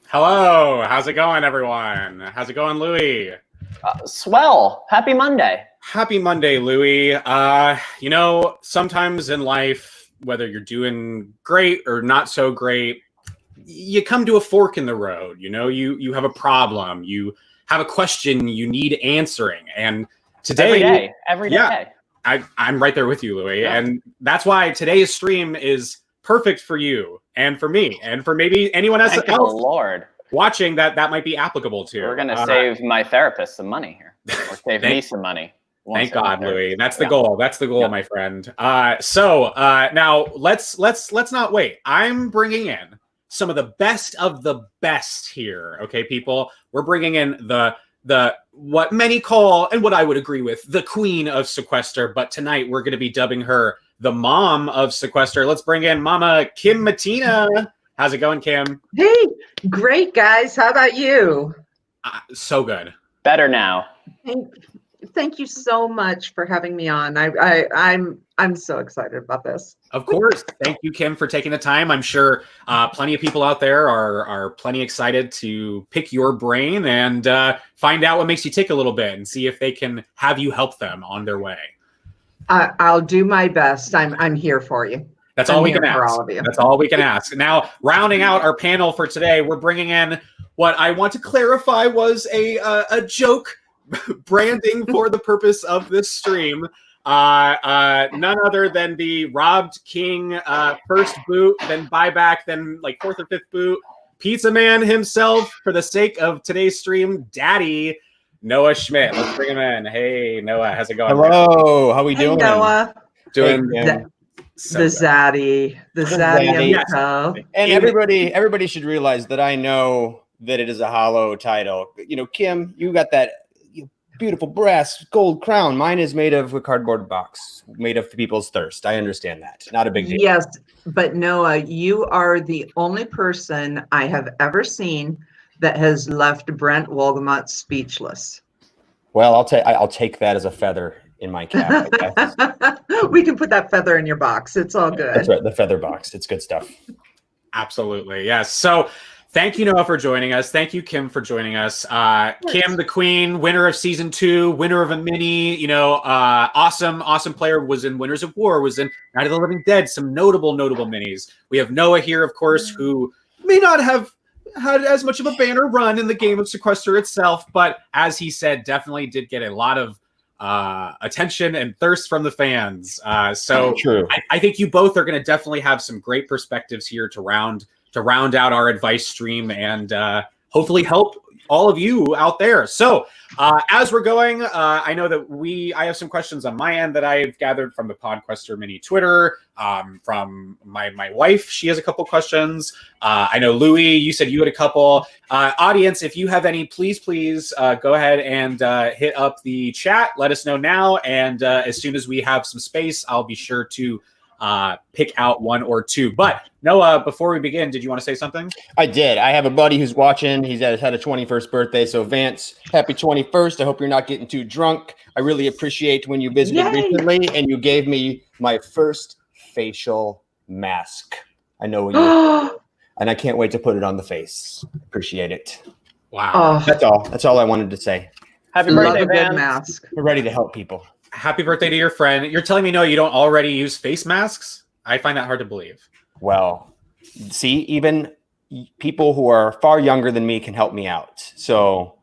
Hello, how's it going, everyone? How's it going, Louie? Swell. Happy Monday. Happy Monday, Louie. You know, sometimes in life, whether you're doing great or not so great, you come to a fork in the road. You know, you have a problem, you have a question you need answering, and today, every day. I'm right there with you, Louie, Yeah. and that's why today's stream is perfect for you and for me and for maybe anyone else Lord. watching that might be applicable to. We're gonna save my therapist some money here, or save me some money. Thank God, Louie. That's the goal. That's the goal, my friend. So now let's not wait. I'm bringing in some of the best here. Okay, people. We're bringing in the what many call, and what I would agree with, the queen of Sequester. But tonight we're going to be dubbing her the mom of Sequester. Let's bring in Mama Kim Mattina. How's it going, Kim? Hey, great, guys. How about you? So good. Better now. Thank you so much for having me on. I'm so excited about this. Of course. Thank you, Kim, for taking the time. I'm sure plenty of people out there are plenty excited to pick your brain and find out what makes you tick a little bit and see if they can have you help them on their way. I'll do my best. I'm here for you. That's all we can for ask. all of you. That's all we can ask. Now, rounding out our panel for today, we're bringing in what I want to clarify was a joke branding for the purpose of this stream. None other than the robbed king, first boot, then buyback, then like fourth or fifth boot, pizza man himself, for the sake of today's stream, Daddy Noah Schmidt. Let's bring him in. Hey, Noah, how's it going? Hello, how we doing? Noah. Doing The so zaddy of the toe. And everybody should realize that I know that it is a hollow title. You know, Kim, you got that beautiful brass gold crown. Mine is made of a cardboard box, made of people's thirst. I understand that. Not a big deal. Yes, but Noah, you are the only person I have ever seen that has left Brent Wolgamott speechless. Well, I'll take that as a feather in my cap. We can put that feather in your box. It's all good. That's right, the feather box. It's good stuff. Absolutely, yes. So thank you, Noah, for joining us. Thank you, Kim, for joining us. Kim, the queen, winner of season 2, winner of a mini, awesome player, was in Winners of War, was in Night of the Living Dead, some notable minis. We have Noah here, of course, who may not have had as much of a banner run in the game of Sequester itself, but as he said, definitely did get a lot of attention and thirst from the fans. So true. I think you both are going to definitely have some great perspectives here to round out our advice stream and hopefully help all of you out there. So as we're going, I know that I have some questions on my end that I've gathered from the PodQuester Mini Twitter, from my wife. She has a couple questions. I know, Louie, you said you had a couple. Audience, if you have any, please go ahead and hit up the chat. Let us know now. And as soon as we have some space, I'll be sure to pick out one or two. But Noah, before we begin, did you want to say something? I did. I have a buddy who's watching. He's had a 21st birthday. So Vance, happy 21st. I hope you're not getting too drunk. I really appreciate when you visited recently and you gave me my first facial mask. I know when you and I can't wait to put it on the face. Appreciate it. Wow. That's all I wanted to say. Happy birthday, Vance. Mask. We're ready to help people. Happy birthday to your friend. You're telling me, no, you don't already use face masks? I find that hard to believe. Well, see, even people who are far younger than me can help me out. So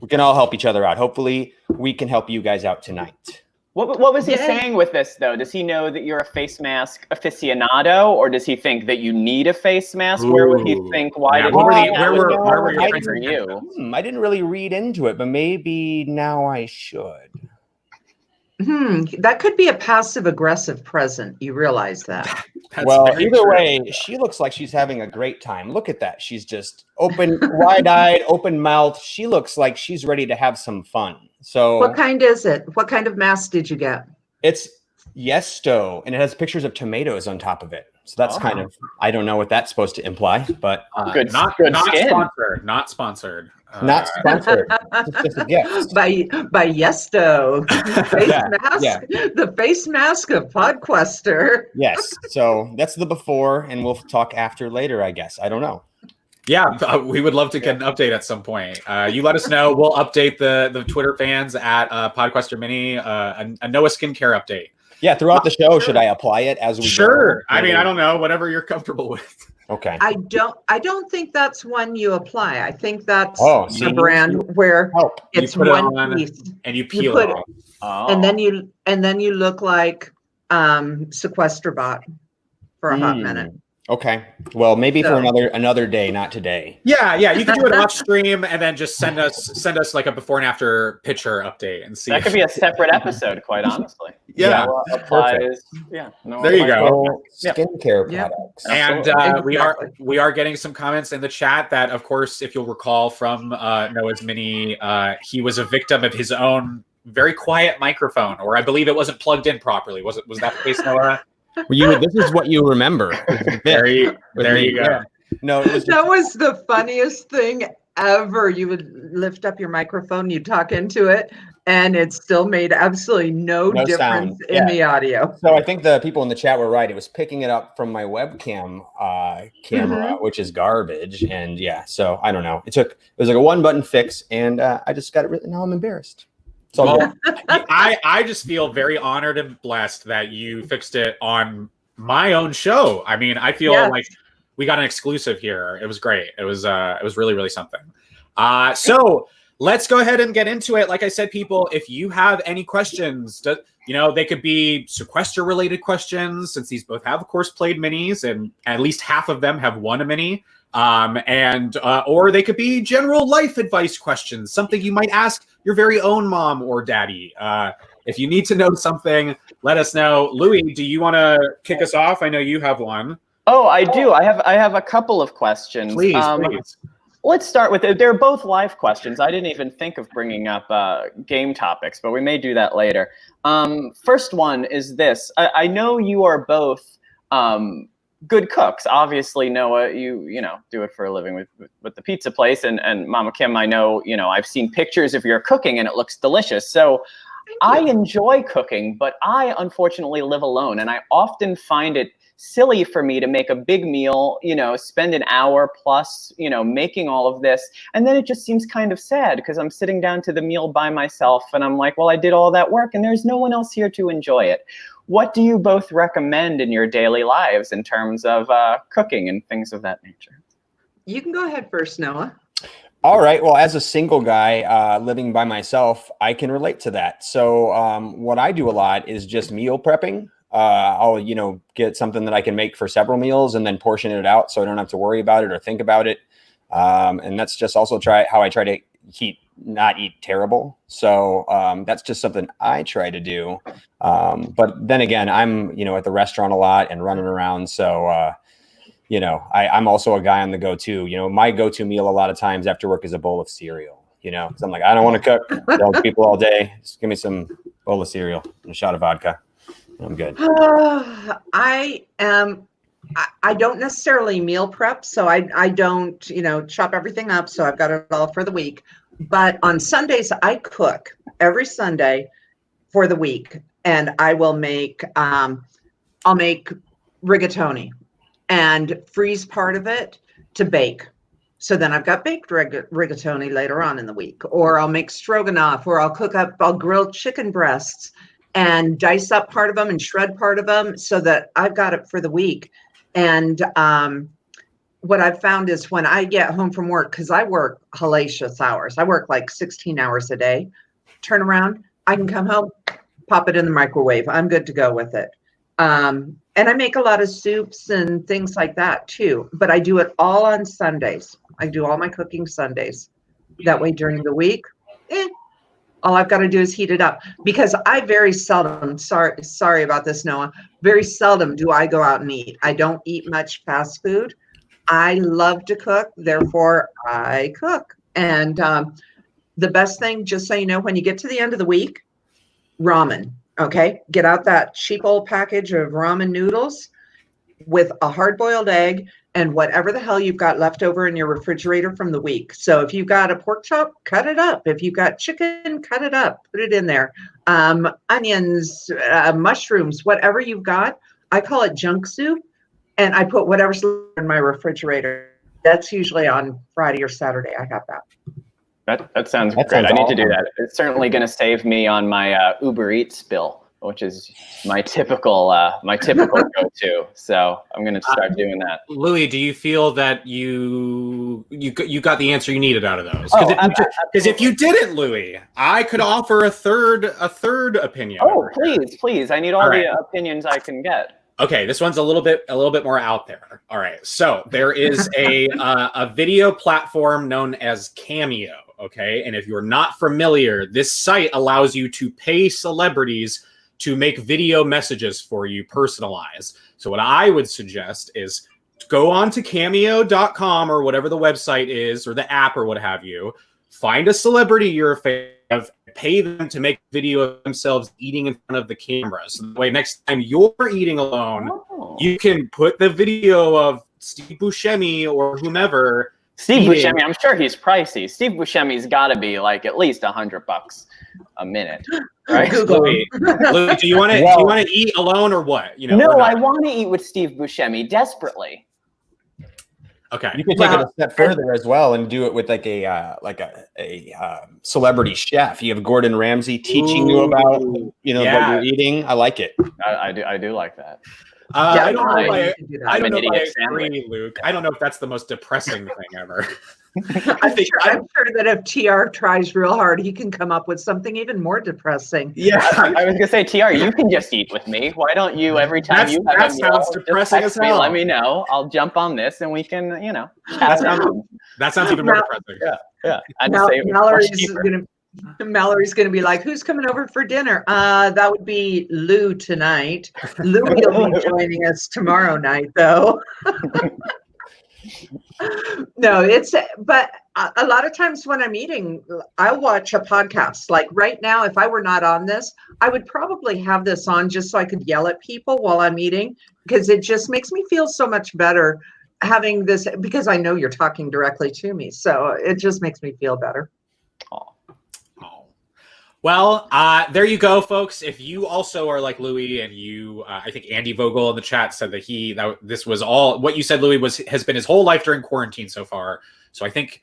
we can all help each other out. Hopefully we can help you guys out tonight. What was he saying with this, though? Does he know that you're a face mask aficionado, or does he think that you need a face mask? Ooh. Where would he think? Why did where were your friends for you? I didn't really read into it, but maybe now I should. That could be a passive-aggressive present. You realize that? Well, either way, she looks like she's having a great time. Look at that. She's just open, wide-eyed, open mouth. She looks like she's ready to have some fun. So, what kind is it? What kind of mask did you get? It's Yesto, and it has pictures of tomatoes on top of it. So that's kind of, I don't know what that's supposed to imply, but Good not skin. sponsored. Not sponsored. not sponsored. It's just a gift. by Yesto. Face Yeah, mask. yeah. The face mask of Podquester. Yes. So that's the before, and we'll talk after later, I guess. I don't know. Yeah, we would love to get an update at some point. You let us know. We'll update the Twitter fans at Podquester Mini, a Noah skincare update. Yeah, throughout the show, should I apply it as we go? Sure. I mean, I don't know, whatever you're comfortable with. Okay. I don't think that's one you apply. I think that's Oh, a see, brand where help. it's You put it one on piece. and you You peel put it it- off. Oh. And then you look like Sequester bot for a hot minute. Okay. Well, maybe for So- another day, not today. Yeah, you can do it off stream and then just send us like a before and after picture update and see. That could be a separate episode, quite honestly. Yeah. Noah applies. Yeah. Noah There you applies- go. Yeah. Skincare Yeah. products. And Exactly. we are getting some comments in the chat that, of course, if you'll recall from Noah's Mini, he was a victim of his own very quiet microphone, or I believe it wasn't plugged in properly. Was that the case, Noah? This is what you remember. There you go. Yeah. No, it was That was the funniest thing ever. You would lift up your microphone, you talk into it, and it still made absolutely no difference sound. in the audio. So I think the people in the chat were right. It was picking it up from my webcam camera, which is garbage. And yeah, so I don't know. It was like a one button fix, and I just got it written. Now I'm embarrassed. So Well, I just feel very honored and blessed that you fixed it on my own show. I mean, I feel Yes. like we got an exclusive here. It was great. It was really, really something. So let's go ahead and get into it. Like I said, people, if you have any questions, they could be Sequester related questions, since these both have, of course, played minis, and at least half of them have won a mini. Or they could be general life advice questions, something you might ask your very own mom or daddy. If you need to know something, let us know. Louie, do you want to kick us off? I know you have one. Oh, I do. I have a couple of questions. Please. Let's start with it. They're both live questions. I didn't even think of bringing up game topics, but we may do that later. First one is this. I know you are both good cooks. Obviously, Noah, you do it for a living with the pizza place, and Mama Kim, I know, I've seen pictures of your cooking and it looks delicious. So I enjoy cooking, but I unfortunately live alone, and I often find it silly for me to make a big meal, spend an hour plus, making all of this. And then it just seems kind of sad because I'm sitting down to the meal by myself and I'm like, well, I did all that work and there's no one else here to enjoy it. What do you both recommend in your daily lives in terms of cooking and things of that nature? You can go ahead first, Noah. All right. Well, as a single guy living by myself, I can relate to that. So what I do a lot is just meal prepping. I'll, get something that I can make for several meals and then portion it out so I don't have to worry about it or think about it. And that's just also how I try to not eat terrible. So that's just something I try to do. But then again, I'm, at the restaurant a lot and running around. So, I'm also a guy on the go-to. My go-to meal a lot of times after work is a bowl of cereal, because I'm like, I don't want to cook. Tell people all day. Just give me some bowl of cereal and a shot of vodka. I'm good. I don't necessarily meal prep, so I don't, chop everything up. So I've got it all for the week. But on Sundays, I cook every Sunday for the week, and I will make, I'll make rigatoni and freeze part of it to bake. So then I've got baked rigatoni later on in the week, or I'll make stroganoff, or I'll grill chicken breasts and dice up part of them and shred part of them so that I've got it for the week. And what I've found is when I get home from work, because I work hellacious hours, I work like 16 hours a day, turn around, I can come home, pop it in the microwave. I'm good to go with it. And I make a lot of soups and things like that too, but I do it all on Sundays. I do all my cooking Sundays. That way during the week, all I've got to do is heat it up, because I very seldom, sorry about this, Noah, very seldom do I go out and eat. I don't eat much fast food. I love to cook, therefore I cook. And the best thing, just so you know, when you get to the end of the week, ramen, okay? Get out that cheap old package of ramen noodles, with a hard-boiled egg and whatever the hell you've got left over in your refrigerator from the week. So if you've got a pork chop, cut it up. If you've got chicken, cut it up, put it in there. Onions, mushrooms, whatever you've got. I call it junk soup, and I put whatever's in my refrigerator. That's usually on Friday or Saturday. I have that. That sounds great. I need to do that. It's certainly going to save me on my Uber Eats bill, which is my typical go-to. So I'm going to start doing that. Louie, do you feel that you got the answer you needed out of those? Because if you didn't, Louie, I could offer a third opinion. Oh, please! I need all the opinions I can get. Okay, this one's a little bit more out there. All right, so there is a video platform known as Cameo. Okay, and if you're not familiar, this site allows you to pay celebrities to make video messages for you, personalized. So what I would suggest is go on to cameo.com or whatever the website is, or the app or what have you. Find a celebrity you're a fan of, pay them to make video of themselves eating in front of the camera. So that way, next time you're eating alone, you can put the video of Steve Buscemi or whomever. Steve Buscemi, I'm sure he's pricey. Steve Buscemi's got to be like at least $100 a minute, right? Louie, do you want to eat alone or what? No, I want to eat with Steve Buscemi desperately. Okay, you can take it a step further as well and do it with like a celebrity chef. You have Gordon Ramsay teaching you about what you're eating. I like it. I do like that. I don't know if I agree, Luke. I don't know if that's the most depressing thing ever. I'm sure that if TR tries real hard, he can come up with something even more depressing. Yeah, I was gonna say, TR, you can just eat with me. Why don't you every time you have a meal, sounds depressing as hell. Let me know. I'll jump on this and we can, that sounds even more depressing. Yeah. Mallory's gonna be like, "Who's coming over for dinner?" That would be Lou tonight. Louie will be joining us tomorrow night, though. No, but a lot of times when I'm eating, I watch a podcast. Like right now, if I were not on this, I would probably have this on just so I could yell at people while I'm eating, because it just makes me feel so much better having this, because I know you're talking directly to me. So it just makes me feel better. Well, there you go, folks. If you also are like Louie, and you, I think Andy Vogel in the chat said that this was all what you said, Louie, has been his whole life during quarantine so far. So I think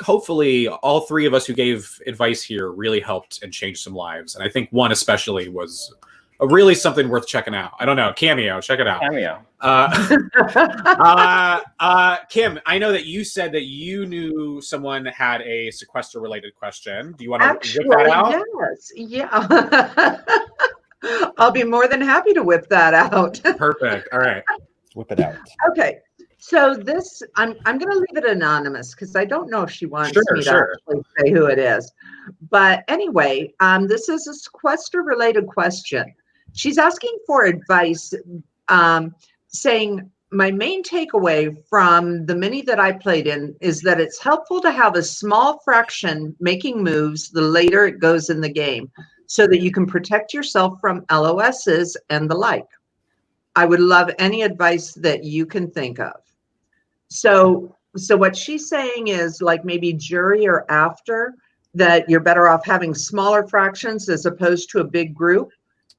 hopefully all three of us who gave advice here really helped and changed some lives. And I think one especially was really something worth checking out. I don't know, Cameo, check it out. Cameo. Kim, I know that you said that you knew someone had a sequester related question. Do you want to whip that out? Yes. Yeah. I'll be more than happy to whip that out. Perfect. All right. Whip it out. Okay. So this, I'm going to leave it anonymous because I don't know if she wants me to actually say who it is. But anyway, this is a sequester related question. She's asking for advice, saying, my main takeaway from the mini that I played in is that it's helpful to have a small fraction making moves the later it goes in the game so that you can protect yourself from LOSs and the like. I would love any advice that you can think of. So what she's saying is like maybe jury or after, that you're better off having smaller fractions as opposed to a big group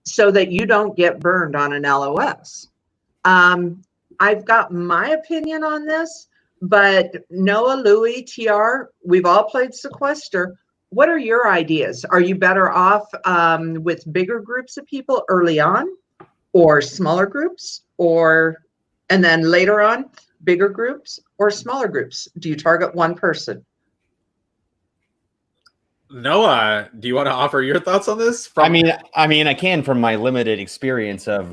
so that you don't get burned on an LOS. I've got my opinion on this, but Noah, Louie, TR, we've all played Sequester. What are your ideas? Are you better off with bigger groups of people early on, or smaller groups, and then later on, bigger groups or smaller groups? Do you target one person? Noah, do you want to offer your thoughts on this? I mean, I can from my limited experience of.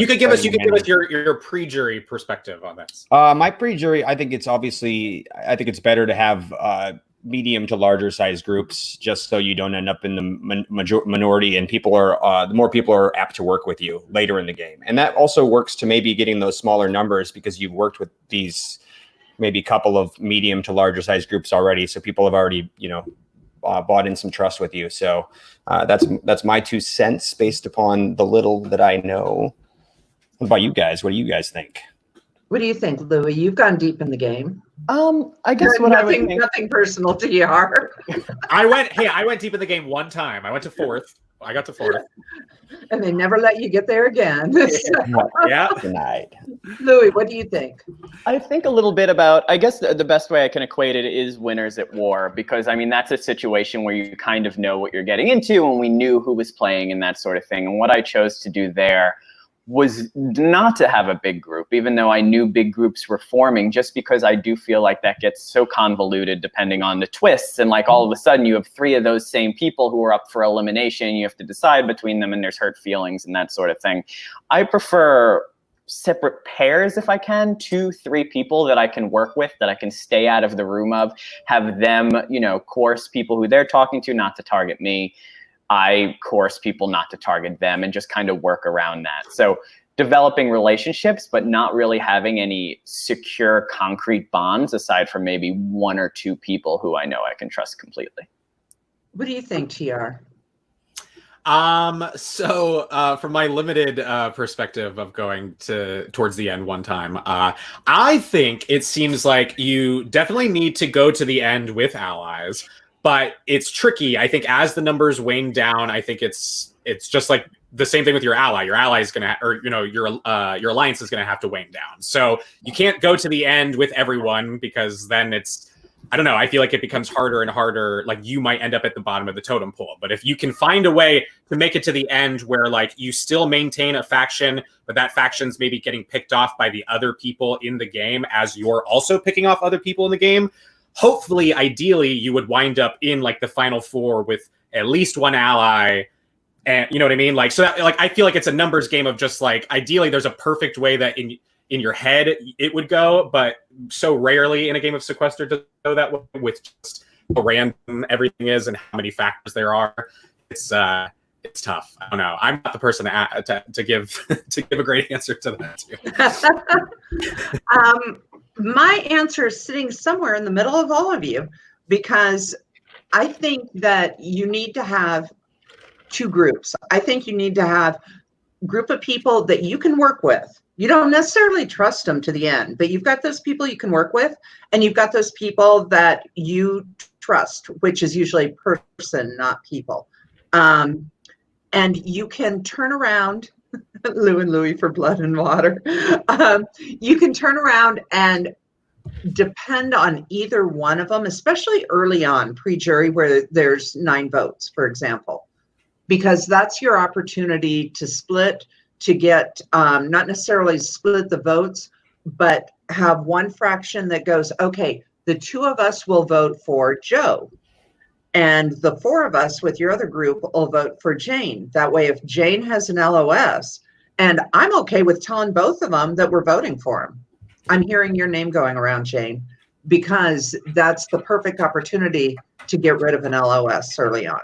You could give us your pre-jury perspective on this. My pre-jury, I think it's better to have medium to larger size groups, just so you don't end up in the minority, and the more people are apt to work with you later in the game, and that also works to maybe getting those smaller numbers because you've worked with these maybe couple of medium to larger size groups already, so people have already bought in some trust with you. So that's my 2 cents based upon the little that I know. What about you guys? What do you guys think? What do you think, Louie? You've gone deep in the game. I guess what I would think. Nothing personal to TR. I went deep in the game one time. I went to fourth. I got to fourth. And they never let you get there again. Yeah. Denied. Louie, what do you think? I think a little bit about, I guess the best way I can equate it is Winners at War, because I mean, that's a situation where you kind of know what you're getting into, and we knew who was playing and that sort of thing. And what I chose to do there was not to have a big group, even though I knew big groups were forming, just because I do feel like that gets so convoluted depending on the twists. And like all of a sudden you have 3 of those same people who are up for elimination. You have to decide between them, and there's hurt feelings and that sort of thing. I prefer separate pairs if I can, 2, 3 people that I can work with, that I can stay out of the room of, have them, you know, course people who they're talking to not to target me. I course people not to target them, and just kind of work around that. So developing relationships, but not really having any secure, concrete bonds aside from maybe 1 or 2 people who I know I can trust completely. What do you think, TR? So from my limited perspective of going towards the end one time, I think it seems like you definitely need to go to the end with allies. But it's tricky. I think as the numbers wane down, I think it's just like the same thing with your ally. Your ally is gonna, or you know, your alliance is gonna have to wane down. So you can't go to the end with everyone, because then it's, I don't know. I feel like it becomes harder and harder. Like you might end up at the bottom of the totem pole. But if you can find a way to make it to the end where like you still maintain a faction, but that faction's maybe getting picked off by the other people in the game as you're also picking off other people in the game. Hopefully, ideally, you would wind up in like the final 4 with at least 1 ally, and you know what I mean. Like so, that, like I feel like it's a numbers game of just like ideally, there's a perfect way that in your head it would go, but so rarely in a game of Sequester does it go that way with just how random everything is and how many factors there are. It's tough. I don't know. I'm not the person to give to give a great answer to that. My answer is sitting somewhere in the middle of all of you, because I think that you need to have 2 groups. I think you need to have a group of people that you can work with. You don't necessarily trust them to the end, but you've got those people you can work with, and you've got those people that you trust, which is usually person, not people. And you can turn around. Lou and Louie for blood and water. You can turn around and depend on either one of them, especially early on, pre-jury, where there's 9 votes, for example, because that's your opportunity to split, to get, not necessarily split the votes, but have one fraction that goes, okay, the 2 of us will vote for Joe, and the 4 of us with your other group will vote for Jane. That way, if Jane has an LOS, and I'm okay with telling both of them that we're voting for him. I'm hearing your name going around, Jane, because that's the perfect opportunity to get rid of an LOS early on.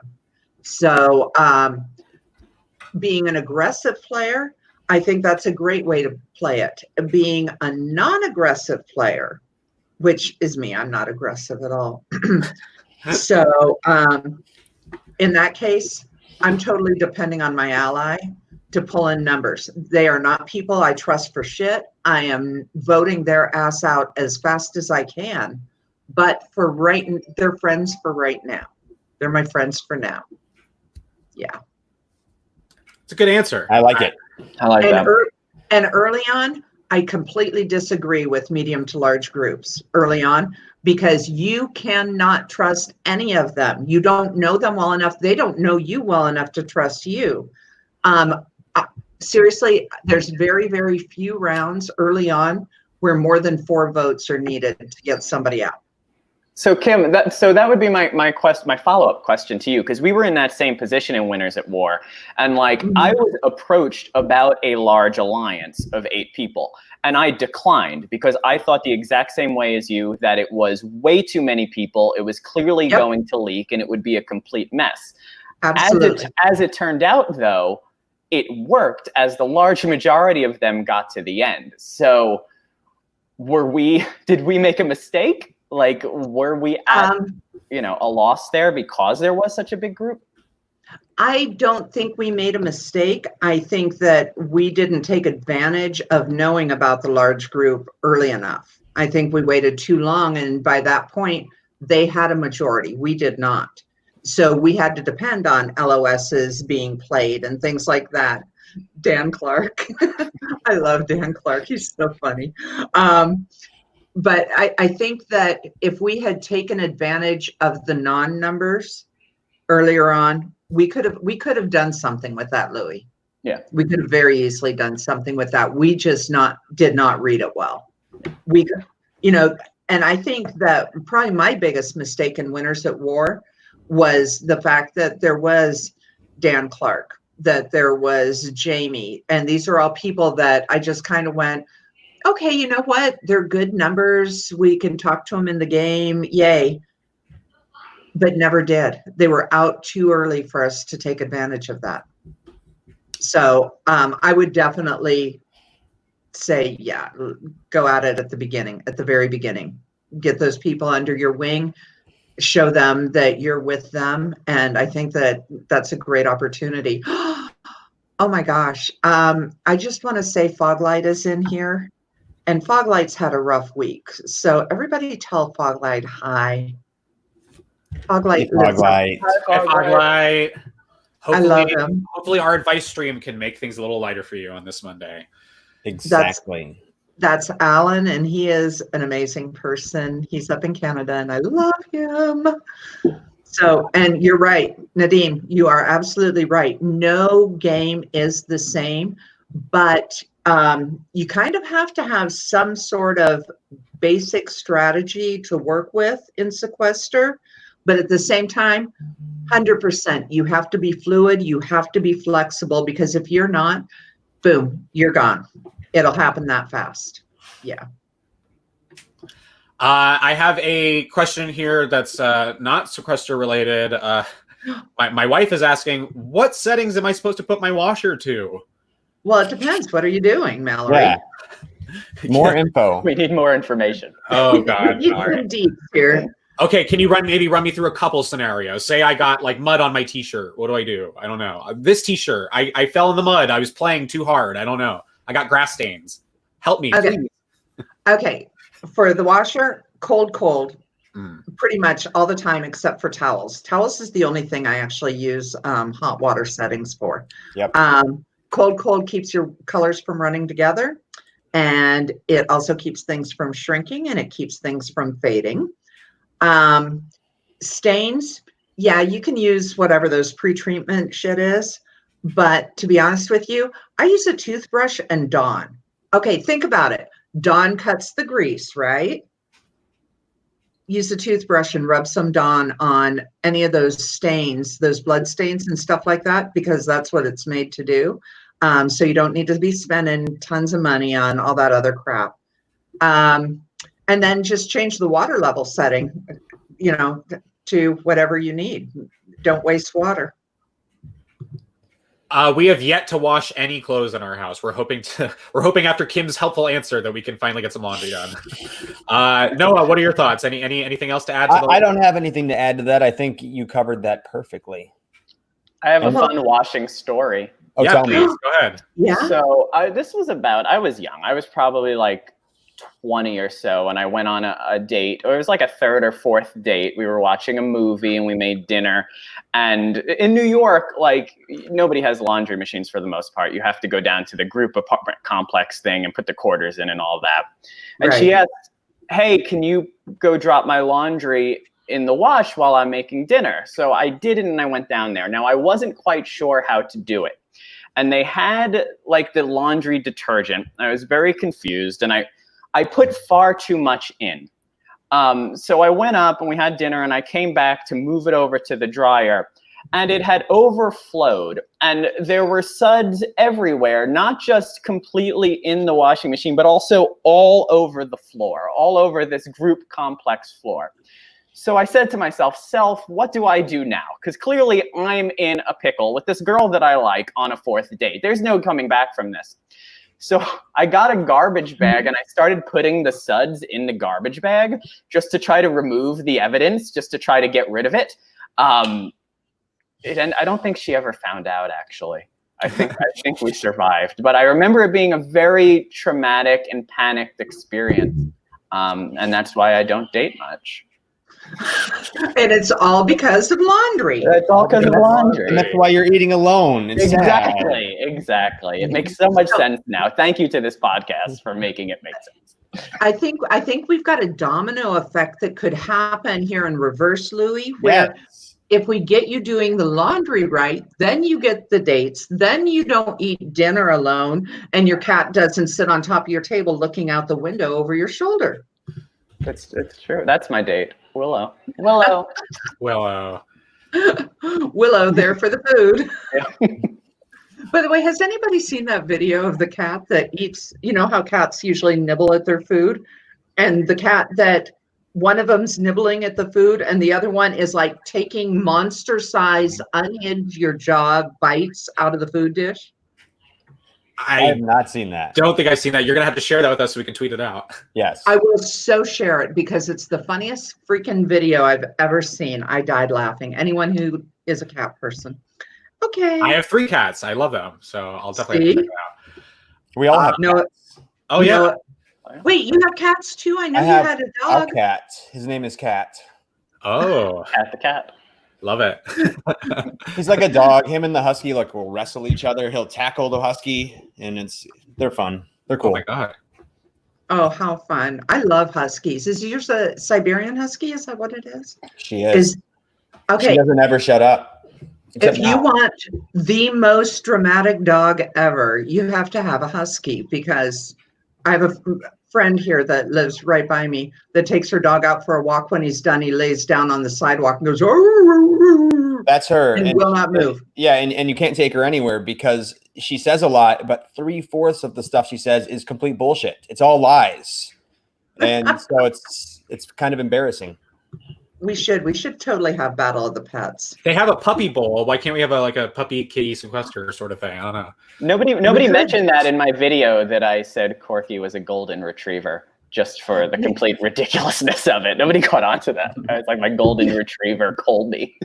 So being an aggressive player, I think that's a great way to play it. Being a non-aggressive player, which is me, I'm not aggressive at all. So in that case, I'm totally depending on my ally to pull in numbers. They are not people I trust for shit. I am voting their ass out as fast as I can. But for they're friends for right now. They're my friends for now. Yeah. It's a good answer. I like it. I like that. And early on, I completely disagree with medium to large groups early on, because you cannot trust any of them. You don't know them well enough. They don't know you well enough to trust you. Seriously, there's very, very few rounds early on where more than 4 votes are needed to get somebody out. So Kim, that would be my follow-up question to you, because we were in that same position in Winners at War, and like I was approached about a large alliance of 8 people, and I declined because I thought the exact same way as you, that it was way too many people. It was clearly going to leak, and it would be a complete mess. Absolutely. As it turned out, though, it worked as the large majority of them got to the end. So did we make a mistake? Like, were we at, a loss there because there was such a big group? I don't think we made a mistake. I think that we didn't take advantage of knowing about the large group early enough. I think we waited too long, and by that point, they had a majority. We did not. So we had to depend on LOSs being played and things like that. Dan Clark. I love Dan Clark. He's so funny. But I think that if we had taken advantage of the non-numbers earlier on, we could have done something with that, Louie. Yeah. We could have very easily done something with that. We just did not read it well. And I think that probably my biggest mistake in Winners at War was the fact that there was Dan Clark, that there was Jamie, and these are all people that I just kind of went, okay, you know what? They're good numbers. We can talk to them in the game. Yay. But never did. They were out too early for us to take advantage of that. So I would definitely say, yeah, go at it at the very beginning. Get those people under your wing, show them that you're with them. And I think that that's a great opportunity. Oh my gosh. I just want to say Foglight is in here, and Foglight's had a rough week. So everybody tell Foglight hi. Foglight. Foglight. Foglight. I love him. Hopefully our advice stream can make things a little lighter for you on this Monday. Exactly. That's Alan, and he is an amazing person. He's up in Canada, and I love him. So, and you're right, Nadine, you are absolutely right. No game is the same, but you kind of have to have some sort of basic strategy to work with in Sequester. But at the same time, 100%, you have to be fluid. You have to be flexible, because if you're not, boom, you're gone. It'll happen that fast. Yeah. I have a question here that's not Sequester related. My wife is asking, what settings am I supposed to put my washer to? Well, it depends. What are you doing, Mallory? Yeah. More info. We need more information. Oh, God. You All can right. deep here. Okay, can you run me through a couple scenarios? Say I got like mud on my t-shirt. What do I do? I don't know. This t-shirt, I fell in the mud. I was playing too hard. I don't know. I got grass stains. Help me, Okay. please. Okay. For the washer, cold, pretty much all the time except for towels. Towels is the only thing I actually use hot water settings for. Yep. Cold keeps your colors from running together, and it also keeps things from shrinking, and it keeps things from fading. Stains, yeah, you can use whatever those pre-treatment shit is, but to be honest with you, I use a toothbrush and Dawn. Okay, think about it. Dawn cuts the grease, right? Use a toothbrush and rub some Dawn on any of those stains, those blood stains and stuff like that, because that's what it's made to do. So you don't need to be spending tons of money on all that other crap. And then just change the water level setting, to whatever you need. Don't waste water. We have yet to wash any clothes in our house. We're hoping after Kim's helpful answer that we can finally get some laundry done. Noah, what are your thoughts? Anything else to add to I don't have anything to add to that. I think you covered that perfectly. I have a fun washing story. Oh, yeah, tell please, me. go ahead. Yeah. So I was young. I was probably like 20 or so, and I went on a date. Or it was like a third or fourth date. We were watching a movie and we made dinner. And in New York, like, nobody has laundry machines for the most part. You have to go down to the group apartment complex thing and put the quarters in and all that. And Right. she asked, hey, can you go drop my laundry in the wash while I'm making dinner? So I did it, and I went down there. Now, I wasn't quite sure how to do it. And they had like the laundry detergent. I was very confused, and I put far too much in. So I went up and we had dinner, and I came back to move it over to the dryer, and it had overflowed, and there were suds everywhere, not just completely in the washing machine, but also all over the floor, all over this group complex floor. So I said to myself, self, what do I do now? Because clearly I'm in a pickle with this girl that I like on a fourth date. There's no coming back from this. So I got a garbage bag, and I started putting the suds in the garbage bag just to try to remove the evidence, just to try to get rid of it. And I don't think she ever found out, actually. I think we survived. But I remember it being a very traumatic and panicked experience. And that's why I don't date much. And it's all because of laundry. It's all because of laundry. And that's why you're eating alone. It's Exactly. It makes so much sense now. Thank you to this podcast for making it make sense. I think we've got a domino effect that could happen here in reverse, Louie, where if we get you doing the laundry right, then you get the dates, then you don't eat dinner alone, and your cat doesn't sit on top of your table looking out the window over your shoulder. It's true. That's my date. Willow. Willow there for the food. Yeah. By the way, has anybody seen that video of the cat that eats, you know how cats usually nibble at their food? And the cat that one of them's nibbling at the food and the other one is like taking monster-sized, unhinge your jaw bites out of the food dish? I have not seen that. Don't think I've seen that. You're going to have to share that with us so we can tweet it out. Yes. I will so share it because it's the funniest freaking video I've ever seen. I died laughing. Anyone who is a cat person. Okay. I have 3 cats. I love them. So I'll definitely check it out. We all have cats. Oh, yeah. Wait, you have cats too? I know you had a dog. A cat. His name is Cat. Oh. Cat the cat. Love it. He's like a dog. Him and the husky will wrestle each other. He'll tackle the husky, and they're fun. They're cool. Oh my god. Oh, how fun! I love huskies. Is yours a Siberian husky? Is that what it is? She is. Okay. She doesn't ever shut up. If you want the most dramatic dog ever, you have to have a husky, because I have a friend here that lives right by me that takes her dog out for a walk. When he's done, he lays down on the sidewalk and goes, that's her, and will not move. Yeah, and you can't take her anywhere because she says a lot, but 3/4 of the stuff she says is complete bullshit. It's all lies, and so it's kind of embarrassing. We should totally have Battle of the Pets. They have a puppy bowl. Why can't we have a puppy kitty sequester sort of thing? I don't know. Nobody mentioned that in my video that I said Corky was a golden retriever, just for the complete ridiculousness of it. Nobody caught on to that. It's like my golden retriever Colby.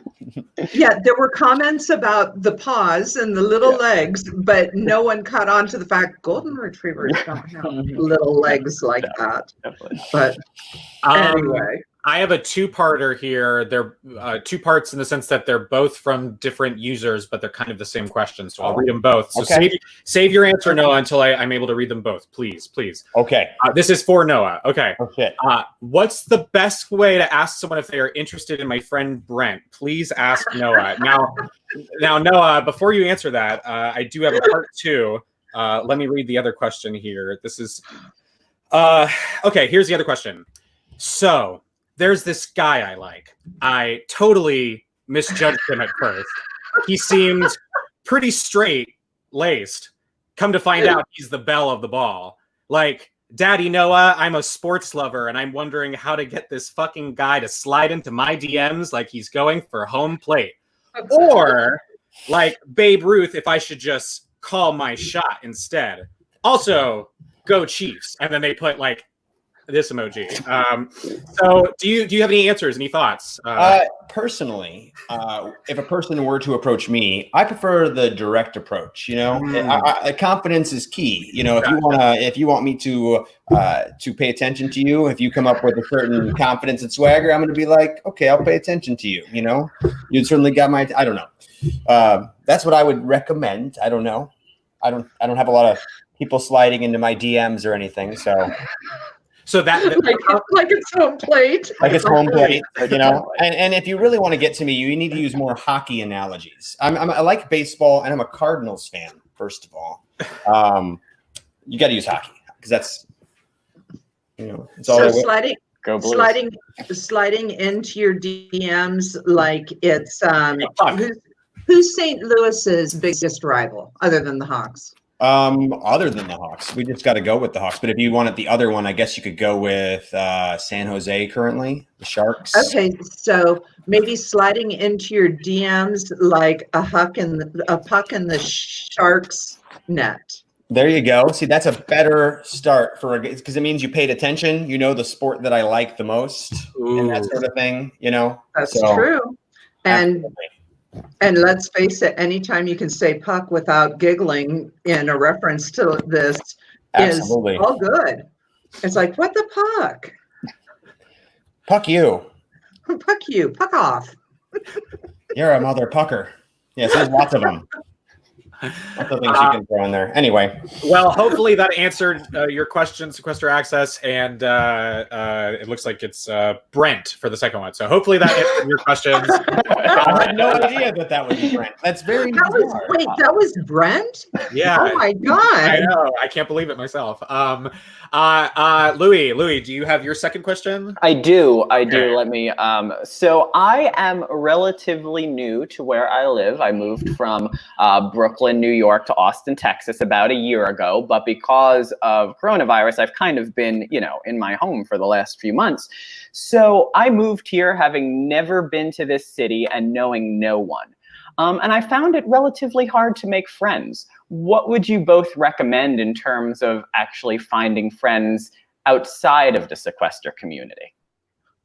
Yeah, there were comments about the paws and the little legs, but no one caught on to the fact golden retrievers don't have little legs like that. Definitely. But anyway. I have a 2-parter here. They're 2 parts in the sense that they're both from different users, but they're kind of the same question. So I'll read them both. So save your answer, Noah, until I'm able to read them both. Please. Okay. This is for Noah. Okay. Okay. What's the best way to ask someone if they are interested in my friend Brent? Please ask Noah. Now, Noah, before you answer that, I do have a part 2. Let me read the other question here. This is okay. Here's the other question. So there's this guy I like. I totally misjudged him at first. He seemed pretty straight-laced. Come to find out, he's the belle of the ball. Like, Daddy Noah, I'm a sports lover, and I'm wondering how to get this fucking guy to slide into my DMs like he's going for home plate. Or, like Babe Ruth, if I should just call my shot instead. Also, go Chiefs. And then they put, like, this emoji. So do you have any answers, any thoughts? Personally, if a person were to approach me, I prefer the direct approach. Confidence is key. If you want me to pay attention to you, if you come up with a certain confidence and swagger, I'm going to be like, okay, I'll pay attention to you. You certainly got my, I don't know. That's what I would recommend. I don't know. I don't have a lot of people sliding into my DMs or anything. So that like it's home plate. Like it's home plate, And if you really want to get to me, you need to use more hockey analogies. I like baseball, and I'm a Cardinals fan. First of all, you got to use hockey because that's it's all. So sliding into your DMs like it's who's St. Louis's biggest rival other than the Hawks? Other than the Hawks, we just got to go with the Hawks. But if you wanted the other one, I guess you could go with San Jose currently, the Sharks. Okay, so maybe sliding into your DMs like a puck in the Sharks net. There you go. See, that's a better start because it means you paid attention. You know the sport that I like the most, and that sort of thing. That's true. And And let's face it, anytime you can say puck without giggling in a reference to this Absolutely. is all good. It's like, what the puck? Puck you. Puck you, puck off. You're a mother pucker. Yes, there's lots of them. Lots of things you can throw in there. Anyway. Well, hopefully that answered your question, Sequester Access, and it looks like it's Brent for the second one. So hopefully that answered your questions. I had no idea that would be Brent. That's very bizarre. Wait, that was Brent? Yeah. Oh my God. I know. I can't believe it myself. Louie, do you have your second question? I do. Okay. Let me. So I am relatively new to where I live. I moved from Brooklyn, New York to Austin, Texas about a year ago. But because of coronavirus, I've kind of been, in my home for the last few months. So I moved here having never been to this city and knowing no one. And I found it relatively hard to make friends. What would you both recommend in terms of actually finding friends outside of the Sequester community?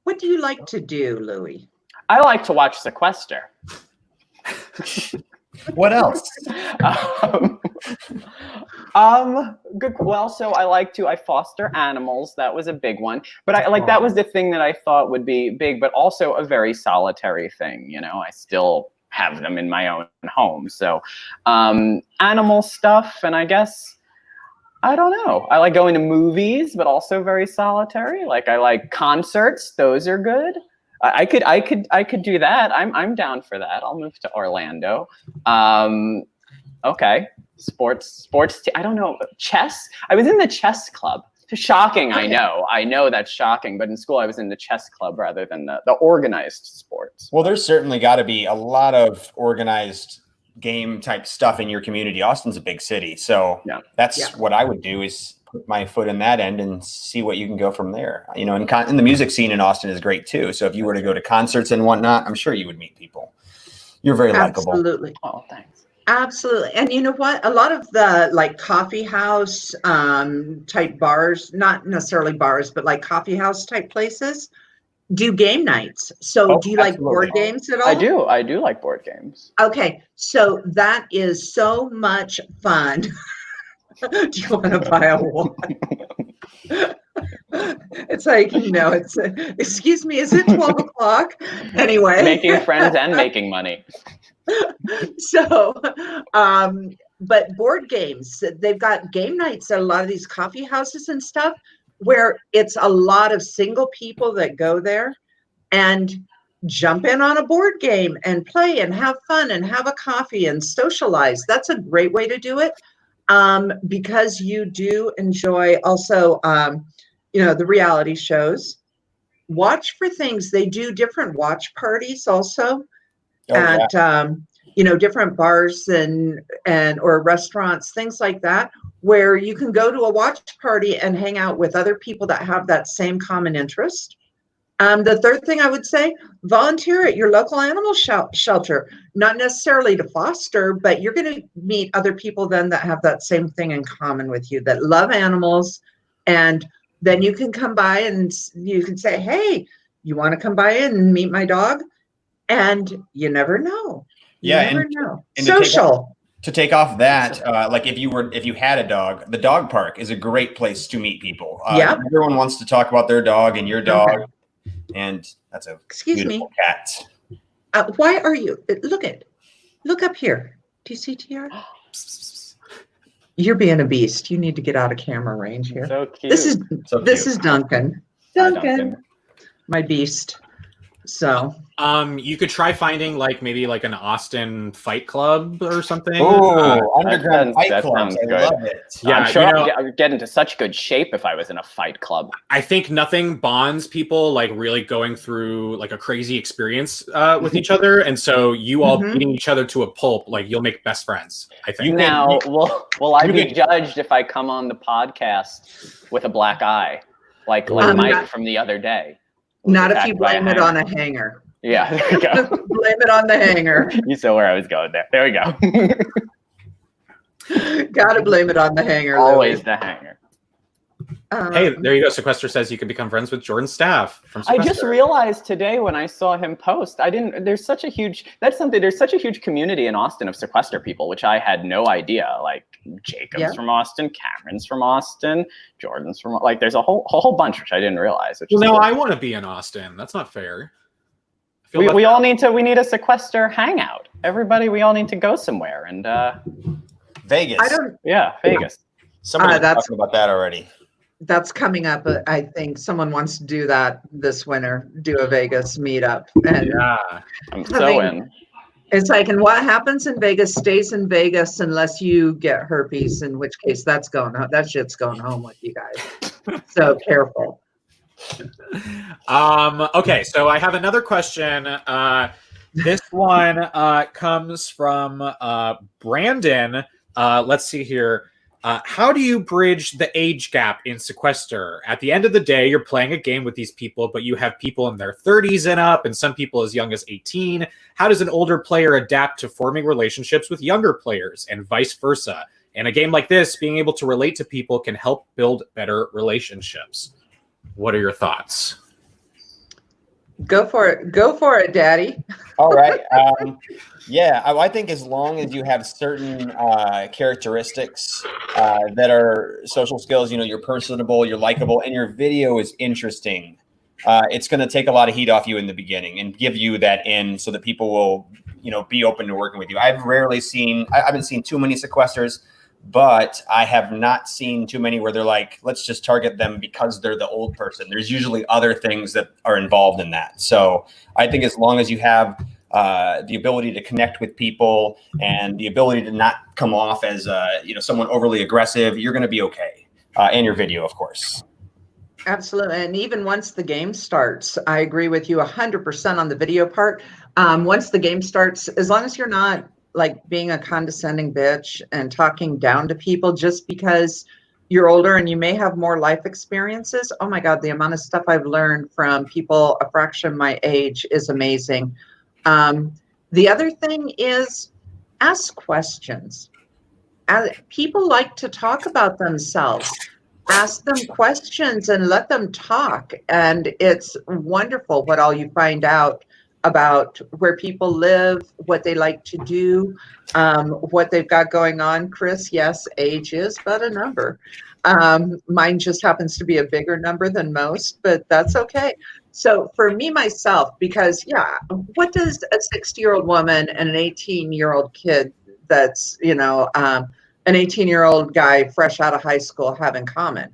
What do you like to do, Louie? I like to watch Sequester. What else? Good. Well, so I foster animals. That was a big one, but that was the thing that I thought would be big, but also a very solitary thing. I still have them in my own home. So, animal stuff. And I guess, I don't know. I like going to movies, but also very solitary. I like concerts. Those are good. I could do that. I'm down for that. I'll move to Orlando. Okay. Sports. I don't know. Chess. I was in the chess club. Shocking. I know that's shocking. But in school, I was in the chess club rather than the organized sports. Well, there's certainly got to be a lot of organized game type stuff in your community. Austin's a big city. So that's what I would do is put my foot in that end and see what you can go from there. And the music scene in Austin is great too. So if you were to go to concerts and whatnot, I'm sure you would meet people. You're very likable. Absolutely. Oh, thanks. Absolutely. And you know what? A lot of the coffee house type bars, not necessarily bars, but coffee house type places do game nights. So do you like board games at all? I do like board games. Okay. So that is so much fun. Do you want to buy a one? It's excuse me, is it 12 o'clock? Anyway. Making friends and making money. So, but board games, they've got game nights at a lot of these coffee houses and stuff where it's a lot of single people that go there and jump in on a board game and play and have fun and have a coffee and socialize. That's a great way to do it. Because you do enjoy also, the reality shows. Watch for things. They do different watch parties also at different bars and or restaurants, things like that, where you can go to a watch party and hang out with other people that have that same common interest. The third thing I would say, volunteer at your local animal shelter, not necessarily to foster, but you're going to meet other people then that have that same thing in common with you, that love animals. And then you can come by and you can say, hey, you want to come by and meet my dog? And you never know. And Social. To take off that, if you had a dog, the dog park is a great place to meet people. Everyone wants to talk about their dog and your dog. Okay. And that's a beautiful cat. Why are you? Look up here. Do you see Tiara? You're being a beast. You need to get out of camera range here. So cute. This is Duncan. Duncan, my beast. So you could try finding maybe an Austin Fight Club or something. Oh, underground fight clubs. I love it. Yeah, I'm sure I would get into such good shape if I was in a fight club. I think nothing bonds people like really going through a crazy experience with each other, and so you all beating each other to a pulp, you'll make best friends. I think. Now, will I be judged if I come on the podcast with a black eye, like Mike from the other day? Not if you blame it on a hanger. Yeah, there you go. Blame it on the hanger. You saw where I was going there. There we go. Gotta blame it on the hanger. Always the hanger. Hey, there you go. Sequester says you can become friends with Jordan Staff from Sequester. I just realized today when I saw him post, there's such a huge community in Austin of Sequester people, which I had no idea. Like Jacob's from Austin, Cameron's from Austin, Jordan's from, like, there's a whole bunch, which I didn't realize. Well, no, I want to be in Austin. That's not fair. We need a Sequester hangout. Everybody, we all need to go somewhere. And Vegas. Vegas. Somebody was talking about that already. That's coming up. I think someone wants to do that this winter, do a Vegas meetup. And I'm so in. It's like, and what happens in Vegas stays in Vegas unless you get herpes, in which case that shit's going home with you guys. So careful. Okay, so I have another question. This one comes from Brandon. Let's see here. How do you bridge the age gap in Sequester? At the end of the day, you're playing a game with these people, but you have people in their 30s and up, and some people as young as 18. How does an older player adapt to forming relationships with younger players, and vice versa? In a game like this, being able to relate to people can help build better relationships. What are your thoughts? Go for it, Daddy. All right. I think as long as you have certain characteristics that are social skills, you're personable, you're likable, and your video is interesting, it's going to take a lot of heat off you in the beginning and give you that in so that people will, be open to working with you. I haven't seen too many Sequesters, but I have not seen too many where they're like, let's just target them because they're the old person. There's usually other things that are involved in that. So I think as long as you have the ability to connect with people and the ability to not come off as someone overly aggressive, you're going to be okay. And your video, of course. Absolutely. And even once the game starts, I agree with you 100% on the video part. Once the game starts, as long as you're not like being a condescending bitch and talking down to people just because you're older and you may have more life experiences. Oh my God, the amount of stuff I've learned from people a fraction of my age is amazing. The other thing is ask questions. People like to talk about themselves. Ask them questions and let them talk. And it's wonderful what all you find out about where people live, what they like to do, what they've got going on. Chris, yes, age is but a number. Mine just happens to be a bigger number than most, but that's okay. So for me, myself, because what does a 60-year-old woman and an 18-year-old kid that's, an 18-year-old guy fresh out of high school have in common?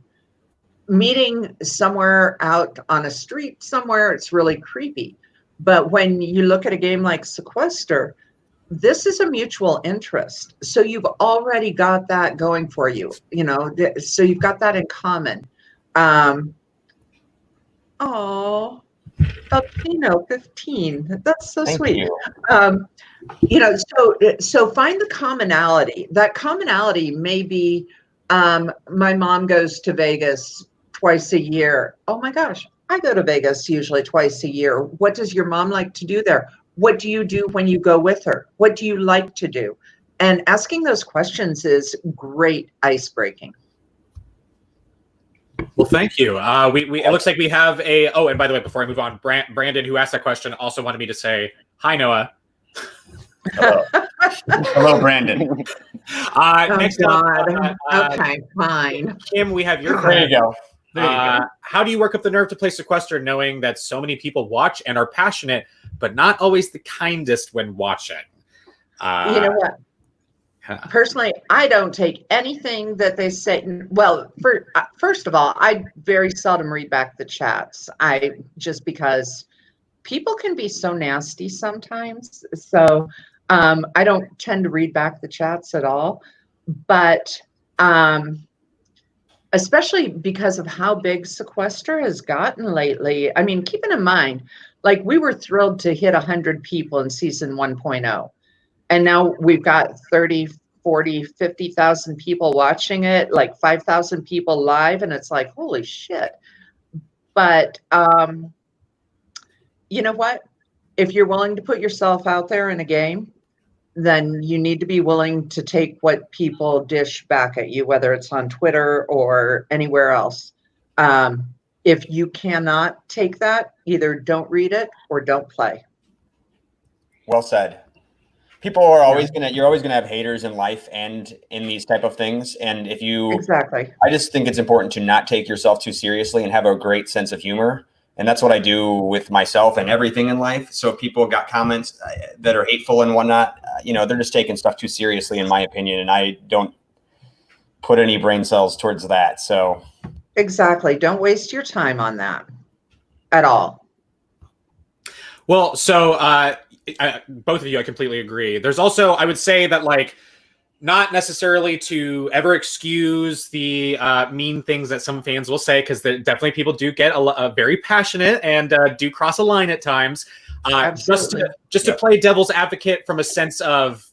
Meeting somewhere out on a street somewhere, it's really creepy. But when you look at a game like Sequester, this is a mutual interest. So you've already got that going for you, so you've got that in common. Oh, Filipino 15. That's so sweet. So find the commonality. That commonality may be my mom goes to Vegas twice a year. Oh my gosh. I go to Vegas usually twice a year. What does your mom like to do there? What do you do when you go with her? What do you like to do? And asking those questions is great ice breaking. Well, thank you. It looks like we have and by the way, before I move on, Brandon, who asked that question, also wanted me to say, hi, Noah. Hello. Hello, Brandon. Next up, okay, fine. Kim, we have your There you go. How do you work up the nerve to play Sequester knowing that so many people watch and are passionate, but not always the kindest when watching? You know what? Personally, I don't take anything that they say. Well, first of all, I very seldom read back the chats. Just because people can be so nasty sometimes. So I don't tend to read back the chats at all. But especially because of how big Sequester has gotten lately. I mean, keeping in mind, like we were thrilled to hit 100 people in season 1.0. And now we've got 30, 40, 50,000 people watching it, like 5,000 people live. And it's like, holy shit. But you know what? If you're willing to put yourself out there in a game, then you need to be willing to take what people dish back at you, whether it's on Twitter or anywhere else. If you cannot take that, either don't read it or don't play. Well said. People are always you're always gonna have haters in life and in these type of things. And if you, Exactly. I just think it's important to not take yourself too seriously and have a great sense of humor. And that's what I do with myself and everything in life. So if people got comments that are hateful and whatnot, they're just taking stuff too seriously, in my opinion. And I don't put any brain cells towards that. So Exactly. Don't waste your time on that at all. Well, so both of you, I completely agree. There's also, I would say that, like, not necessarily to ever excuse the mean things that some fans will say, because definitely people do get very passionate and do cross a line at times. Just to play devil's advocate from a sense of,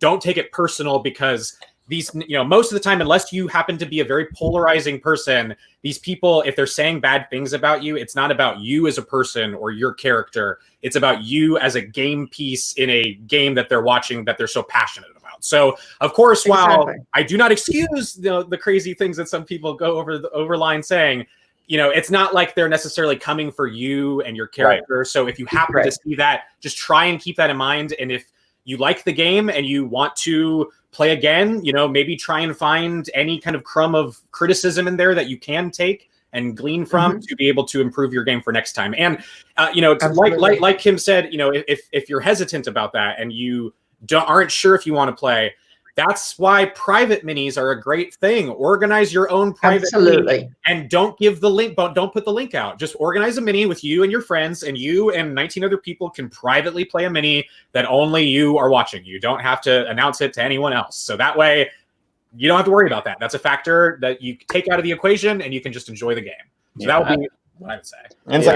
don't take it personal, because these, most of the time, unless you happen to be a very polarizing person, these people, if they're saying bad things about you, it's not about you as a person or your character. It's about you as a game piece in a game that they're watching, that they're so passionate about. So, of course, while I do not excuse the crazy things that some people go over line saying, it's not like they're necessarily coming for you and your character. Right. So if you happen to see that, just try and keep that in mind. And if you like the game and you want to play again, maybe try and find any kind of crumb of criticism in there that you can take and glean from to be able to improve your game for next time. And, like Kim said, if you're hesitant about that and you aren't sure if you want to play, that's why private minis are a great thing. Organize your own private mini and don't give the link, don't put the link out. Just organize a mini with you and your friends, and you and 19 other people can privately play a mini that only you are watching. You don't have to announce it to anyone else. So that way you don't have to worry about that. That's a factor that you take out of the equation, and you can just enjoy the game. So that would be what I would say. And it's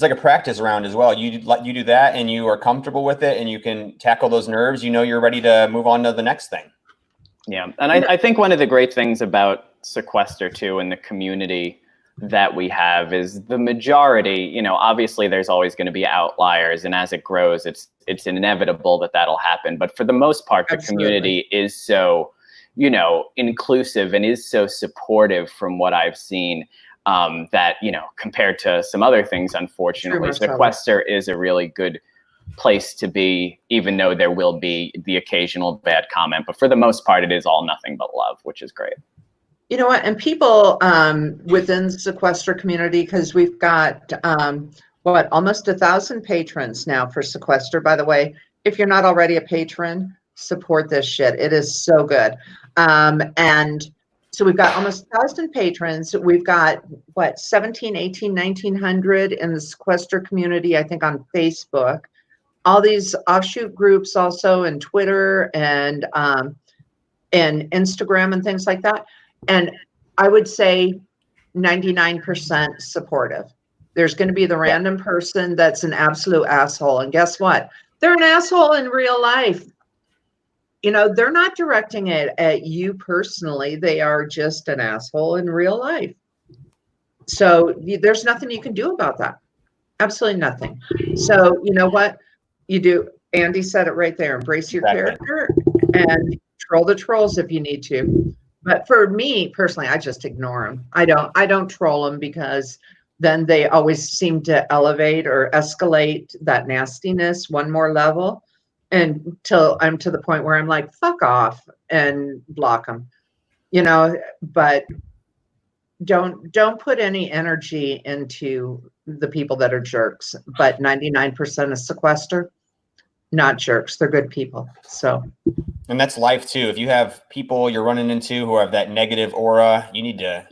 like a practice round as well. You do that and you are comfortable with it and you can tackle those nerves. You're ready to move on to the next thing. Yeah. And I think one of the great things about Sequester too, and the community that we have, is the majority, obviously there's always going to be outliers, and as it grows, it's inevitable that that'll happen. But for the most part, the community is so, inclusive and is so supportive from what I've seen. That, compared to some other things, unfortunately, Sequester is a really good place to be, even though there will be the occasional bad comment. But for the most part, it is all nothing but love, which is great. You know what? And people within the Sequester community, because we've got, almost 1,000 patrons now for Sequester, by the way. If you're not already a patron, support this shit. It is so good. And so we've got almost 1,000 patrons. We've got 17, 18, 1,900 in the Sequester community, I think, on Facebook. All these offshoot groups also, and Twitter and Instagram and things like that. And I would say 99% supportive. There's going to be the random person that's an absolute asshole. And guess what? They're an asshole in real life. They're not directing it at you personally. They are just an asshole in real life. So there's nothing you can do about that. Absolutely nothing. So you know what you do? Andy said it right there. Embrace your character and troll the trolls if you need to. But for me personally, I just ignore them. I don't troll them, because then they always seem to elevate or escalate that nastiness one more level. Until I'm to the point where I'm like, fuck off, and block them, but don't put any energy into the people that are jerks. But 99% of Sequester, not jerks. They're good people. So, and that's life too. If you have people you're running into who have that negative aura, you need to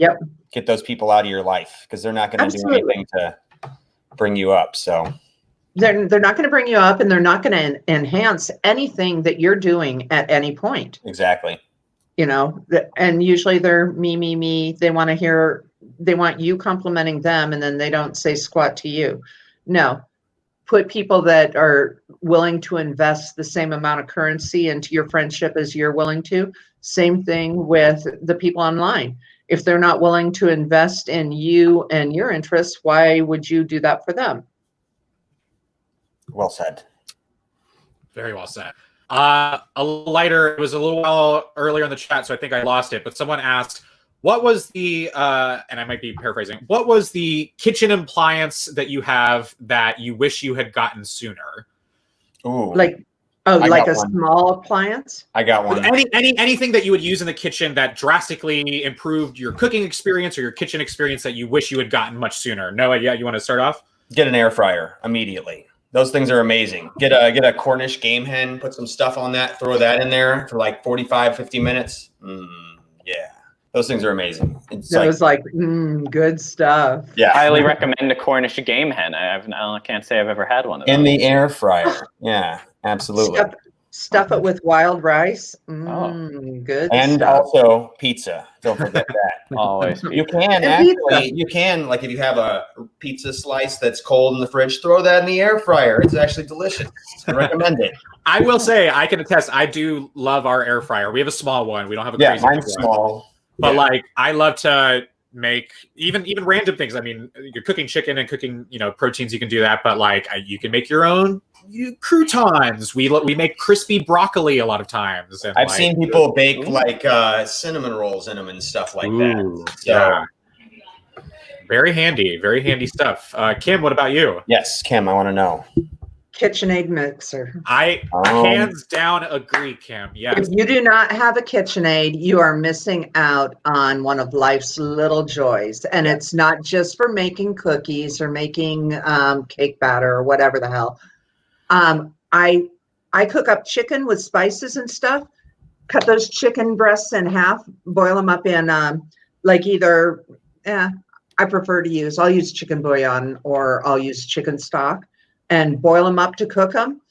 get those people out of your life, because they're not going to do anything to bring you up. So they're not going to bring you up, and they're not going to enhance anything that you're doing at any point. Exactly. And usually they're me. They want you complimenting them, and then they don't say squat to you. No, put people that are willing to invest the same amount of currency into your friendship as you're willing to. Same thing with the people online. If they're not willing to invest in you and your interests, why would you do that for them? Well said. Very well said. A little lighter. It was a little while earlier in the chat, so I think I lost it. But someone asked, what was the and I might be paraphrasing, what was the kitchen appliance that you have that you wish you had gotten sooner? Ooh. Like a small appliance? I got one. Anything that you would use in the kitchen that drastically improved your cooking experience or your kitchen experience that you wish you had gotten much sooner. Noah, yeah, you want to start off? Get an air fryer immediately. Those things are amazing. Get a Cornish game hen, put some stuff on that, throw that in there for like 45, 50 minutes. Yeah. Those things are amazing. It was like good stuff. Yeah. Highly recommend a Cornish game hen. I can't say I've ever had one of those. In the air fryer. Yeah, absolutely. Stuff it with wild rice. Good and stuff. Also pizza. Don't forget that. Always. You can actually, like if you have a pizza slice that's cold in the fridge, throw that in the air fryer. It's actually delicious. I recommend it. I will say, I can attest, I do love our air fryer. We have a small one. We don't have a crazy mine's big small. one. But like, I love to make even random things. I mean, you're cooking chicken and cooking, proteins, you can do that. But like, you can make your own croutons. We make crispy broccoli a lot And I've seen people bake like cinnamon rolls in them and stuff like that. So. Yeah. Very handy stuff. Kim, what about you? Yes, Kim, I want to know. KitchenAid mixer. I hands down agree, Kim. Yes. If you do not have a KitchenAid, you are missing out on one of life's little joys. And it's not just for making cookies or making cake batter or whatever the hell. I cook up chicken with spices and stuff. Cut those chicken breasts in half. Boil them up in I'll use chicken bouillon or I'll use chicken stock. And boil them up to cook them,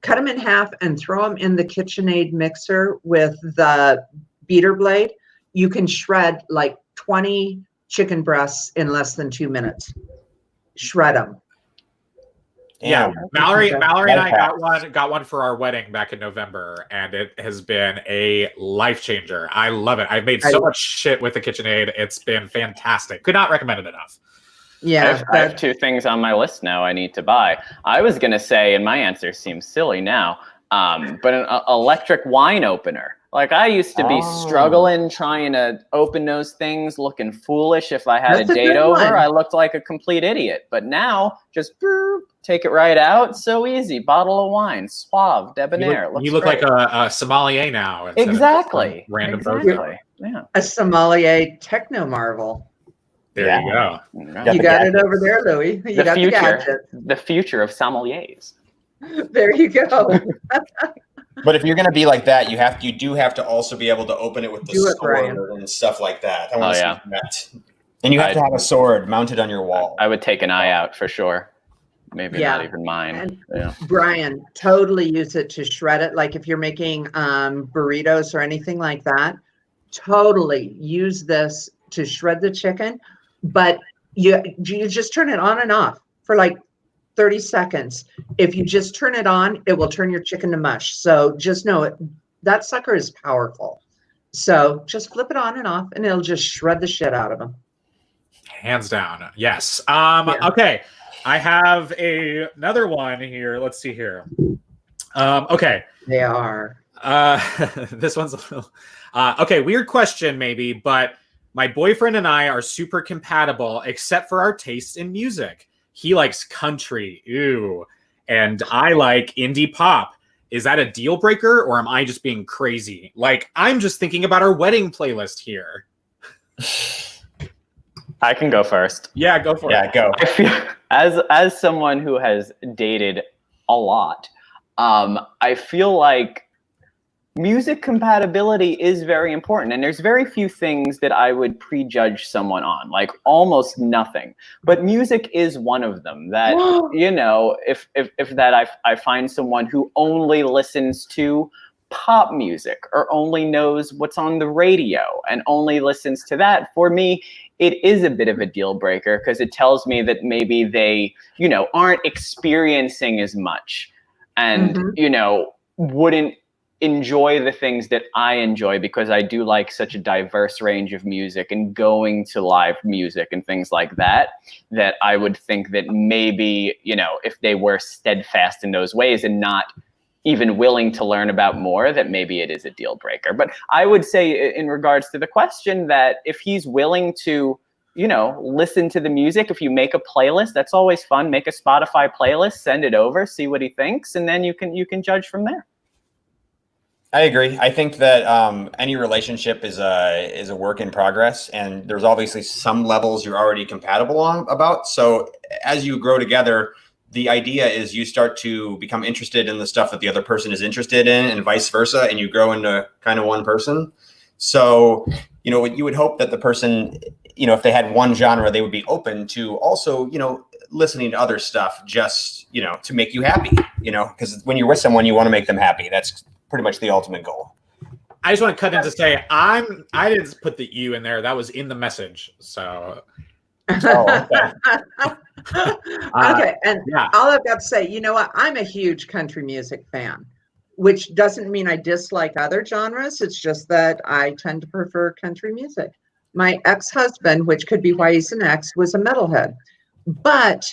cut them in half and throw them in the KitchenAid mixer with the beater blade. You can shred like 20 chicken breasts in less than 2 minutes. Shred them. Yeah, Mallory and I got one for our wedding back in November, and it has been a life changer. I love it. I've made so much shit with the KitchenAid. It's been fantastic. Could not recommend it enough. Yeah, I have two things on my list now I need to buy. I was going to say, and my answer seems silly now, but an electric wine opener. Like I used to be struggling trying to open those things, looking foolish. If I had a date over, I looked like a complete idiot. But now, just take it right out. So easy. Bottle of wine, suave, debonair. You look like a sommelier now. Exactly. Random Yeah. A sommelier techno marvel. There you go. You got it over there, Louie. You got the gadget. The future of sommeliers. There you go. But if you're going to be like that, you do have to also be able to open it with the sword and stuff like that. I want to see that. And you have to have a sword mounted on your wall. I would take an eye out for sure. Maybe not even mine. And Brian, totally use it to shred it. Like if you're making burritos or anything like that, totally use this to shred the chicken. But you just turn it on and off for like 30 seconds. If you just turn it on, it will turn your chicken to mush. So just know it. That sucker is powerful. So just flip it on and off and it'll just shred the shit out of them. Hands down. Yes. Okay. I have another one here. Let's see here. Okay. They are. This one's a little... okay, weird question maybe, but my boyfriend and I are super compatible except for our tastes in music. He likes country, and I like indie pop. Is that a deal breaker, or am I just being crazy? Like, I'm just thinking about our wedding playlist here. I can go first. Yeah, go for it. Yeah, go. I feel, as someone who has dated a lot, I feel like music compatibility is very important, and there's very few things that I would prejudge someone on, like almost nothing. But music is one of them that, if I find someone who only listens to pop music or only knows what's on the radio and only listens to that, for me, it is a bit of a deal breaker because it tells me that maybe they, aren't experiencing as much and, wouldn't enjoy the things that I enjoy, because I do like such a diverse range of music and going to live music and things like that, that I would think that maybe, if they were steadfast in those ways and not even willing to learn about more, that maybe it is a deal breaker. But I would say in regards to the question that if he's willing to, you know, listen to the music, if you make a playlist, that's always fun. Make a Spotify playlist, send it over, see what he thinks, and then you can judge from there. I agree. I think that any relationship is a work in progress, and there's obviously some levels you're already compatible on about. So as you grow together, the idea is you start to become interested in the stuff that the other person is interested in, and vice versa, and you grow into kind of one person. So, you know, you would hope that the person, you know, if they had one genre, they would be open to also, you know, listening to other stuff just, you know, to make you happy, you know, because when you're with someone, you want to make them happy. That's pretty much the ultimate goal. I just want to cut in to say I didn't put the "you" in there. That was in the message. So. Oh, okay. Okay, and all I've got to say, you know what? I'm a huge country music fan, which doesn't mean I dislike other genres. It's just that I tend to prefer country music. My ex-husband, which could be why he's an ex, was a metalhead. But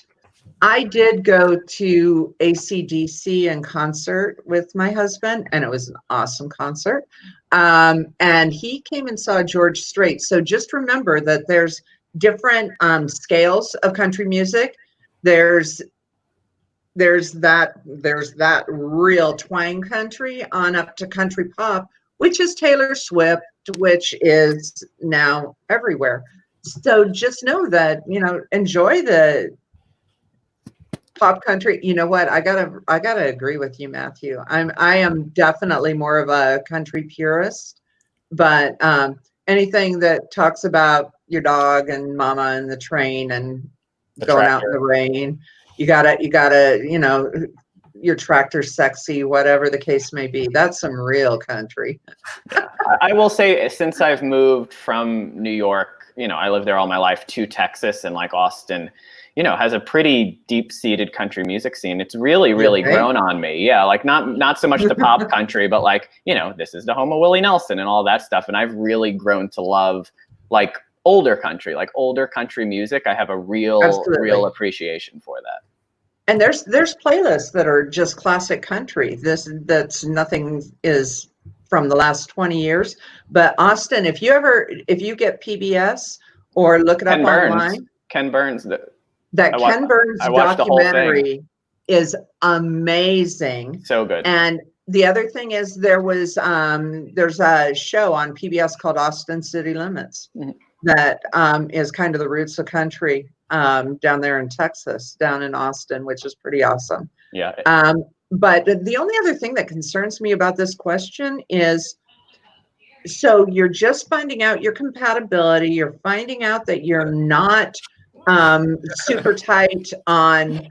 I did go to AC/DC in concert with my husband, and it was an awesome concert. And he came and saw George Strait. So just remember that there's different scales of country music. There's that real twang country on up to country pop, which is Taylor Swift, which is now everywhere. So just know that, you know, enjoy the pop country. You know what? I gotta agree with you, Matthew. I am definitely more of a country purist, but anything that talks about your dog and mama and the train and going out in the rain, you gotta, you know, your tractor's sexy, whatever the case may be. That's some real country. I will say, since I've moved from New York, you know, I lived there all my life, to Texas, and like Austin, you know, has a pretty deep-seated country music scene. It's really grown on me. Yeah, like not so much the pop country, but like, you know, this is the home of Willie Nelson and all that stuff. And I've really grown to love like older country music. I have a real appreciation for that. And there's playlists that are just classic country. That's nothing is from the last 20 years. But Austin, if you get PBS or look it up online, Ken Burns, Ken Burns documentary is amazing. So good. And the other thing is there's a show on PBS called Austin City Limits that is kind of the roots of country down there in Texas, down in Austin, which is pretty awesome. Yeah. But the only other thing that concerns me about this question is, so you're just finding out your compatibility. You're finding out that you're not super tight on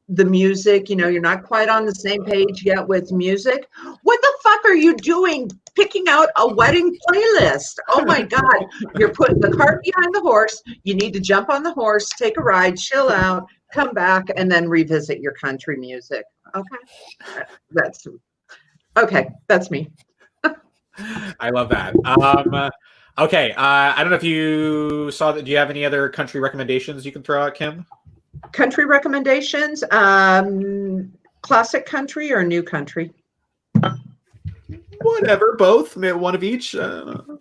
the music. You know, you're not quite on the same page yet with music. What the fuck are you doing picking out a wedding playlist? Oh my God. You're putting the cart behind the horse. You need to jump on the horse, take a ride, chill out, come back, and then revisit your country music. Okay. That's me. I love that. Okay. I don't know if you saw that. Do you have any other country recommendations you can throw out, Kim? Country recommendations, classic country or new country? Whatever, both, one of each. You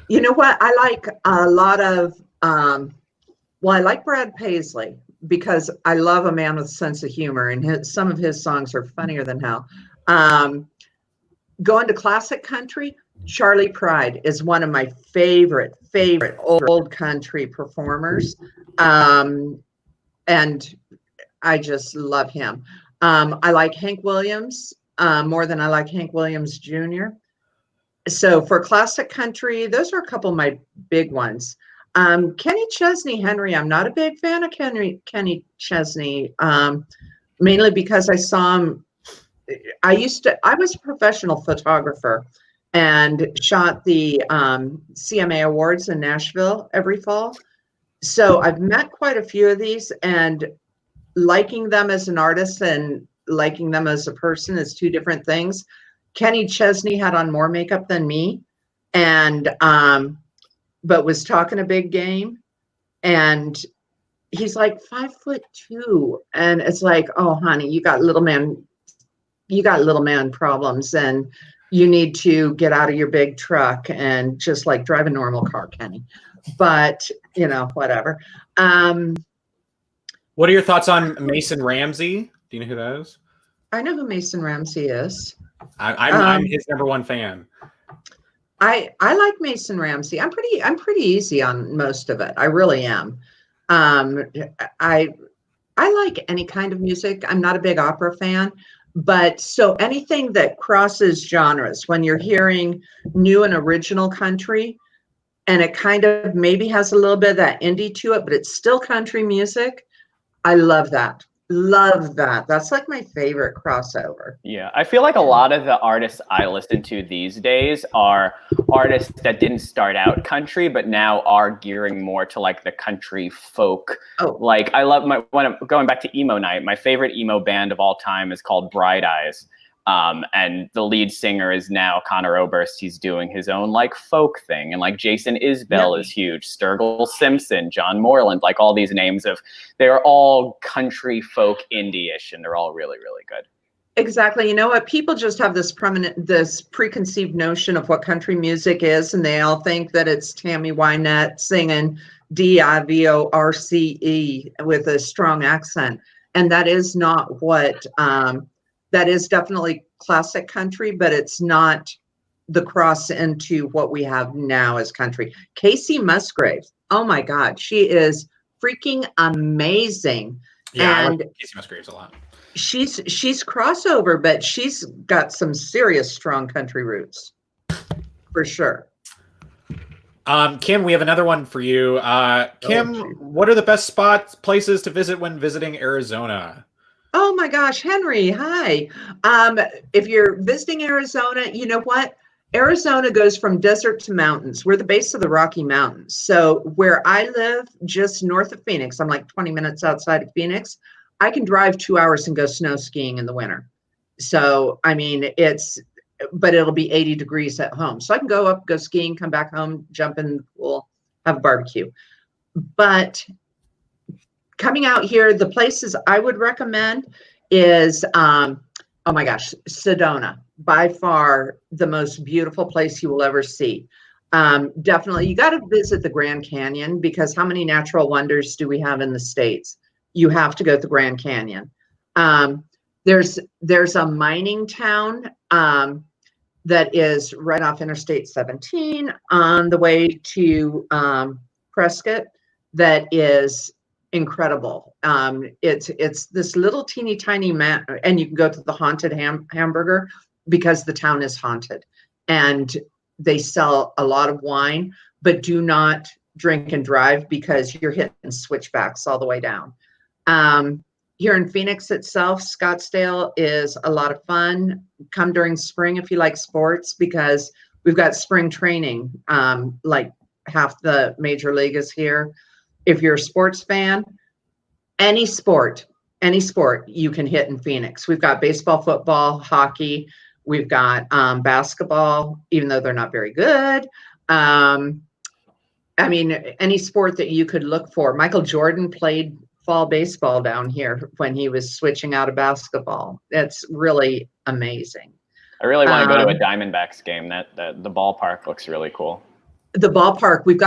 know what? I like a lot of, I like Brad Paisley because I love a man with a sense of humor, and some of his songs are funnier than hell. Going to classic country, Charlie Pride is one of my favorite old country performers. And I just love him. I like Hank Williams more than I like Hank Williams Jr. So for classic country, those are a couple of my big ones. Kenny Chesney Henry, I'm not a big fan of Kenny Chesney, mainly because I saw him. I was a professional photographer and shot the CMA Awards in Nashville every fall. So I've met quite a few of these, and liking them as an artist and liking them as a person is two different things. Kenny Chesney had on more makeup than me, and but was talking a big game, and he's like 5'2", and it's like, oh honey, you got little man you got little man problems and you need to get out of your big truck and just like drive a normal car, Kenny. But, you know, whatever. What are your thoughts on Mason Ramsey? Do you know who that is? I know who Mason Ramsey is. I'm his #1 fan. I like Mason Ramsey. I'm pretty easy on most of it. I really am. I like any kind of music. I'm not a big opera fan, but so anything that crosses genres, when you're hearing new and original country, and it kind of maybe has a little bit of that indie to it, but it's still country music. I love that. Love that. That's like my favorite crossover. Yeah, I feel like a lot of the artists I listen to these days are artists that didn't start out country, but now are gearing more to like the country folk. Oh. Like I love when I'm going back to emo night, my favorite emo band of all time is called Bright Eyes. And the lead singer is now Connor Oberst. He's doing his own like folk thing. And like Jason Isbell is huge, Sturgill Simpson, John Moreland, like all these names they're all country folk indie-ish, and they're all really, really good. Exactly. You know what? People just have this preconceived notion of what country music is, and they all think that it's Tammy Wynette singing DIVORCE with a strong accent. And that is not what that is definitely classic country, but it's not the cross into what we have now as country. Casey Musgrave, oh my God, she is freaking amazing. Yeah, and I like Casey Musgraves a lot. She's crossover, but she's got some serious strong country roots, for sure. Kim, we have another one for you. Kim, what are the best places to visit when visiting Arizona? Oh my gosh, Henry, hi. If you're visiting Arizona, you know what? Arizona goes from desert to mountains. We're the base of the Rocky Mountains. So where I live, just north of Phoenix, I'm like 20 minutes outside of Phoenix, I can drive 2 hours and go snow skiing in the winter. So, I mean, but it'll be 80 degrees at home. So I can go up, go skiing, come back home, jump in the pool, have a barbecue. But coming out here, the places I would recommend is, oh my gosh, Sedona. By far the most beautiful place you will ever see. Definitely, you got to visit the Grand Canyon, because how many natural wonders do we have in the States? You have to go to the Grand Canyon. There's a mining town that is right off Interstate 17 on the way to Prescott that is incredible. It's this little teeny tiny and you can go to the haunted hamburger, because the town is haunted, and they sell a lot of wine, but do not drink and drive, because you're hitting switchbacks all the way down. Here in Phoenix itself, Scottsdale is a lot of fun. Come during spring if you like sports, because we've got spring training. Like half the major league is here. If you're a sports fan, any sport you can hit in Phoenix. We've got baseball, football, hockey. We've got basketball, even though they're not very good. I mean, any sport that you could look for. Michael Jordan played fall baseball down here when he was switching out of basketball. That's really amazing. I really want to go to a Diamondbacks game. The ballpark looks really cool. The ballpark, we've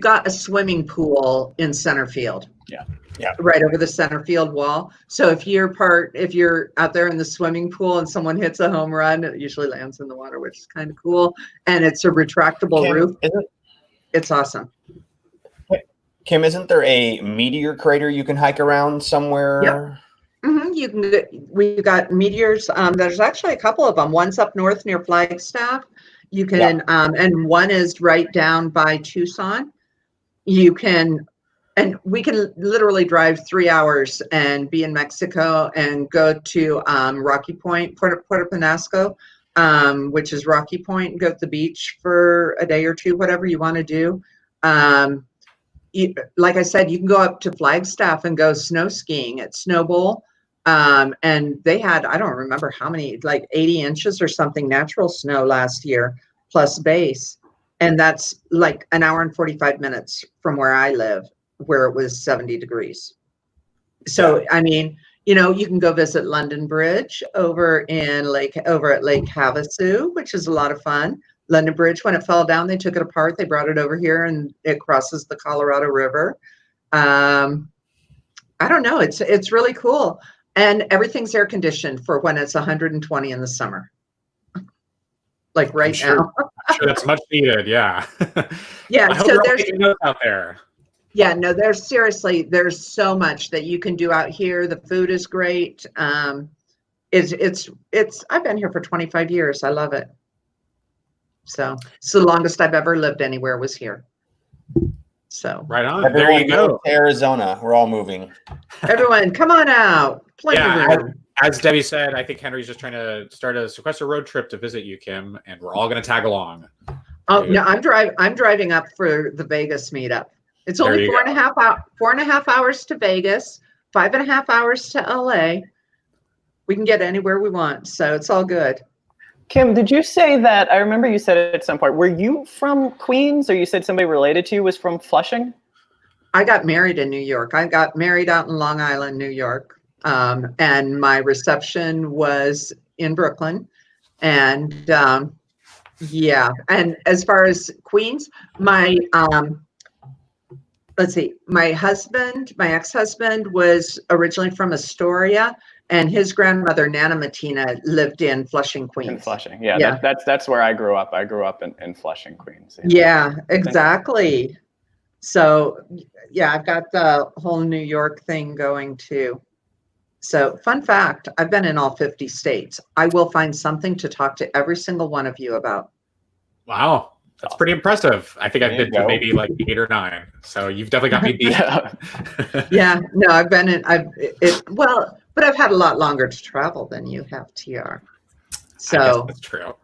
got a swimming pool in center field. Yeah. Right over the center field wall. So if you're out there in the swimming pool and someone hits a home run, it usually lands in the water, which is kind of cool. And it's a retractable roof. It's awesome. Kim, isn't there a meteor crater you can hike around somewhere? Yep. Mm-hmm. We've got meteors. There's actually a couple of them. One's up north near Flagstaff. You can, and one is right down by Tucson. You can, and we can literally drive 3 hours and be in Mexico and go to Rocky Point, Puerto Penasco, which is Rocky Point, and go to the beach for a day or two, whatever you want to do. Like I said, you can go up to Flagstaff and go snow skiing at Snow Bowl. And they had, I don't remember how many, like 80 inches or something natural snow last year, plus base. And that's like an hour and 45 minutes from where I live, where it was 70 degrees. So, I mean, You can go visit London Bridge over at Lake Havasu, which is a lot of fun. London Bridge, when it fell down, they took it apart. They brought it over here, and it crosses the Colorado River. I don't know. It's really cool, and everything's air conditioned for when it's 120 in the summer, like right now. I'm sure that's much needed. Yeah. Yeah. I hope So you're all there's taking notes out there. Yeah, no, there's so much that you can do out here. The food is great. It's I've been here for 25 years. I love it. So it's the longest I've ever lived anywhere was here. So Right on. Everyone There you go. move to Arizona. We're all moving. everyone, come on out. Plenty of room. As Debbie said, I think Henry's just trying to start a Sequester road trip to visit you, Kim, and we're all going to tag along. Oh no, I'm driving up for the Vegas meetup. It's only 4.5 hours to Vegas, 5.5 hours to LA. We can get anywhere we want, so it's all good. Kim, did you say that? I remember you said it at some point. Were you from Queens, or you said somebody related to you was from Flushing? I got married in New York. I got married out in Long Island, New York, and my reception was in Brooklyn. And yeah, and as far as Queens, my ex-husband was originally from Astoria, and his grandmother, Nana Mattina, lived in Flushing, Queens. In Flushing, yeah. That's where I grew up. I grew up in Flushing, Queens. Yeah, exactly. So, yeah, I've got the whole New York thing going too. So, fun fact, I've been in all 50 states. I will find something to talk to every single one of you about. Wow. That's pretty impressive. I think I've been to maybe like 8 or 9. So you've definitely got me beat. Yeah, no, but I've had a lot longer to travel than you have, TR. So I guess that's true.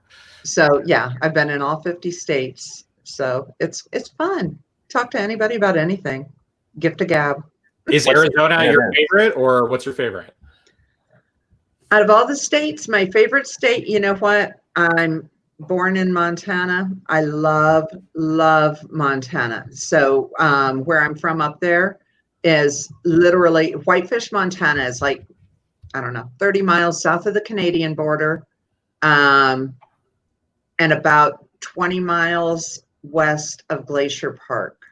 So yeah, I've been in all 50 states. So it's fun. Talk to anybody about anything. Gift a gab. Is Arizona your favorite, or what's your favorite? Out of all the states, my favorite state, you know what? I'm born in Montana. I love Montana. So where I'm from up there is literally Whitefish, Montana is like, I don't know, 30 miles south of the Canadian border, and about 20 miles west of Glacier Park.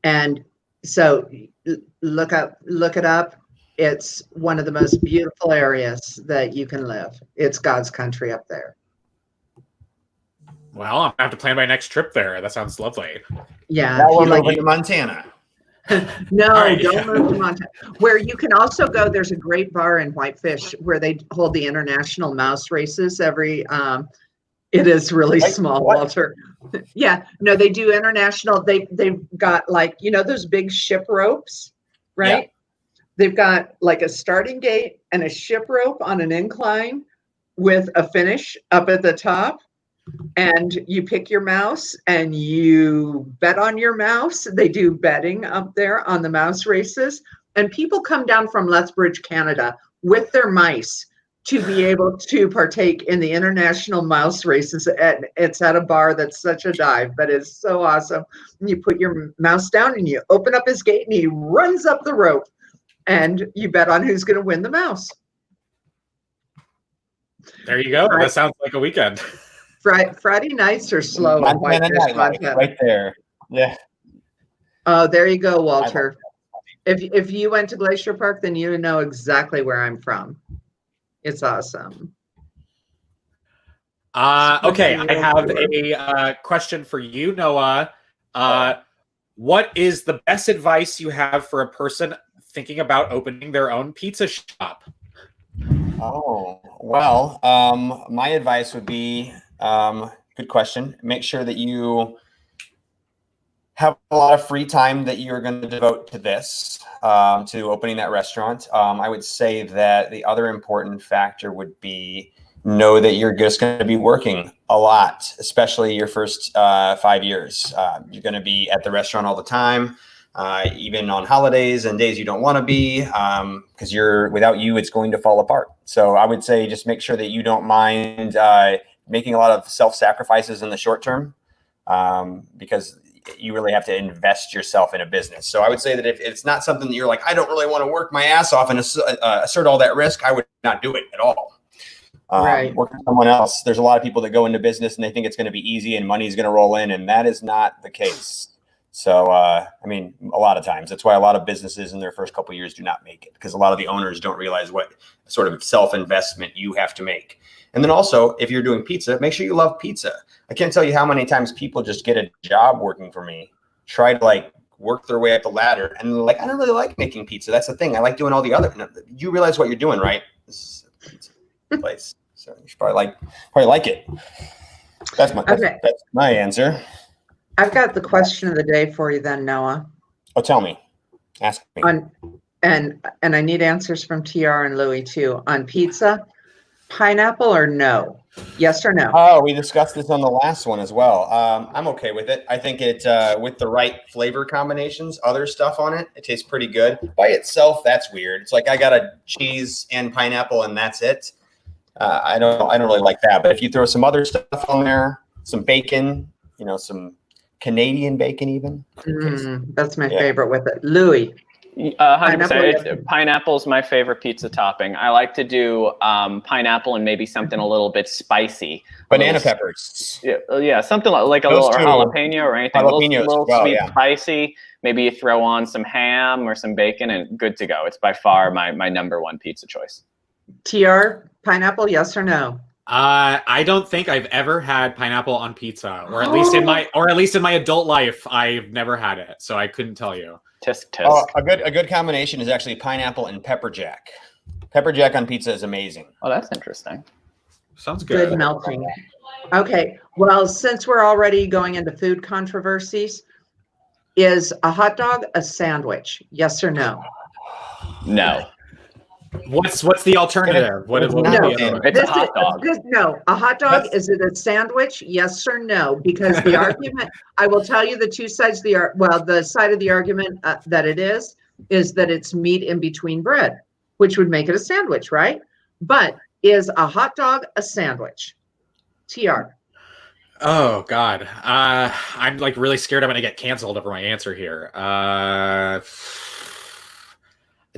And so look it up. It's one of the most beautiful areas that you can live. It's God's country up there. Well, I'm going to have to plan my next trip there. That sounds lovely. Yeah. Now we're moving to Montana. No, don't move to Montana. Where you can also go, there's a great bar in Whitefish where they hold the international mouse races every, it is really small, Walter. Yeah, no, they do international. They've got like, those big ship ropes, right? Yeah. They've got like a starting gate and a ship rope on an incline with a finish up at the top. And you pick your mouse and you bet on your mouse. They do betting up there on the mouse races. And people come down from Lethbridge, Canada with their mice to be able to partake in the international mouse races. It's at a bar that's such a dive, but it's so awesome. And you put your mouse down and you open up his gate and he runs up the rope and you bet on who's going to win the mouse. There you go. That sounds like a weekend. Friday nights are slow. Montana right there. Yeah. Oh, there you go, Walter. If you went to Glacier Park, then you know exactly where I'm from. It's awesome. Okay, I have a question for you, Noah. What is the best advice you have for a person thinking about opening their own pizza shop? Oh, well, my advice would be, good question. Make sure that you have a lot of free time that you're going to devote to this, to opening that restaurant. I would say that the other important factor would be know that you're just going to be working a lot, especially your first 5 years. You're going to be at the restaurant all the time, even on holidays and days you don't want to be, because without you, it's going to fall apart. So I would say just make sure that you don't mind making a lot of self-sacrifices in the short term, because you really have to invest yourself in a business. So I would say that if it's not something that you're like, I don't really want to work my ass off and assert all that risk, I would not do it at all. Right. Work with someone else. There's a lot of people that go into business and they think it's going to be easy and money's going to roll in, and that is not the case. So, I mean, a lot of times that's why a lot of businesses in their first couple of years do not make it, because a lot of the owners don't realize what sort of self-investment you have to make. And then also, if you're doing pizza, make sure you love pizza. I can't tell you how many times people just get a job working for me, try to like work their way up the ladder, and they're like, I don't really like making pizza. That's the thing. I like doing all the other. You realize what you're doing, right? This is a pizza place, so you should probably like it. That's my answer. I've got the question of the day for you then, Noah. Oh, tell me. Ask me. And I need answers from TR and Louie too. On pizza, pineapple or no? Yes or no? Oh, we discussed this on the last one as well. I'm okay with it. I think it with the right flavor combinations, other stuff on it, it tastes pretty good. By itself, that's weird. It's like I got a cheese and pineapple and that's it. I don't really like that. But if you throw some other stuff on there, some bacon, some Canadian bacon even. That's my favorite with it. Louie. 100%. Pineapple's my favorite pizza topping. I like to do pineapple and maybe something a little bit spicy. Banana peppers. Yeah, something like a little jalapeno or anything. A little sweet, spicy. Maybe you throw on some ham or some bacon and good to go. It's by far my number one pizza choice. TR, pineapple, yes or no? I don't think I've ever had pineapple on pizza, or at least in my adult life, I've never had it, so I couldn't tell you. Tisk. A good combination is actually pineapple and pepper jack. Pepper jack on pizza is amazing. Oh, that's interesting. Sounds good. Good melting. Okay, well, since we're already going into food controversies, is a hot dog a sandwich? Yes or no? No. What's the alternative? It's a hot dog. No, a hot dog, is it a sandwich? Yes or no? Because the argument, I will tell you the two sides of the side of the argument that it is that it's meat in between bread, which would make it a sandwich, right? But is a hot dog a sandwich? TR. Oh God, I'm like really scared I'm gonna get canceled over my answer here.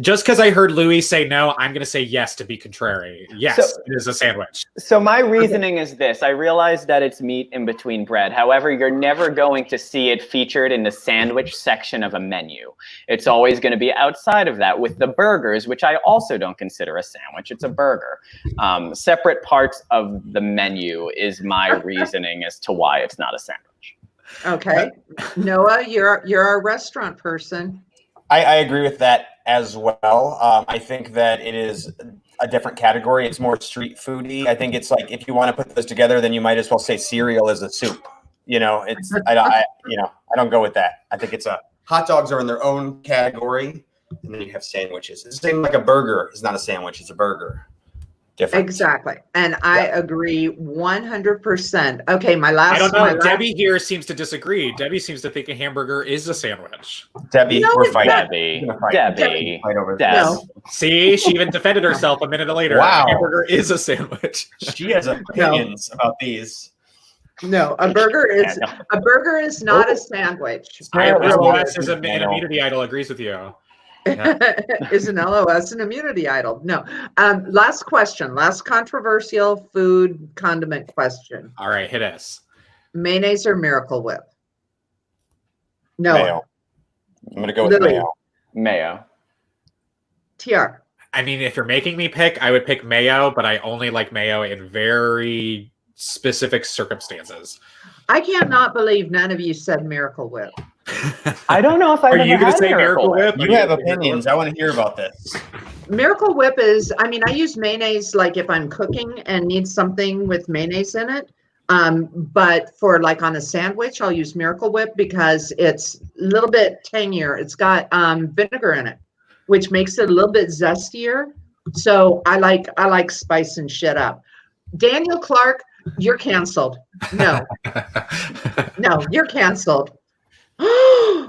Just because I heard Louie say no, I'm going to say yes to be contrary. Yes, it is a sandwich. So my reasoning is this. I realize that it's meat in between bread. However, you're never going to see it featured in the sandwich section of a menu. It's always going to be outside of that with the burgers, which I also don't consider a sandwich. It's a burger. Separate parts of the menu is my reasoning as to why it's not a sandwich. Okay. Noah, you're our restaurant person. I agree with that as well. I think that it is a different category. It's more street foody. I think it's like if you want to put those together, then you might as well say cereal is a soup. I don't go with that. I think hot dogs are in their own category, and then you have sandwiches. It's the same like a burger is not a sandwich; it's a burger. Different. Exactly. And I agree 100%. Okay, my last. I don't know. Debbie here seems to disagree. Debbie seems to think a hamburger is a sandwich. Debbie, we're fighting. Debbie. No. See, she even defended herself a minute later. Wow. A hamburger is a sandwich. She has opinions about these. No, a burger is not a sandwich. LOS is an immunity idol agrees with you. Yeah. Is an LOS an immunity idol? No. Last question. Last controversial food condiment question. All right, hit us. Mayonnaise or Miracle Whip? No. Mayo. I'm going to go with mayo. Mayo. TR. I mean, if you're making me pick, I would pick mayo, but I only like mayo in very specific circumstances. I cannot believe none of you said Miracle Whip. I don't know if I've Are you going to say Miracle Whip? You have opinions. I want to hear about this. Miracle Whip is, I use mayonnaise like if I'm cooking and need something with mayonnaise in it. But for like on a sandwich, I'll use Miracle Whip because it's a little bit tangier. It's got vinegar in it, which makes it a little bit zestier. So I like spicing shit up. Daniel Clark, you're canceled. No, you're canceled.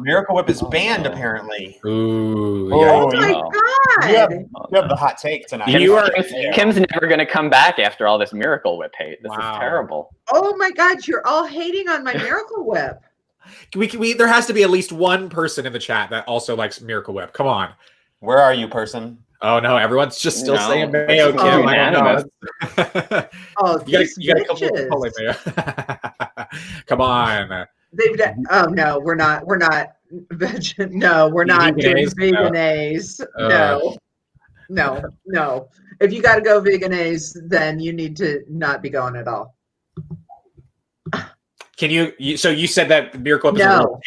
Miracle Whip is banned apparently. Ooh, oh my God! You have the hot take tonight. Kim's never going to come back after all this Miracle Whip hate. This is terrible. Oh my God! You're all hating on my Miracle Whip. There has to be at least one person in the chat that also likes Miracle Whip. Come on. Where are you, person? Oh no, everyone's just still No, saying mayo, it's Kim. I unanimous. don't know. Oh, you these got a couple of bitches. mayo. Come on. Oh no, we're not. We're not. No, we're not doing veganese. No. If you got to go veganese, then you need to not be going at all. Can you so you said that Miracle Whip is a little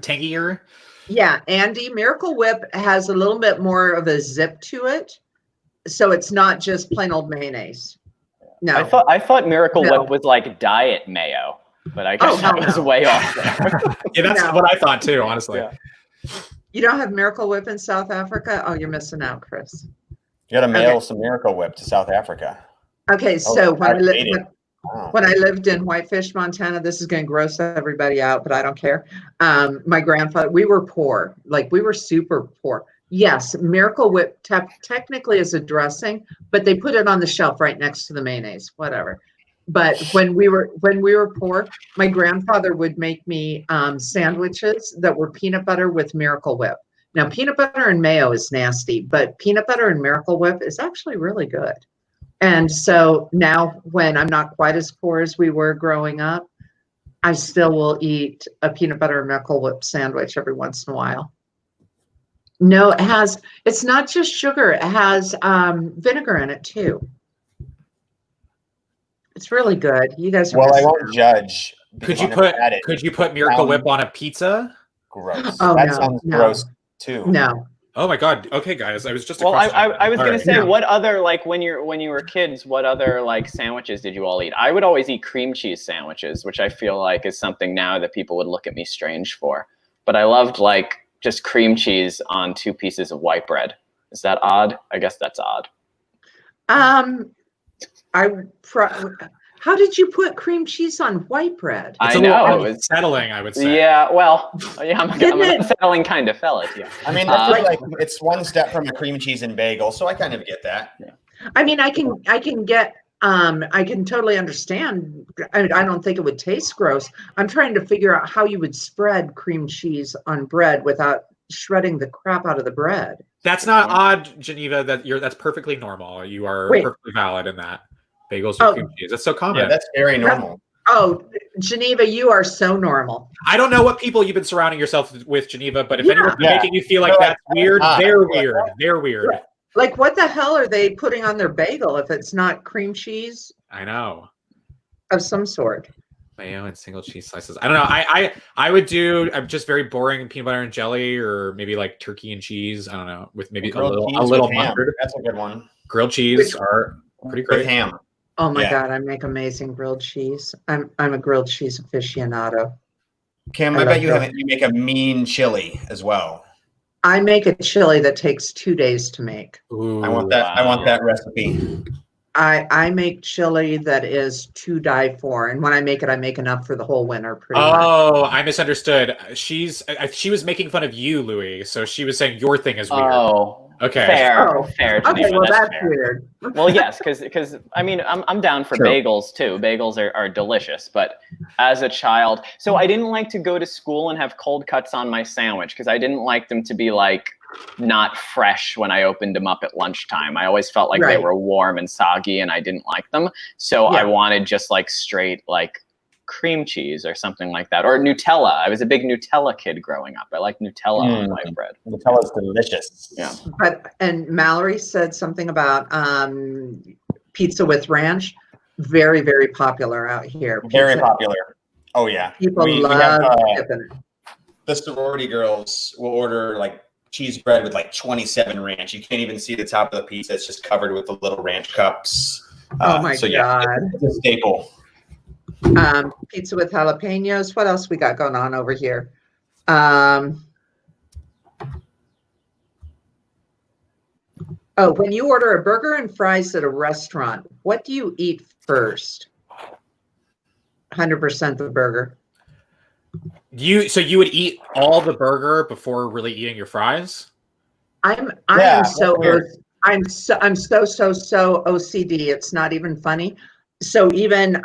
tangier? Yeah, Andy, Miracle Whip has a little bit more of a zip to it, so it's not just plain old mayonnaise. No, I thought Miracle Whip was like diet mayo, but I guess that was way off there. Yeah, that's what I thought too, honestly. Yeah. You don't have Miracle Whip in South Africa? Oh, you're missing out, Chris. You got to mail some Miracle Whip to South Africa. Okay, so when I lived in Whitefish, Montana, this is going to gross everybody out, but I don't care. My grandfather, we were poor, like we were super poor. Yes, Miracle Whip technically is a dressing, but they put it on the shelf right next to the mayonnaise, whatever. But when we were poor, my grandfather would make me sandwiches that were peanut butter with Miracle Whip. Now, peanut butter and mayo is nasty, but peanut butter and Miracle Whip is actually really good. And so now when I'm not quite as poor as we were growing up, I still will eat a peanut butter and Miracle Whip sandwich every once in a while. No, it's not just sugar. It has vinegar in it too. It's really good. You guys are I won't judge. Could you put Miracle Whip on a pizza? Gross. Oh, that sounds gross too. No. Oh my God. Okay, guys. I was just. I was going to say, what other, like when you were kids, what other like sandwiches did you all eat? I would always eat cream cheese sandwiches, which I feel like is something now that people would look at me strange for. But I loved like just cream cheese on 2 pieces of white bread. Is that odd? I guess that's odd. How did you put cream cheese on white bread? It's a little unsettling, I would say. Yeah, well, I'm an unsettling kind of fella. Yeah. I mean, like it's one step from a cream cheese and bagel, so I kind of get that. Yeah. I mean, I can totally understand. I don't think it would taste gross. I'm trying to figure out how you would spread cream cheese on bread without shredding the crap out of the bread. That's not odd, Geneva. That's perfectly normal. You are perfectly valid in that. Bagels with cream cheese. That's so common. Yeah, that's very normal. Oh, Geneva, you are so normal. I don't know what people you've been surrounding yourself with, Geneva, but if anyone's making you feel like that's weird, they're weird. They're weird. Yeah. Like, what the hell are they putting on their bagel if it's not cream cheese? I know. Of some sort. Mayo and single cheese slices. I don't know. I would do just very boring peanut butter and jelly, or maybe like turkey and cheese. I don't know, with maybe a little mustard. That's a good one. Grilled cheese are pretty great. With ham. Oh my God, I make amazing grilled cheese. I'm a grilled cheese aficionado. Kim, I bet you make a mean chili as well. I make a chili that takes 2 days to make. Ooh, I want that. I want that recipe. I make chili that is to die for, and when I make it, I make enough for the whole winter. Pretty much. I misunderstood. She was making fun of you, Louie. So she was saying your thing is weird. Oh. Okay. Fair. Okay, well that's weird. Well, yes, because I mean I'm down for bagels too. Bagels are delicious, but as a child, so I didn't like to go to school and have cold cuts on my sandwich because I didn't like them to be like not fresh when I opened them up at lunchtime. I always felt like they were warm and soggy, and I didn't like them. So I wanted just like straight like cream cheese or something like that, or Nutella. I was a big Nutella kid growing up. I like Nutella on white bread. Nutella's delicious. Yeah. And Mallory said something about pizza with ranch. Very, very popular out here. Very popular. Oh yeah. People love it. The sorority girls will order like cheese bread with like 27 ranch. You can't even see the top of the pizza. It's just covered with the little ranch cups. Oh my God. It's a staple. Pizza with jalapenos. What else we got going on over here? When you order a burger and fries at a restaurant, what do you eat first? 100% the burger. So you would eat all the burger before really eating your fries? I'm so OCD. It's not even funny. So even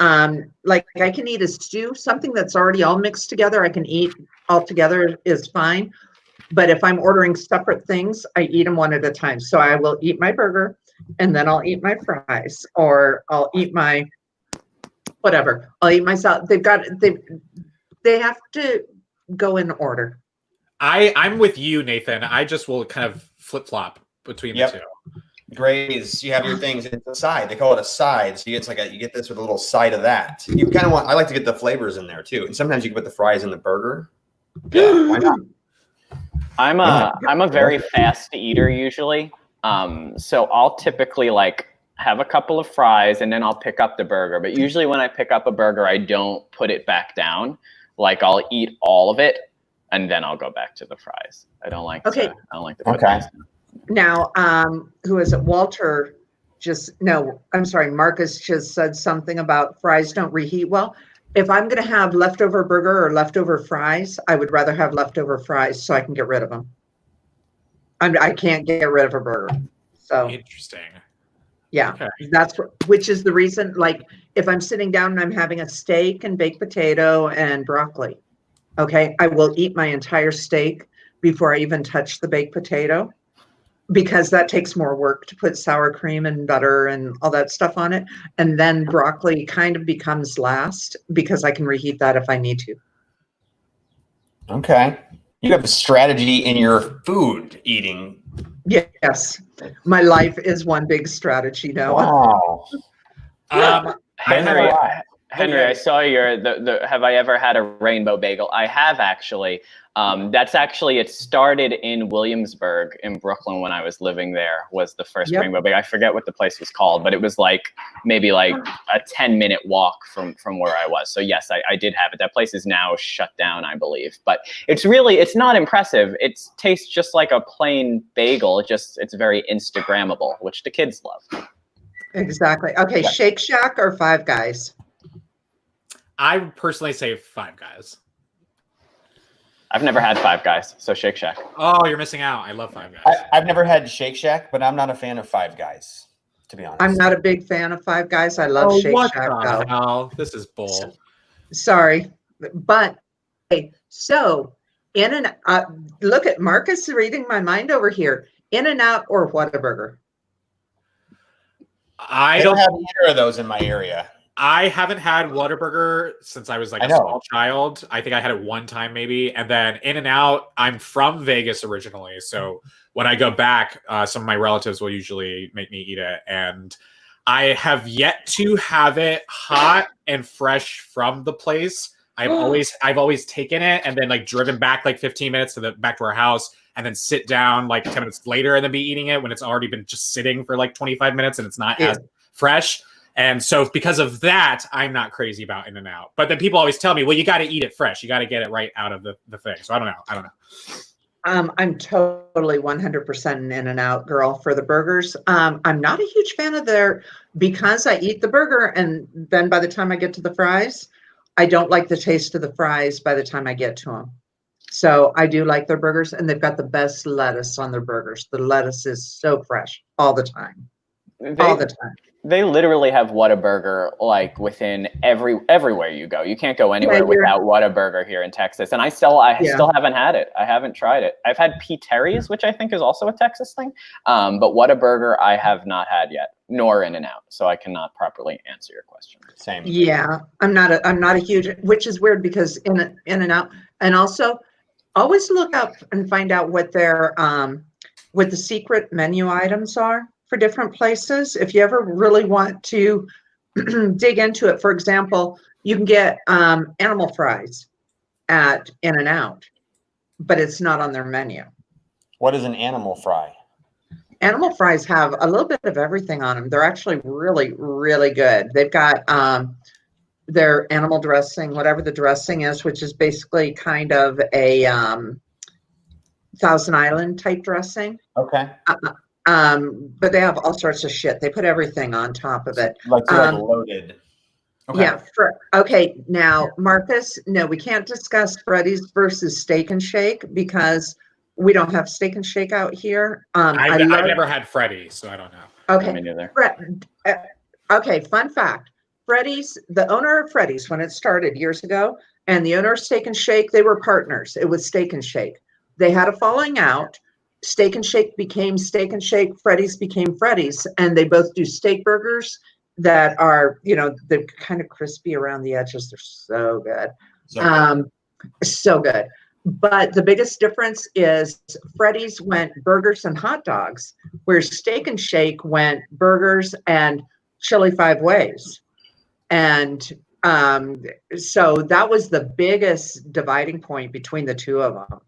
like I can eat a stew, something that's already all mixed together, I can eat all together is fine. But if I'm ordering separate things, I eat them one at a time. So I will eat my burger and then I'll eat my fries, or I'll eat my whatever. I'll eat my salad. They have to go in order. I'm with you, Nathan. I just will kind of flip flop between the two. Graze, you have your things at the side. They call it a side. So you get this with a little side of that. You kind of want. I like to get the flavors in there too. And sometimes you can put the fries in the burger. Yeah, why not? I'm a very fast eater usually. So I'll typically like have a couple of fries and then I'll pick up the burger. But usually when I pick up a burger, I don't put it back down. Like I'll eat all of it and then I'll go back to the fries. I don't like to put things down. Now, who is it? Walter Marcus just said something about fries don't reheat well. If I'm going to have leftover burger or leftover fries, I would rather have leftover fries so I can get rid of them. I can't get rid of a burger. So interesting. Yeah, okay. Which is the reason, like if I'm sitting down and I'm having a steak and baked potato and broccoli, okay, I will eat my entire steak before I even touch the baked potato, because that takes more work to put sour cream and butter and all that stuff on it. And then broccoli kind of becomes last because I can reheat that if I need to. Okay. You have a strategy in your food eating. Yes. My life is one big strategy now. Wow. Henry, I saw have I ever had a rainbow bagel? I have actually. It started in Williamsburg in Brooklyn when I was living there, was the first rainbow bagel. I forget what the place was called, but it was maybe a 10-minute walk from where I was. So yes, I did have it. That place is now shut down, I believe, but it's not impressive. It tastes just like a plain bagel. It's very Instagrammable, which the kids love. Exactly. Okay. Yeah. Shake Shack or Five Guys? I would personally say Five Guys. I've never had Five Guys, so Shake Shack. Oh, you're missing out. I love Five Guys. I've never had Shake Shack, but I'm not a fan of Five Guys, to be honest. I'm not a big fan of Five Guys. I love Shake Shack. Hell? This is bull. Sorry, but okay, so look at Marcus reading my mind over here. In-N-Out or Whataburger? I don't have either of those in my area. I haven't had Whataburger since I was a small child. I think I had it one time maybe. And then In-N-Out, I'm from Vegas originally. So when I go back, some of my relatives will usually make me eat it. And I have yet to have it hot and fresh from the place. I've always taken it and then driven back 15 minutes back to our house and then sit down 10 minutes later and then be eating it when it's already been just sitting for 25 minutes and it's not as fresh. And so because of that, I'm not crazy about In-N-Out. But then people always tell me, well, you got to eat it fresh. You got to get it right out of the thing. So I don't know. I'm totally 100% an In-N-Out girl for the burgers. I'm not a huge fan of because I eat the burger and then by the time I get to the fries, I don't like the taste of the fries by the time I get to them. So I do like their burgers, and they've got the best lettuce on their burgers. The lettuce is so fresh all the time. All the time. They literally have Whataburger within everywhere you go. You can't go anywhere without Whataburger here in Texas. And I still haven't had it. I haven't tried it. I've had P. Terry's, which I think is also a Texas thing. But Whataburger I have not had yet, nor In-N-Out. So I cannot properly answer your question. Same. Yeah, I'm not a huge, which is weird because In-N-Out, and also always look up and find out what what the secret menu items are for different places. If you ever really want to dig into it, for example, you can get animal fries at In-N-Out, but it's not on their menu. What is an animal fry? Animal fries have a little bit of everything on them. They're actually really, really good. They've got their animal dressing, whatever the dressing is, which is basically kind of a Thousand Island type dressing. Okay. But they have all sorts of shit. They put everything on top of it. Loaded. Okay. Yeah. Okay. Now, Marcus, no, we can't discuss Freddy's versus Steak and Shake because we don't have Steak and Shake out here. I've never had Freddy, so I don't know. Okay. Me neither. Okay. Fun fact. Freddy's, the owner of Freddy's, when it started years ago, and the owner of Steak and Shake, they were partners. It was Steak and Shake. They had a falling out. Steak and Shake became Steak and Shake. Freddy's became Freddy's, and they both do steak burgers that are, they're kind of crispy around the edges. They're so good. So good. But the biggest difference is Freddy's went burgers and hot dogs, where Steak and Shake went burgers and chili 5 ways. And so that was the biggest dividing point between the two of them.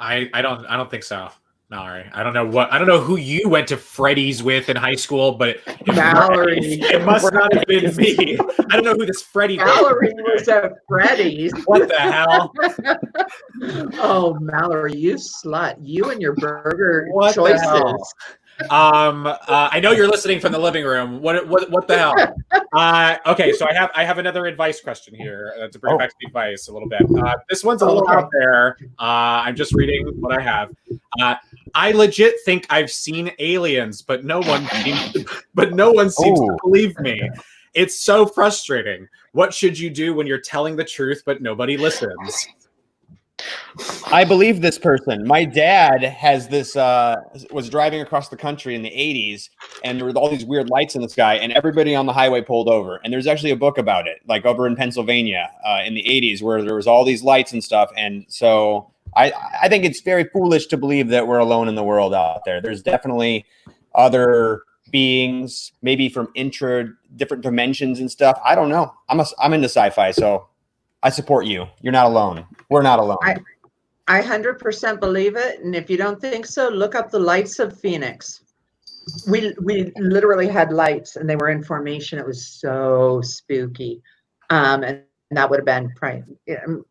I don't think so. No, I don't know who you went to Freddy's with in high school, but Mallory. It must not have been me. I don't know who this Freddy Mallory was at Freddy's. What the hell? Oh, Mallory, you slut. You and your burger What choices. The hell? I know you're listening from the living room. What the hell? Okay, so I have another advice question here to bring back to the advice a little bit. This one's a little out there. I'm just reading what I have. I legit think I've seen aliens, but no one seems to believe me. It's so frustrating. What should you do when you're telling the truth but nobody listens? I believe this person. My dad has this, was driving across the country in the 80s, and there were all these weird lights in the sky, and everybody on the highway pulled over. And there's actually a book about it, like over in Pennsylvania in the 80s, where there was all these lights and stuff. And so I think it's very foolish to believe that we're alone in the world out there. There's definitely other beings, maybe from different dimensions and stuff. I don't know. I'm into sci-fi, so I support you. You're not alone. We're not alone. I 100% believe it. And if you don't think so, look up the lights of Phoenix. We literally had lights, and they were in formation. It was so spooky. And that would have been probably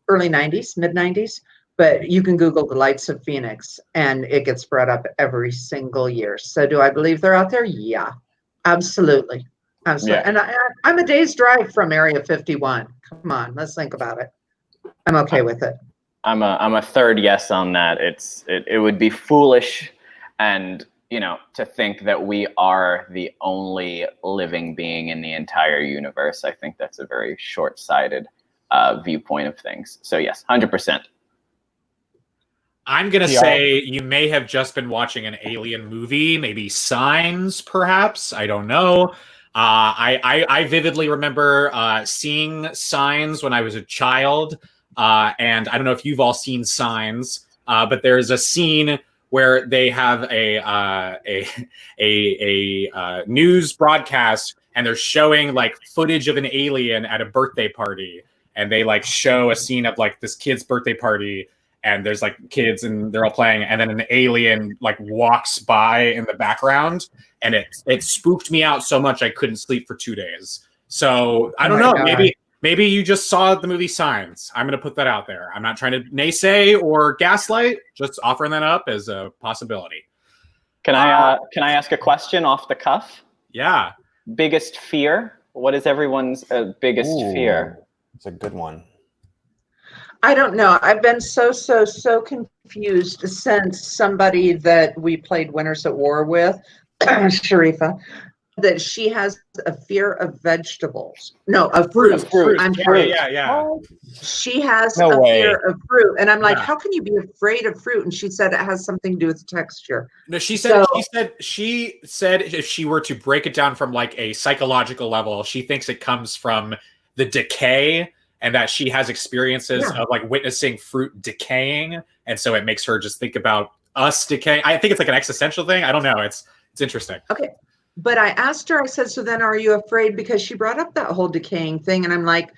early 90s, mid 90s. But you can Google the lights of Phoenix, and it gets brought up every single year. So do I believe they're out there? Yeah, absolutely. Absolutely. Yeah. And I'm a day's drive from Area 51. Come on, let's think about it. I'm okay with it. I'm a third yes on that. It would be foolish, and to think that we are the only living being in the entire universe. I think that's a very short-sighted viewpoint of things. So yes, 100%. I'm gonna say you may have just been watching an alien movie, maybe Signs, perhaps. I don't know. I vividly remember seeing Signs when I was a child, and I don't know if you've all seen Signs, but there's a scene where they have a news broadcast, and they're showing like footage of an alien at a birthday party, and they like show a scene of like this kid's birthday party. And there's like kids and they're all playing, and then an alien like walks by in the background, and it spooked me out so much I couldn't sleep for 2 days. So I don't know. God. Maybe you just saw the movie Signs. I'm gonna put that out there. I'm not trying to naysay or gaslight, just offering that up as a possibility. Can I ask a question off the cuff? Yeah. Biggest fear? What is everyone's biggest fear? It's a good one. I don't know. I've been so confused since somebody that we played Winners at War with, Sharifa, that she has a fear of vegetables. No, of fruit. I'm fruit. Yeah. She has fear of fruit. And I'm like, how can you be afraid of fruit? And she said it has something to do with the texture. No, she said if she were to break it down from like a psychological level, she thinks it comes from the decay, and that she has experiences of like witnessing fruit decaying. And so it makes her just think about us decaying. I think it's like an existential thing. I don't know. It's interesting. Okay. But I asked her, I said, so then are you afraid? Because she brought up that whole decaying thing. And I'm like,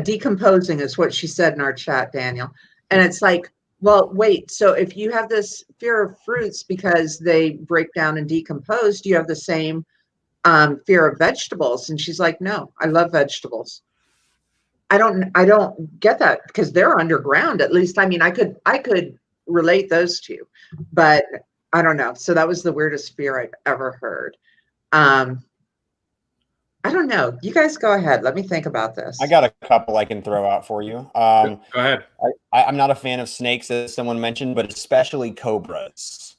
decomposing is what she said in our chat, Daniel. And it's like, well, wait, so if you have this fear of fruits because they break down and decompose, do you have the same fear of vegetables? And she's like, no, I love vegetables. I don't get that, because they're underground. At least, I mean, I could relate those two, but I don't know. So that was the weirdest fear I've ever heard. I don't know. You guys go ahead. Let me think about this. I got a couple I can throw out for you. Go ahead. I'm not a fan of snakes, as someone mentioned, but especially cobras.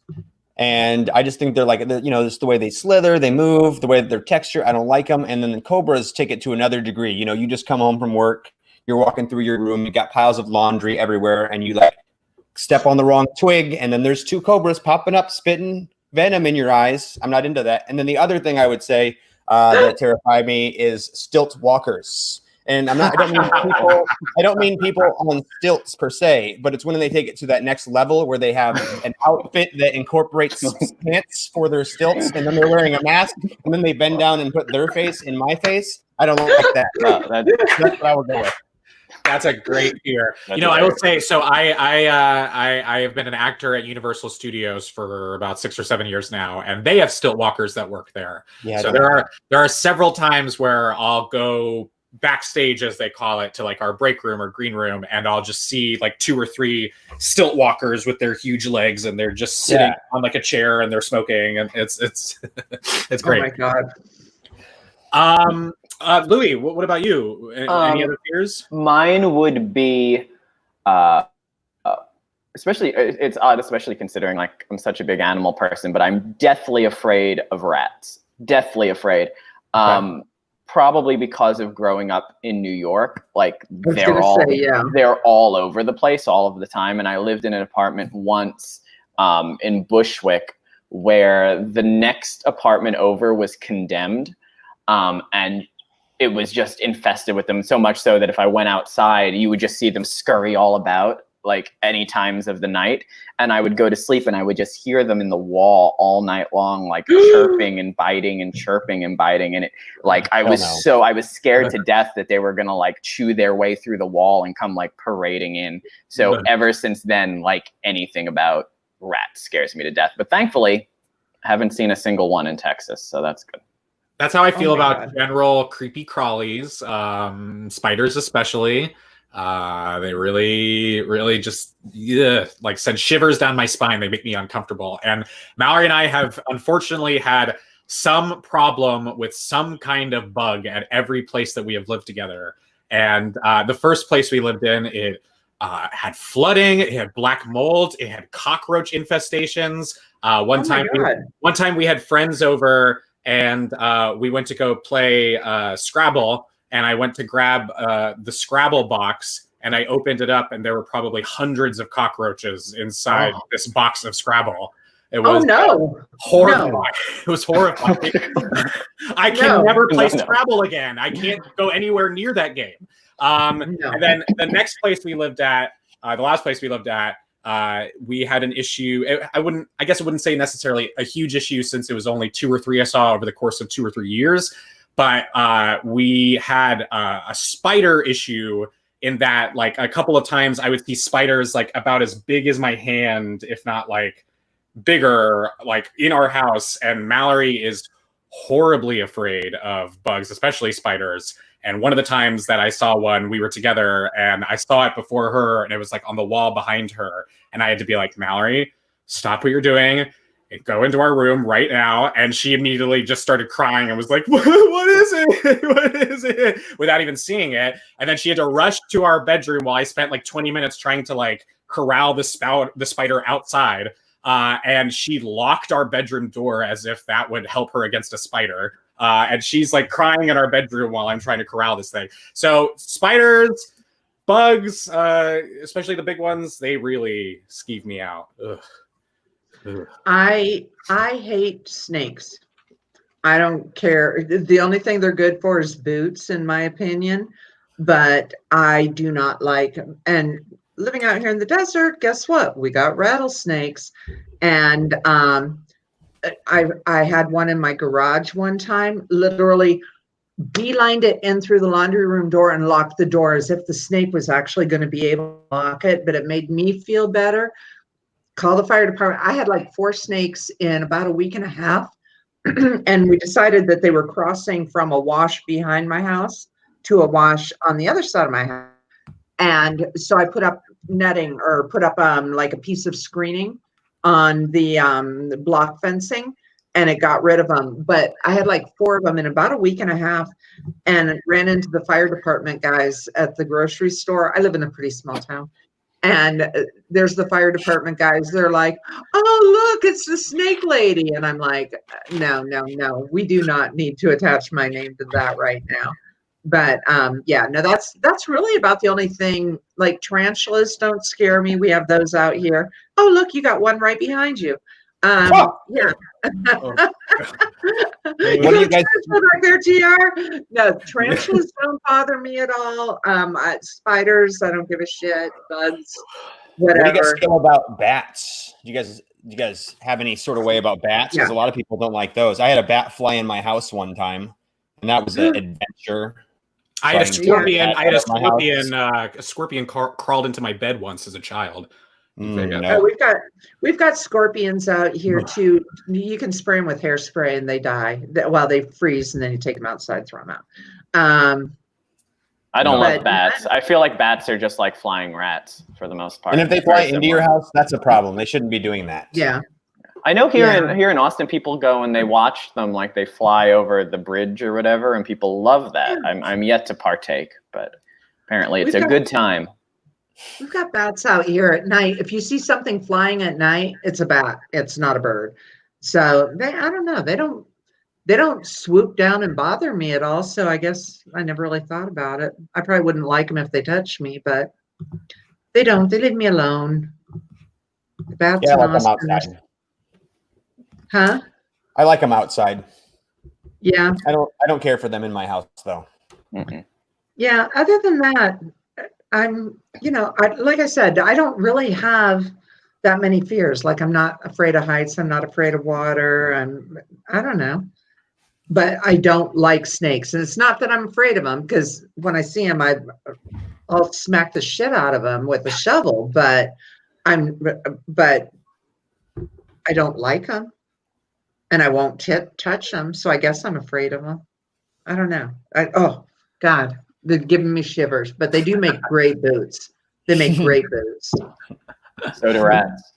And I just think they're like, just the way they slither, they move, the way that their texture, I don't like them. And then the cobras take it to another degree. You just come home from work, you're walking through your room, you got piles of laundry everywhere, and you like step on the wrong twig, and then there's 2 cobras popping up, spitting venom in your eyes. I'm not into that. And then the other thing I would say that terrify me is stilt walkers. And I don't mean people on stilts per se, but it's when they take it to that next level where they have an outfit that incorporates pants for their stilts, and then they're wearing a mask, and then they bend down and put their face in my face. I don't like that. That's what I would go with. That's a great fear. I will say, so I have been an actor at Universal Studios for about 6 or 7 years now, and they have stilt walkers that work there. Yeah, so there are several times where I'll go backstage, as they call it, to like our break room or green room, and I'll just see like 2 or 3 stilt walkers with their huge legs, and they're just sitting on like a chair and they're smoking, and it's it's great. Oh my God. Louie, what about you? Any other fears? Mine would be, especially, it's odd, especially considering like I'm such a big animal person, but I'm deathly afraid of rats. Deathly afraid. Probably because of growing up in New York. Like they're all over the place all of the time. And I lived in an apartment once in Bushwick where the next apartment over was condemned. And it was just infested with them, so much so that if I went outside, you would just see them scurry all about like any times of the night. And I would go to sleep and I would just hear them in the wall all night long, like chirping and biting and chirping and biting. And it like, I was scared to death that they were going to like chew their way through the wall and come like parading in. So ever since then, like anything about rats scares me to death, but thankfully I haven't seen a single one in Texas. So that's good. That's how I feel about general creepy crawlies, spiders especially. They really just like send shivers down my spine. They make me uncomfortable. And Mallory and I have unfortunately had some problem with some kind of bug at every place that we have lived together. And the first place we lived in, it had flooding, it had black mold, it had cockroach infestations. One time we had friends over, and we went to go play Scrabble, and I went to grab the Scrabble box, and I opened it up, and there were probably hundreds of cockroaches inside this box of Scrabble. It was horrifying. No. It was horrifying. I can never play Scrabble again. I can't go anywhere near that game. And then the next place we lived at, the last place we lived at, we had an issue. I guess I wouldn't say necessarily a huge issue, since it was only 2 or 3 I saw over the course of 2 or 3 years. But we had a spider issue in that, like, a couple of times I would see spiders like about as big as my hand, if not like bigger, like in our house. And Mallory is horribly afraid of bugs, especially spiders. And one of the times that I saw one, we were together and I saw it before her, and it was like on the wall behind her. And I had to be like, Mallory, stop what you're doing and go into our room right now. And she immediately just started crying and was like, what is it? What is it? Without even seeing it. And then she had to rush to our bedroom while I spent like 20 minutes trying to like corral the spider outside. And she locked our bedroom door as if that would help her against a spider. And she's like crying in our bedroom while I'm trying to corral this thing. So spiders, bugs, especially the big ones, they really skeeve me out. Ugh. Ugh. I hate snakes. I don't care. The only thing they're good for is boots, in my opinion. But I do not like them. And living out here in the desert, guess what? We got rattlesnakes. And I had one in my garage one time, literally beelined it in through the laundry room door and locked the door as if the snake was actually going to be able to lock it, but it made me feel better. Call the fire department. I had like 4 snakes in about a week and a half, and we decided that they were crossing from a wash behind my house to a wash on the other side of my house. And so I put up netting, or put up like a piece of screening on the block fencing, and it got rid of them. But I had like 4 of them in about a week and a half, and ran into the fire department guys at the grocery store. I live in a pretty small town. And there's the fire department guys. They're like, "Oh, look, it's the snake lady." And I'm like, "No, no, no. We do not need to attach my name to that right now." But yeah, no, that's really about the only thing. Like tarantulas don't scare me. We have those out here. Oh, look, you got one right behind you. Yeah. Oh. You What do you got guys? tarantula back there, TR? No, tarantulas don't bother me at all. Spiders, I don't give a shit. Bugs, What do you guys whatever. feel about bats? Do you guys have any sort of way about bats? Because Yeah. a lot of people don't like those. I had a bat fly in my house one time, and that was an adventure. I had a Trying to scorpion. get I had a that out of my house. scorpion. A scorpion crawled into my bed once as a child. No. We've got scorpions out here too. You can spray them with hairspray and they die. Well, they freeze and then you take them outside, throw them out. I don't like But- bats. I feel like bats are just like flying rats for the most part. And if they It's fly very into your similar. house, that's a problem. They shouldn't be doing that. Yeah. I know here Yeah. in Austin, people go and they watch them like they fly over the bridge or whatever, and people love that. I'm yet to partake, but apparently it's We've a got- good time. We've got bats out here at night. If you see something flying at night, it's a bat. It's not a bird. So I don't know. They don't swoop down and bother me at all. So I guess I never really thought about it. I probably wouldn't like them if they touched me, but they don't. They leave me alone. The bats Yeah, I and like them Austin are- outside. Huh? I like them outside. Yeah. I don't care for them in my house though. Mm-mm. Yeah. Other than that, like I said, I don't really have that many fears. Like I'm not afraid of heights. I'm not afraid of water. I don't know, but I don't like snakes. And it's not that I'm afraid of them because when I see them, I'll smack the shit out of them with a shovel, but I don't like them and I won't touch them. So I guess I'm afraid of them. I don't know. Oh God. They're giving me shivers, but they do make great boots. They make great boots. So do rats.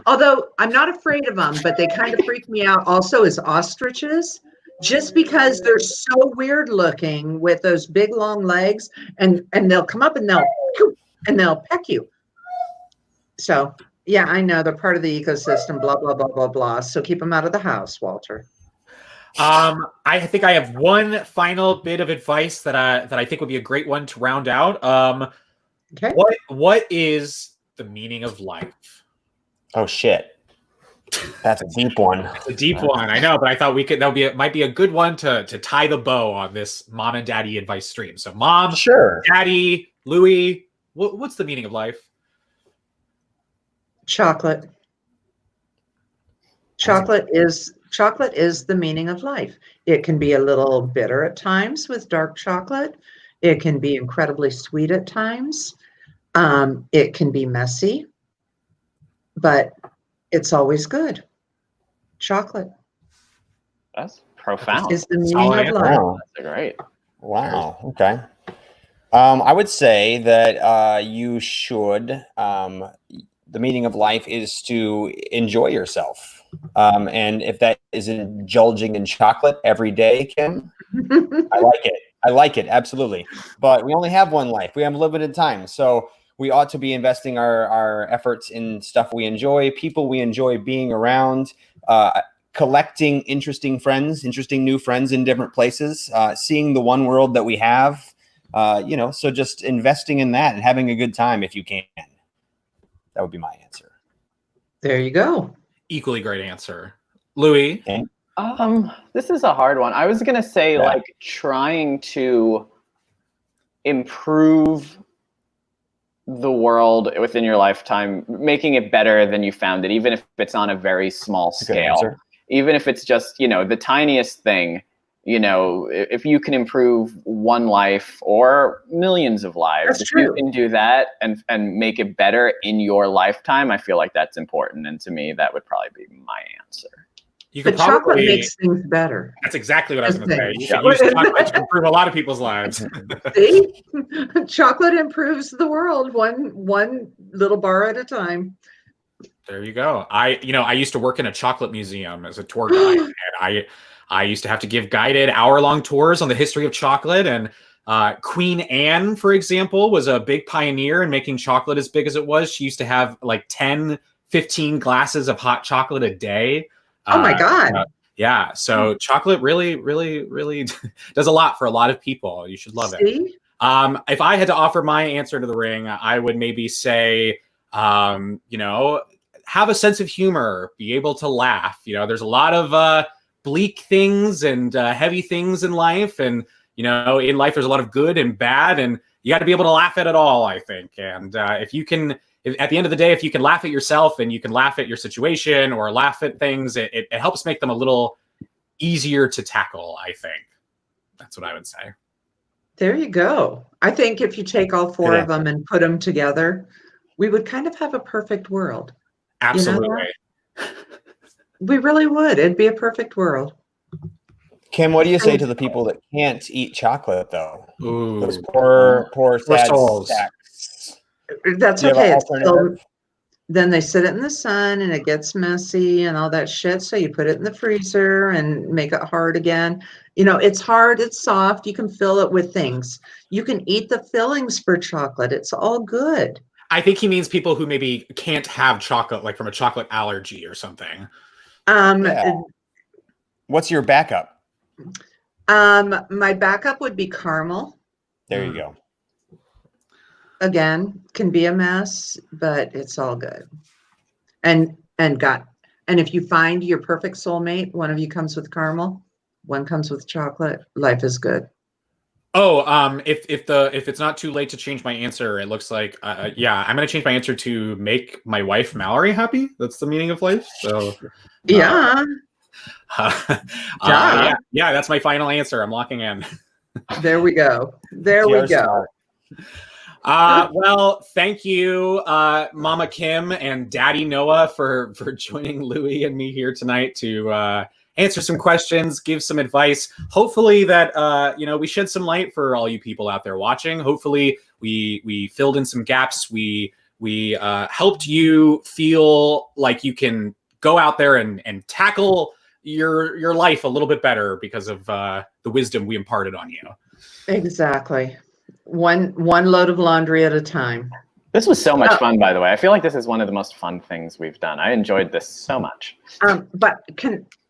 Although I'm not afraid of them, but they kind of freak me out also as ostriches, just because they're so weird looking with those big long legs and they'll come up and they'll peck you. So yeah, I know they're part of the ecosystem, blah, blah, blah, blah, blah. So keep them out of the house, Walter. I think I have one final bit of advice that I think would be a great one to round out. Okay. What is the meaning of life? Oh shit. That's a deep one. It's a deep one, I know, but I thought might be a good one to tie the bow on this mom and daddy advice stream. So mom, Sure. daddy, Louie, what's the meaning of life? Chocolate. Chocolate is the meaning of life. It can be a little bitter at times with dark chocolate. It can be incredibly sweet at times. It can be messy, but it's always good. Chocolate That's profound. is the meaning Solid of answer. life. Wow. That's great. Wow. Okay. I would say that you should. The meaning of life is to enjoy yourself. And if that is indulging in chocolate every day, Kim, I like it. I like it. Absolutely. But we only have one life. We have limited time. So we ought to be investing our efforts in stuff we enjoy, people we enjoy being around, collecting interesting new friends in different places, seeing the one world that we have, so just investing in that and having a good time if you can. That would be my answer. There you go. Equally great answer. Louie? Okay. This is a hard one. I was gonna say Yeah. like trying to improve the world within your lifetime, making it better than you found it, even if it's on a very small That's a good scale. answer. Even if it's just, the tiniest thing, if you can improve one life or millions of lives, That's if you true. can do that and make it better in your lifetime, I feel like that's important. And to me, that would probably be my answer. You could But chocolate probably makes things better. That's exactly what I was going to say. You Yeah. should use chocolate to improve a lot of people's lives. See? Chocolate improves the world one little bar at a time. There you go. I used to work in a chocolate museum as a tour guide, and I used to have to give guided hour-long tours on the history of chocolate, and Queen Anne, for example, was a big pioneer in making chocolate as big as it was. She used to have like 10, 15 glasses of hot chocolate a day. Oh my God. Yeah. So chocolate really, really, really does a lot for a lot of people. You should love it. If I had to offer my answer to the ring, I would maybe say, you know, have a sense of humor, be able to laugh. You know, there's a lot of bleak things and heavy things in life. And, you know, in life, there's a lot of good and bad, and you got to be able to laugh at it all, I think. And if you can, at the end of the day, if you can laugh at yourself and you can laugh at your situation or laugh at things, it helps make them a little easier to tackle, I think. That's what I would say. There you go. I think if you take all four of them and put them together, we would kind of have a perfect world. Absolutely. You know, we really would. It'd be a perfect world. Kim, what do you say to the people that can't eat chocolate, though? Ooh. Those poor sad souls. That's okay. Then they sit it in the sun and it gets messy and all that shit. So you put it in the freezer and make it hard again. You know, it's hard, it's soft. You can fill it with things. You can eat the fillings for chocolate. It's all good. I think he means people who maybe can't have chocolate, like from a chocolate allergy or something. What's your backup? My backup would be caramel. There you go. Again, can be a mess, but it's all good. And if you find your perfect soulmate, one of you comes with caramel, one comes with chocolate, life is good. Oh, if it's not too late to change my answer, it looks like yeah, I'm gonna change my answer to make my wife Mallory happy. That's the meaning of life. So yeah. Yeah, that's my final answer. I'm locking in. There we go. There we go. Well, thank you, Mama Kim and Daddy Noah for joining Louie and me here tonight to answer some questions, give some advice. Hopefully that you know, we shed some light for all you people out there watching. Hopefully we filled in some gaps. We helped you feel like you can go out there and tackle your life a little bit better because of the wisdom we imparted on you. Exactly. One load of laundry at a time. This was so much fun, by the way. I feel like this is one of the most fun things we've done. I enjoyed this so much. But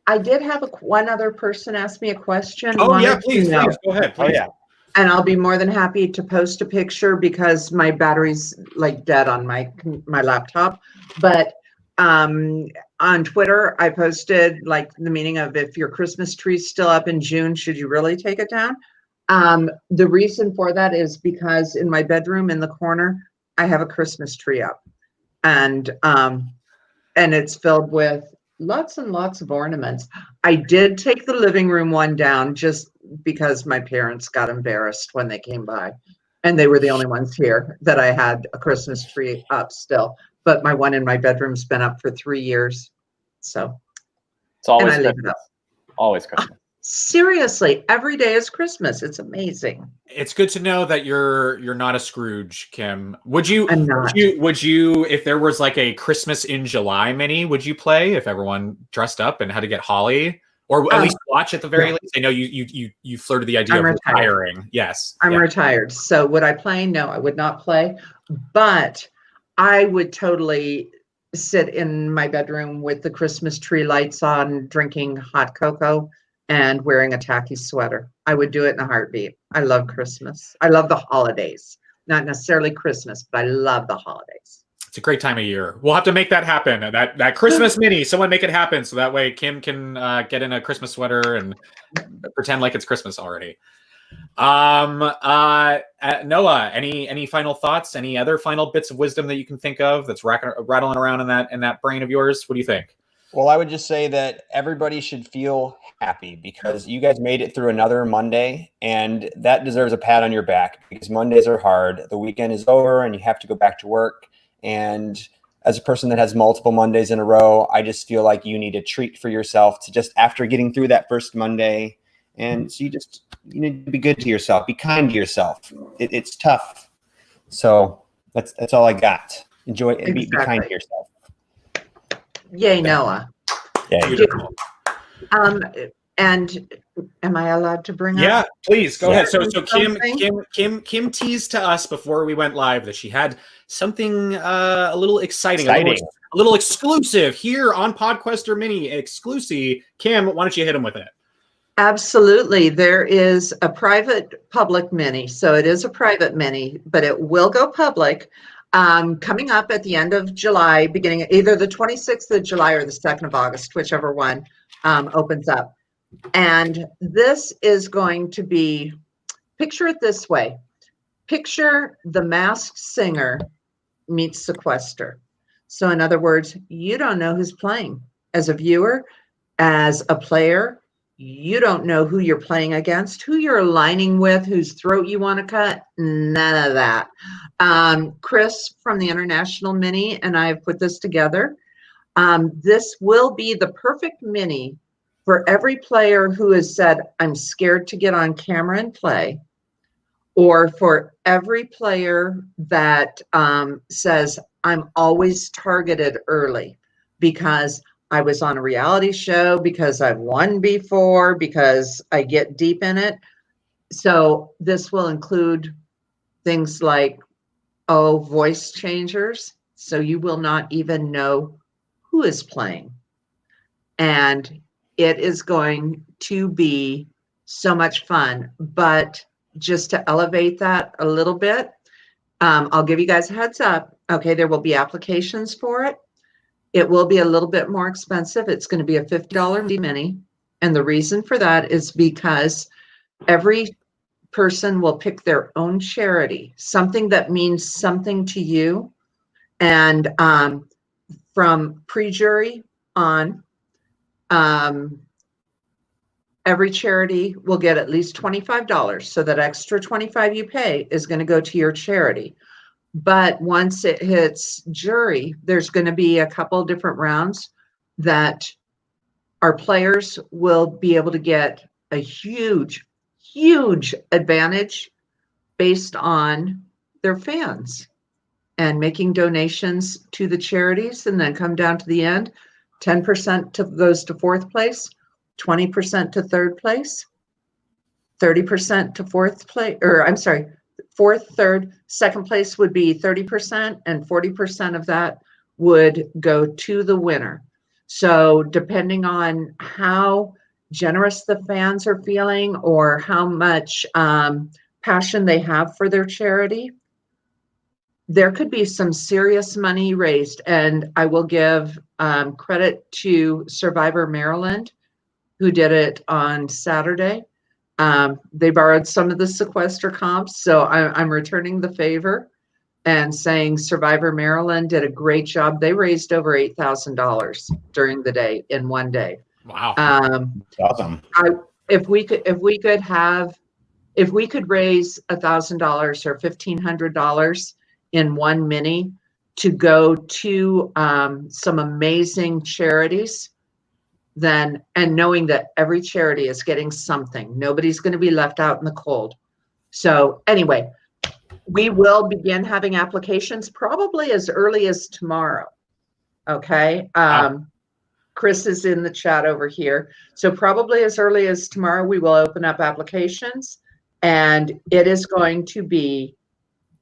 I did have one other person ask me a question. Oh yeah, please go ahead. Please. Oh yeah. And I'll be more than happy to post a picture because my battery's like dead on my laptop. But on Twitter, I posted like the meaning of, if your Christmas tree's still up in June, should you really take it down? The reason for that is because in my bedroom in the corner, I have a Christmas tree up, and it's filled with lots and lots of ornaments. I did take the living room one down just because my parents got embarrassed when they came by, and they were the only ones here that I had a Christmas tree up still. But my one in my bedroom's been up for 3 years, so it's always and I leave it up. Always Christmas. Seriously, every day is Christmas. It's amazing. It's good to know that you're not a Scrooge, Kim. Would you? I'm not. Would you? If there was like a Christmas in July mini, would you play if everyone dressed up and had to get holly, or at least watch at the very least? I know you flirted the idea of retiring. Yes, I'm retired. So would I play? No, I would not play. But I would totally sit in my bedroom with the Christmas tree lights on, drinking hot cocoa and wearing a tacky sweater. I would do it in a heartbeat. I love Christmas. I love the holidays. Not necessarily Christmas, but I love the holidays. It's a great time of year. We'll have to make that happen. That Christmas mini, someone make it happen so that way Kim can get in a Christmas sweater and pretend like it's Christmas already. Noah, any final thoughts? Any other final bits of wisdom that you can think of that's rattling around in that brain of yours? What do you think? Well, I would just say that everybody should feel happy because you guys made it through another Monday, and that deserves a pat on your back because Mondays are hard. The weekend is over and you have to go back to work. And as a person that has multiple Mondays in a row, I just feel like you need a treat for yourself to just after getting through that first Monday. And so you need to be good to yourself, be kind to yourself. It's tough. So that's all I got. Enjoy and be kind to yourself. Yay, Noah. Yeah. And Am I allowed to bring Yeah, up? please go ahead. So Something? Kim teased to us before we went live that she had something a little exciting. A little exclusive here on Podquester Mini exclusive. Kim, why don't you hit him with it? Absolutely. There is a private public mini. So it is a private mini, but it will go public coming up at the end of July, beginning either the 26th of July or the 2nd of August, whichever one opens up. And this is going to be, picture it this way. Picture The Masked Singer meets Sequester. So in other words, you don't know who's playing. As a viewer, as a player, you don't know who you're playing against, who you're aligning with, whose throat you want to cut, none of that. Chris from the International Mini and I have put this together. This will be the perfect mini for every player who has said, I'm scared to get on camera and play, or for every player that says, I'm always targeted early because I was on a reality show, because I've won before, because I get deep in it. So this will include things like, voice changers. So you will not even know who is playing. And it is going to be so much fun. But just to elevate that a little bit, I'll give you guys a heads up. Okay, there will be applications for it. It will be a little bit more expensive. It's going to be a $50 mini. And the reason for that is because every person will pick their own charity, something that means something to you. And from pre-jury on, every charity will get at least $25. So that extra $25 you pay is going to go to your charity. But once it hits jury, there's going to be a couple different rounds that our players will be able to get a huge advantage based on their fans and making donations to the charities, and then come down to the end, 10% goes to fourth place, 20% to third place, 30% to fourth place, or I'm sorry, fourth, third, second place would be 30%, and 40% of that would go to the winner. So depending on how generous the fans are feeling or how much passion they have for their charity, there could be some serious money raised. And I will give credit to Survivor Maryland, who did it on Saturday. They borrowed some of the Sequester comps, so I'm returning the favor and saying Survivor Maryland did a great job. They raised over $8,000 during the day in one day. Wow, awesome! If we could raise $1,000 or $1,500 in one mini to go to some amazing charities, then, and knowing that every charity is getting something, nobody's going to be left out in the cold. So anyway, we will begin having applications probably as early as tomorrow. Okay. Chris is in the chat over here. So probably as early as tomorrow, we will open up applications, and it is going to be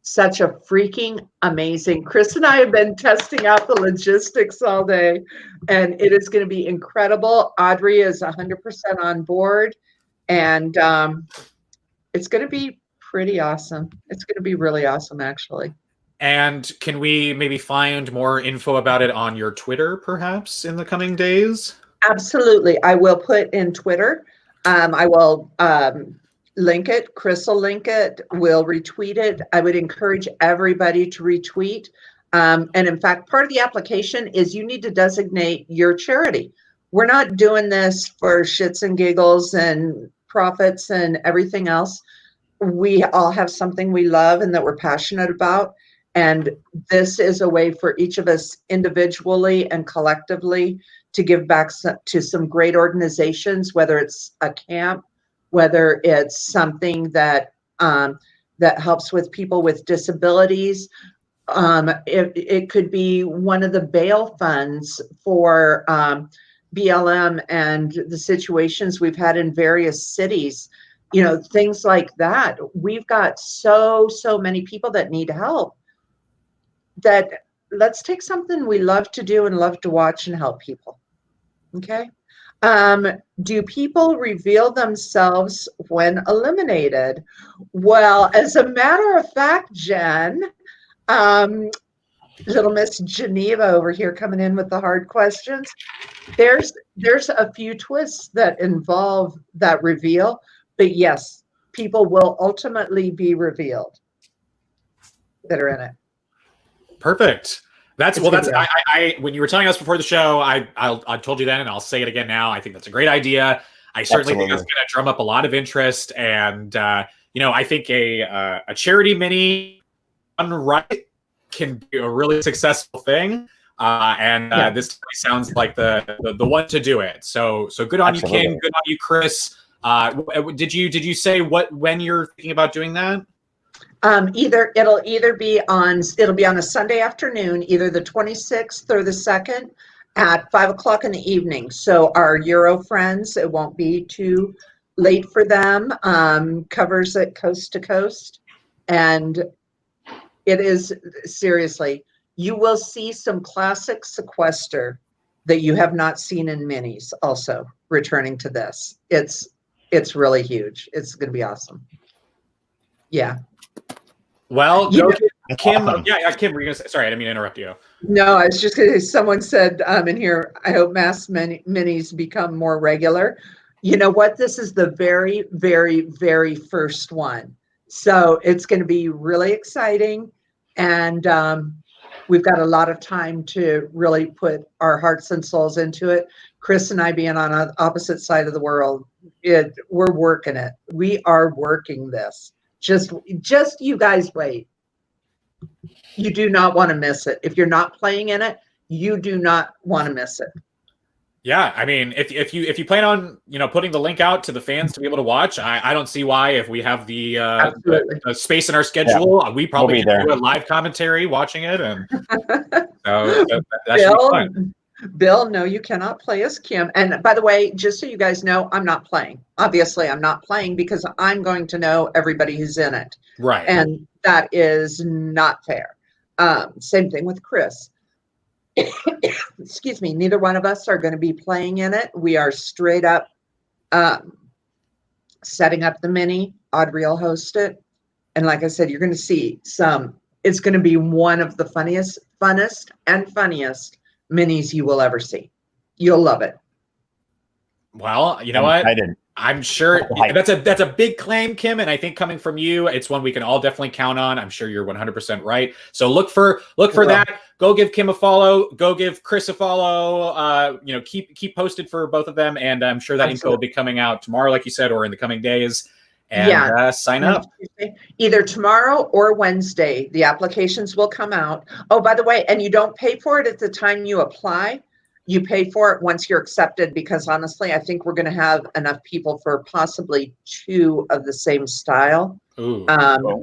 such a freaking amazing. Chris and I have been testing out the logistics all day, and it is going to be incredible. Audrey is 100% on board, and it's going to be pretty awesome. It's going to be really awesome, actually. And can we maybe find more info about it on your Twitter, perhaps, in the coming days? Absolutely. I will put in Twitter. I will link it. Chris will link it. We'll retweet it. I would encourage everybody to retweet. And in fact, part of the application is you need to designate your charity. We're not doing this for shits and giggles and profits and everything else. We all have something we love and that we're passionate about. And this is a way for each of us individually and collectively to give back to some great organizations, whether it's a camp, whether it's something that that helps with people with disabilities. It could be one of the bail funds for BLM and the situations we've had in various cities, you know, things like that. We've got so many people that need help, that let's take something we love to do and love to watch and help people. Okay. Do people reveal themselves when eliminated? Well, as a matter of fact, Jen, little Miss Geneva over here coming in with the hard questions. There's a few twists that involve that reveal, but yes, people will ultimately be revealed that are in it. Perfect. That's I when you were telling us before the show, I told you then, and I'll say it again now. I think that's a great idea. I certainly think that's going to drum up a lot of interest, and you know, I think a charity mini done right can be a really successful thing. This sounds like the one to do it. So good on you, Kim. Good on you, Chris. Did you say when you're thinking about doing that? It'll be on a Sunday afternoon, either the 26th or the 2nd at 5 o'clock in the evening. So our Euro friends, it won't be too late for them. Covers it coast to coast, and it is seriously. You will see some classic Sequester that you have not seen in minis. Also returning to this, it's really huge. It's going to be awesome. Yeah. Well, Kim, awesome. Kim, were you gonna say? Sorry, I didn't mean to interrupt you. No, I was just going to say, someone said in here, I hope mass minis become more regular. You know what? This is the very, very, very first one. So it's going to be really exciting. And we've got a lot of time to really put our hearts and souls into it. Chris and I being on the opposite side of the world, we're working it. We are working this. Just you guys wait. You do not want to miss it. If you're not playing in it, you do not want to miss it. Yeah, I mean, if you plan on, you know, putting the link out to the fans to be able to watch, I don't see why, if we have the space in our schedule, we probably can do a live commentary watching it, and so that should be fun. Bill, no, you cannot play as Kim. And by the way, just so you guys know, I'm not playing. Obviously, I'm not playing because I'm going to know everybody who's in it. Right. And that is not fair. Same thing with Chris. Excuse me, neither one of us are going to be playing in it. We are straight up setting up the mini. Audrey will host it. And like I said, you're going to see it's going to be one of the funnest minis you will ever see. You'll love it. Well, you know what? I'm sure that's a big claim, Kim, and I think coming from you, it's one we can all definitely count on. I'm sure you're 100% right. So look for that. Go give Kim a follow. Go give Chris a follow. You know, keep posted for both of them, and I'm sure that info will be coming out tomorrow, like you said, or in the coming days. And sign up. Either tomorrow or Wednesday. The applications will come out. Oh, by the way, and you don't pay for it at the time you apply. You pay for it once you're accepted, because honestly, I think we're going to have enough people for possibly 2 of the same style. Ooh.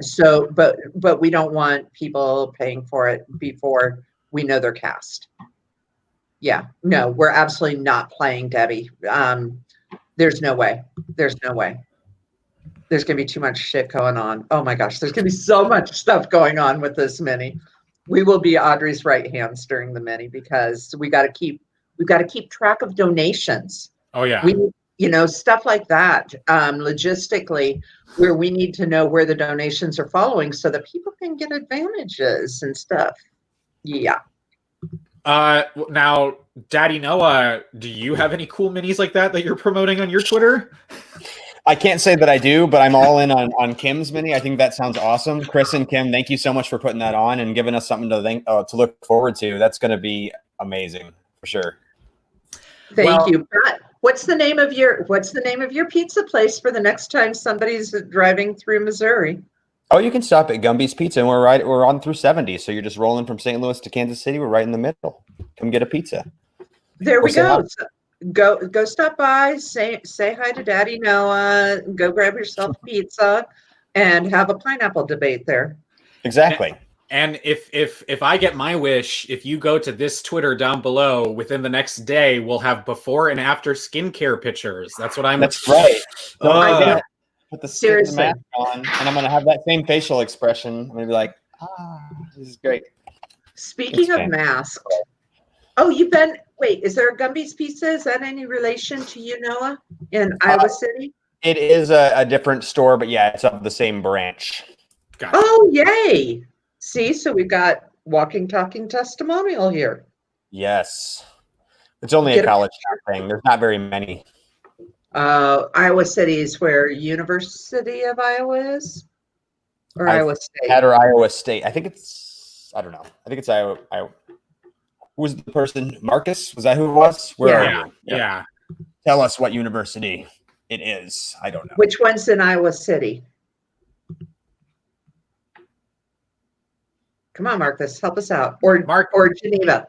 So, but we don't want people paying for it before we know their cast. Yeah, no, we're absolutely not playing, Debbie. There's no way. There's no way. There's going to be too much shit going on. Oh my gosh, there's going to be so much stuff going on with this mini. We will be Audrey's right hands during the mini, because we've got to keep track of donations. Oh yeah. Stuff like that. Logistically, where we need to know where the donations are following so that people can get advantages and stuff. Yeah. Now, Daddy Noah, do you have any cool minis like that you're promoting on your Twitter? I can't say that I do, but I'm all in on Kim's mini. I think that sounds awesome. Chris and Kim, thank you so much for putting that on and giving us something to look forward to. That's going to be amazing for sure. Thank you. Pat, what's the name of your pizza place for the next time somebody's driving through Missouri? Oh, you can stop at Gumby's Pizza, and we're on through 70. So you're just rolling from St. Louis to Kansas City. We're right in the middle. Come get a pizza. There we go. Go stop by, say hi to Daddy Noah, go grab yourself pizza, and have a pineapple debate there. Exactly. And if I get my wish, if you go to this Twitter down below, within the next day, we'll have before and after skincare pictures. That's what I'm. That's right. Don't forget, put the Seriously. mask on, and I'm gonna have that same facial expression. I'm gonna be like, this is great. Speaking of masks, oh, wait, is there a Gumby's Pizza? Is that any relation to you, Noah, in Iowa City? It is a different store, but yeah, it's of the same branch. Gotcha. Oh, yay. See, so we've got walking, talking testimonial here. Yes. It's only a college thing. There's not very many. Iowa City is where University of Iowa is? Or Iowa State? Or Iowa State. I think it's, I don't know. I think it's Iowa. Who was the person? Marcus? Was that who it was? Where are you? Yeah. Tell us what university it is. I don't know. Which one's in Iowa City? Come on, Marcus, help us out. Or Geneva.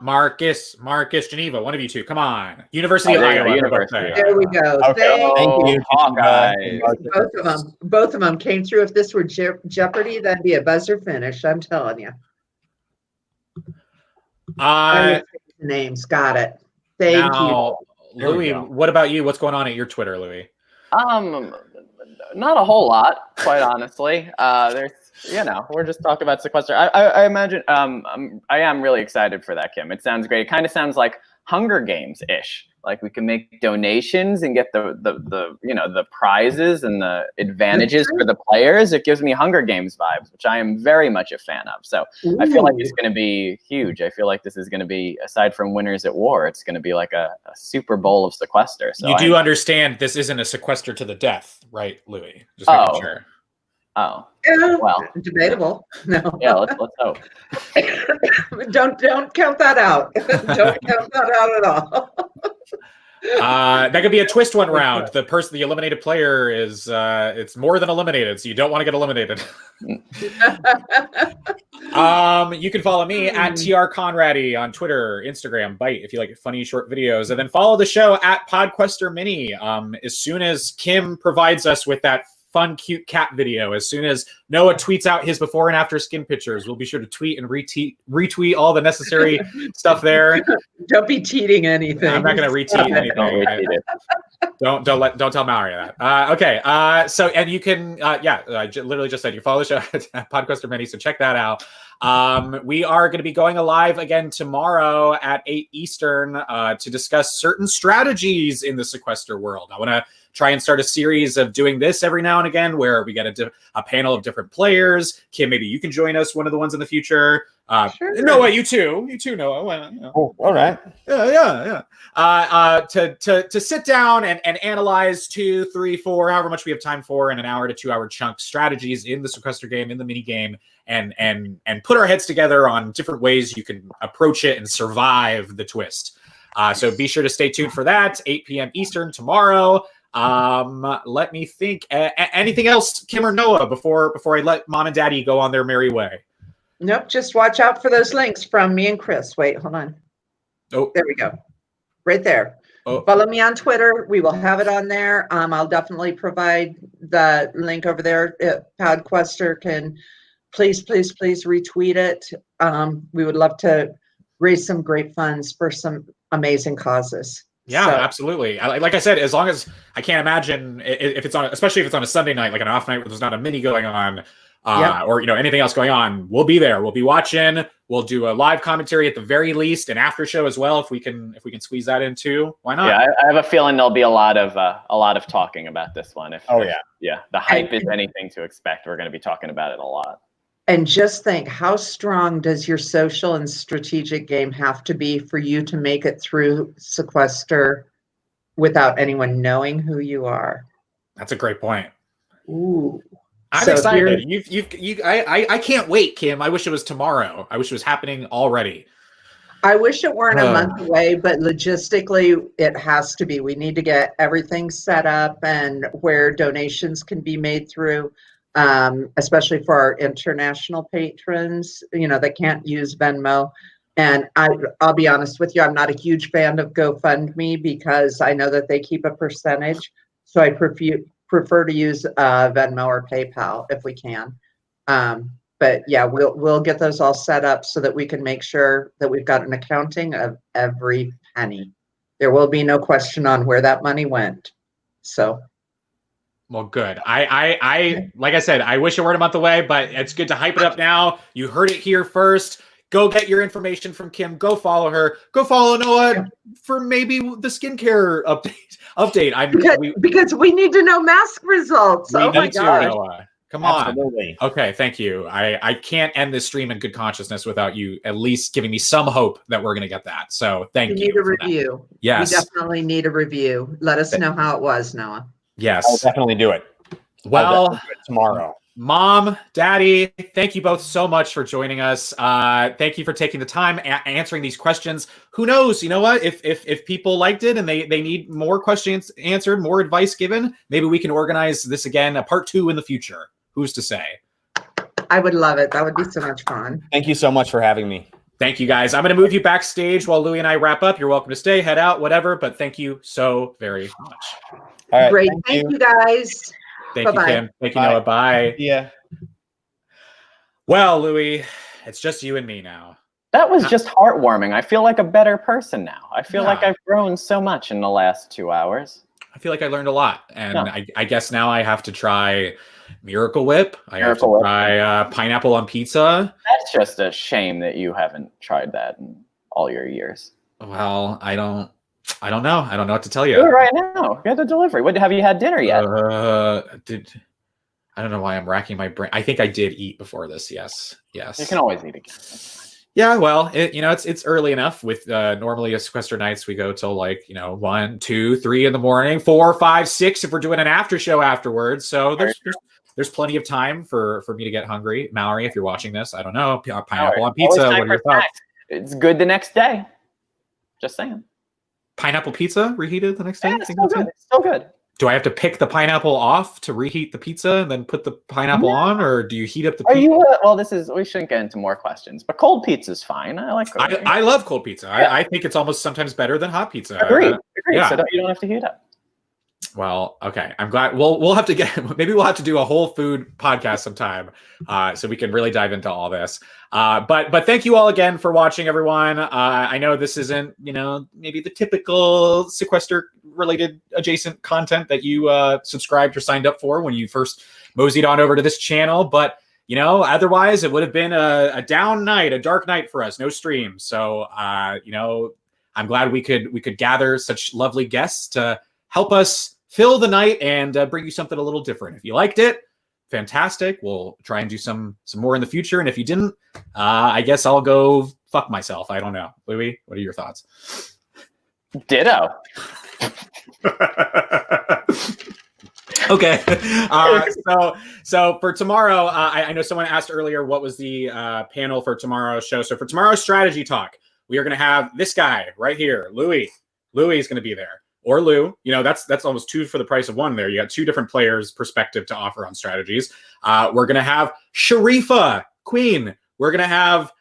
Marcus, Geneva, one of you two. Come on. University of Iowa. University. There we go. Okay. Thank you. Both of them came through. If this were Jeopardy, that'd be a buzzer finish. I'm telling you. Names. Got it. Thank you. Louie, what about you? What's going on at your Twitter, Louie? Not a whole lot, quite honestly. There's, we're just talking about Sequester. I imagine, I am really excited for that, Kim. It sounds great. It kind of sounds like Hunger Games-ish. Like we can make donations and get the prizes and the advantages for the players. It gives me Hunger Games vibes, which I am very much a fan of. So I feel like it's going to be huge. I feel like this is going to be, aside from Winners at War, it's going to be like a Super Bowl of Sequester. So you do understand this isn't a Sequester to the death, right, Louie? Just making sure. Oh, well, debatable. No. Yeah, let's hope. Don't count that out. Don't count that out at all. That could be a twist one round. The eliminated player is it's more than eliminated, so you don't want to get eliminated. You can follow me at TR Conradi on Twitter, Instagram, Byte if you like funny short videos, and then follow the show at Podquester Mini. As soon as Kim provides us with that fun, cute cat video, as soon as Noah tweets out his before and after skin pictures, we'll be sure to tweet and retweet all the necessary stuff there. Don't be teeting anything. I'm not going to retweet anything. Don't tell Mallory that. Okay. So, and you can, I literally just said you follow the show at Podquester Mini, so check that out. We are going to be going live again tomorrow at 8 Eastern to discuss certain strategies in the Sequester world. I want to try and start a series of doing this every now and again where we get a panel of different players. Kim, maybe you can join us one of the ones in the future. Sure. Noah, you too, Noah. Well, Oh, all right. Yeah. To sit down and analyze 2, 3, 4, however much we have time for in an hour to 2 hour chunk strategies in the Sequester game, in the mini game, and put our heads together on different ways you can approach it and survive the twist. So be sure to stay tuned for that. 8 p.m. Eastern tomorrow. Let me think. Anything else, Kim or Noah, before I let Mom and Daddy go on their merry way? Nope. Just watch out for those links from me and Chris. Wait, hold on. Oh, there we go. Right there. Oh. Follow me on Twitter. We will have it on there. I'll definitely provide the link over there. Podquester can please retweet it. We would love to raise some great funds for some amazing causes. Yeah, so. Absolutely. Like I said, as long as I can't imagine if it's on, especially if it's on a Sunday night, like an off night where there's not a mini going on, or anything else going on, we'll be there. We'll be watching. We'll do a live commentary at the very least, an after show as well if we can squeeze that in too. Why not? Yeah, I have a feeling there'll be a lot of talking about this one. The hype is anything to expect. We're going to be talking about it a lot. And just think, how strong does your social and strategic game have to be for you to make it through Sequester without anyone knowing who you are? That's a great point. Ooh. I'm excited. I can't wait, Kim. I wish it was tomorrow. I wish it was happening already. I wish it weren't a month away, but logistically it has to be. We need to get everything set up and where donations can be made through. Especially for our international patrons, that can't use Venmo. And I'll be honest with you, I'm not a huge fan of GoFundMe because I know that they keep a percentage. So I prefer to use Venmo or PayPal if we can. But yeah, we'll get those all set up so that we can make sure that we've got an accounting of every penny. There will be no question on where that money went. So. Well, good. I like I said, I wish it weren't a month away, but it's good to hype it up now. You heard it here first. Go get your information from Kim. Go follow her. Go follow Noah for maybe the skincare update. Because we need to know mask results. Oh my God. Noah. Come on. Okay, thank you. I can't end this stream in good consciousness without you at least giving me some hope that we're going to get that. So thank you. We need a review. Yes. We definitely need a review. Let us know how it was, Noah. Yes. I'll definitely do it. Well, tomorrow. Mom, Daddy, thank you both so much for joining us. Thank you for taking the time answering these questions. Who knows? You know what? If people liked it and they need more questions answered, more advice given, maybe we can organize this again, a part 2 in the future. Who's to say? I would love it. That would be so much fun. Thank you so much for having me. Thank you, guys. I'm going to move you backstage while Louie and I wrap up. You're welcome to stay, head out, whatever. But thank you so very much. All right, great. Thank you, guys. Thank you, Kim. Thank you, Noah. Bye. Yeah. Well, Louie, it's just you and me now. That was just heartwarming. I feel like a better person now. I feel like I've grown so much in the last 2 hours. I feel like I learned a lot. And I guess now I have to try Miracle Whip. I have to try pineapple on pizza. That's just a shame that you haven't tried that in all your years. Well, I don't know. I don't know what to tell you. Do it right now. Get the delivery. Have you had dinner yet? I don't know why I'm racking my brain. I think I did eat before this. Yes. You can always eat again. Yeah, well, it's early enough. With normally a sequester nights we go till 1, 2, 3 in the morning, 4, 5, 6 if we're doing an after show afterwards. So there's plenty of time for me to get hungry. Mallory, if you're watching this, I don't know, pineapple on pizza. What are your thoughts? It's good the next day. Just saying. Pineapple pizza reheated the next day? Yeah, it's still good. It's still good. Do I have to pick the pineapple off to reheat the pizza and then put the pineapple on, or do you heat up the pizza? We shouldn't get into more questions, but cold pizza's fine. I love cold pizza. Yeah. I think it's almost sometimes better than hot pizza. Agreed. Yeah. So you don't have to heat up. Well, okay. I'm glad. We'll have to maybe we'll have to do a whole food podcast sometime, so we can really dive into all this. But thank you all again for watching, everyone. I know this isn't maybe the typical sequester related adjacent content that you subscribed or signed up for when you first moseyed on over to this channel, but otherwise it would have been a down night, a dark night for us. No stream. So I'm glad we could gather such lovely guests to help us fill the night and bring you something a little different. If you liked it, fantastic. We'll try and do some more in the future. And if you didn't, I guess I'll go fuck myself. I don't know. Louie, what are your thoughts? Ditto. Okay. So for tomorrow, I know someone asked earlier what was the panel for tomorrow's show. So for tomorrow's strategy talk, we are going to have this guy right here, Louie. Louie is going to be there. Or Lou, that's almost 2 for the price of 1 there. You got 2 different players' perspective to offer on strategies. We're going to have Sharifa, Queen. We're going to have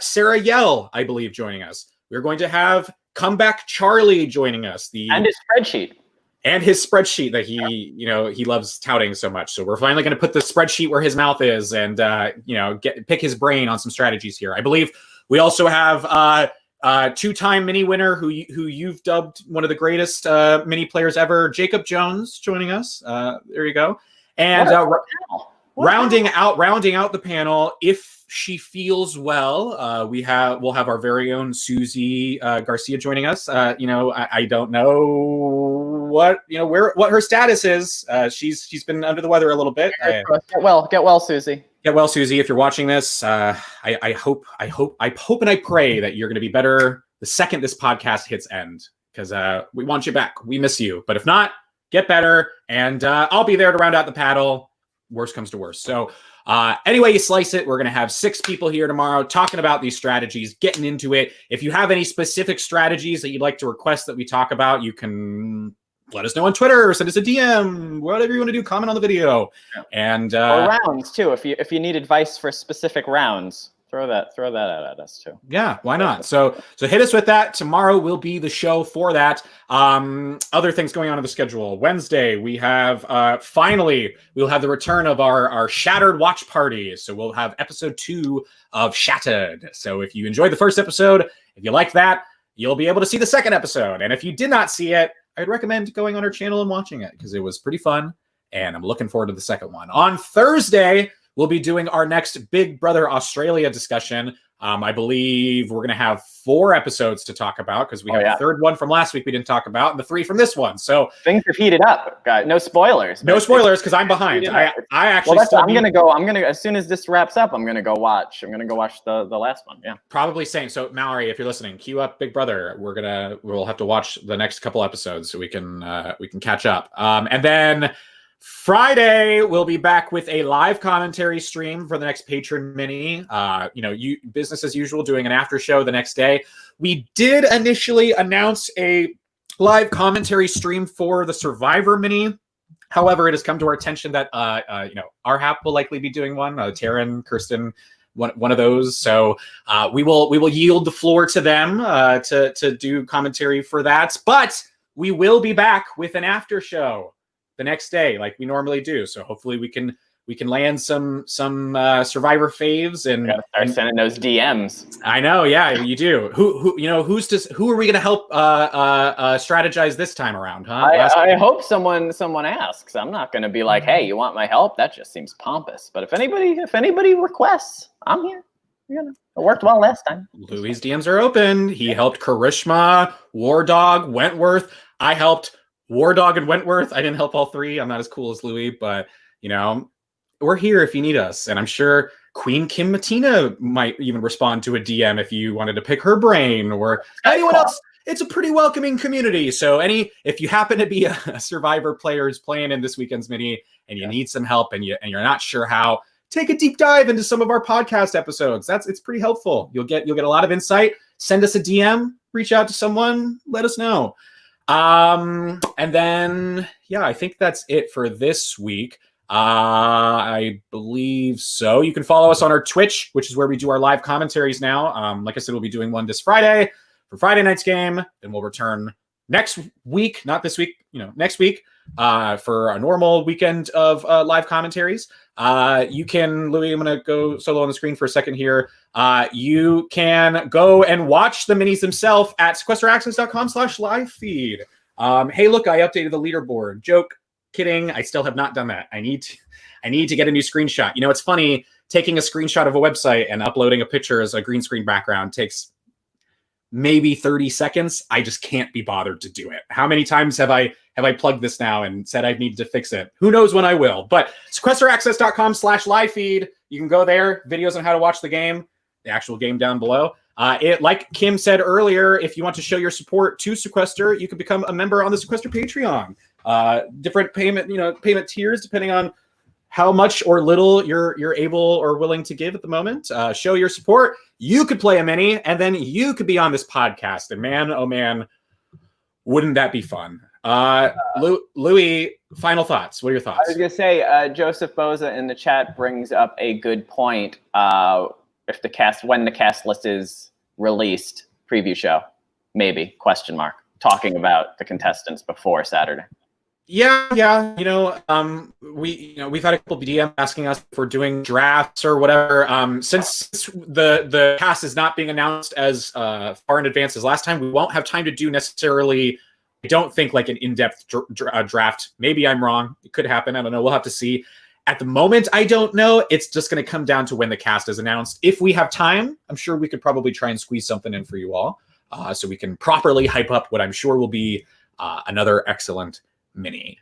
Sarah Yell, I believe, joining us. We're going to have Comeback Charlie joining us. And his spreadsheet. And his spreadsheet that he loves touting so much. So we're finally going to put the spreadsheet where his mouth is and, pick his brain on some strategies here. I believe we also have 2-time mini winner who you've dubbed one of the greatest mini players ever, Jacob Jones, joining us. There you go. And rounding out the panel, if she feels well, we'll have our very own Susie Garcia joining us. I don't know what her status is. She's been under the weather a little bit. Get well, Susie. Get well, Susie. If you're watching this, I hope and I pray that you're going to be better the second this podcast hits end, because we want you back. We miss you. But if not, get better, and I'll be there to round out the paddle. Worst comes to worst. So anyway you slice it, we're going to have 6 people here tomorrow talking about these strategies, getting into it. If you have any specific strategies that you'd like to request that we talk about, you can let us know on Twitter or send us a DM, whatever you want to do, comment on the video. And or rounds too. If you need advice for specific rounds, Throw that out at us too. Yeah, why not? So hit us with that. Tomorrow will be the show for that. Other things going on in the schedule. Wednesday, we have finally we'll have the return of our Shattered watch party. So we'll have episode 2 of Shattered. So if you enjoyed the first episode, if you like that, you'll be able to see the second episode. And if you did not see it, I'd recommend going on our channel and watching it because it was pretty fun. And I'm looking forward to the second one. On Thursday, we'll be doing our next Big Brother Australia discussion. I believe we're going to have 4 episodes to talk about because we have the third one from last week we didn't talk about and the 3 from this one. So things have heated up, guys. No spoilers. No spoilers because I'm behind. I actually. Well, I'm gonna as soon as this wraps up. I'm gonna go watch the last one. Yeah. Probably same. So Mallory, if you're listening, queue up Big Brother. We'll have to watch the next couple episodes so we can catch up. And then Friday, we'll be back with a live commentary stream for the next Patron Mini. You business as usual, doing an after show the next day. We did initially announce a live commentary stream for the Survivor Mini. However, it has come to our attention that our hap will likely be doing one. Taryn, Kirsten, one of those. So we will yield the floor to them to do commentary for that. But we will be back with an after show the next day, like we normally do. So hopefully we can land some Survivor faves and start sending those DMs. I know, yeah, you do. Who are we going to help strategize this time around, huh? I hope someone asks. I'm not going to be like, hey, you want my help? That just seems pompous. But if anybody requests, I'm here. It worked well last time. Louie's DMs are open. He helped Karishma, War Dog, Wentworth. I helped War Dog and Wentworth. I didn't help all 3. I'm not as cool as Louie, but we're here if you need us. And I'm sure Queen Kim Mattina might even respond to a DM if you wanted to pick her brain or anyone else. It's a pretty welcoming community. So if you happen to be a Survivor player who's playing in this weekend's mini and you need some help and you're not sure how, take a deep dive into some of our podcast episodes. It's pretty helpful. You'll get a lot of insight. Send us a DM, reach out to someone, let us know. And then, I think that's it for this week. I believe so. You can follow us on our Twitch, which is where we do our live commentaries now. Like I said, we'll be doing one this Friday for Friday night's game. Then we'll return next week, not this week, next week, for a normal weekend of live commentaries. You can, Louie, I'm going to go solo on the screen for a second here. You can go and watch the minis themselves at sequesteraccess.com/live feed. Hey, look, I updated the leaderboard. Joke, kidding. I still have not done that. I need to get a new screenshot. It's funny, taking a screenshot of a website and uploading a picture as a green screen background takes maybe 30 seconds. I just can't be bothered to do it. How many times have I plugged this now and said I need to fix it? Who knows when I will? But sequesteraccess.com/live feed. You can go there. Videos on how to watch the game, the actual game down below. Like Kim said earlier, if you want to show your support to Sequester, you can become a member on the Sequester Patreon. Different payment tiers depending on how much or little you're able or willing to give at the moment. Show your support. You could play a mini, and then you could be on this podcast. And man, oh man, wouldn't that be fun? Louie, final thoughts. What are your thoughts? I was going to say, Joseph Boza in the chat brings up a good point. When the cast list is released, preview show, maybe, ? Talking about the contestants before Saturday. Yeah. We've had a couple of DMs asking us if we're doing drafts or whatever. Since the cast is not being announced as far in advance as last time, we won't have time to do necessarily, I don't think, like an in-depth draft. Maybe I'm wrong. It could happen. I don't know. We'll have to see. At the moment, I don't know. It's just going to come down to when the cast is announced. If we have time, I'm sure we could probably try and squeeze something in for you all so we can properly hype up what I'm sure will be another excellent mini.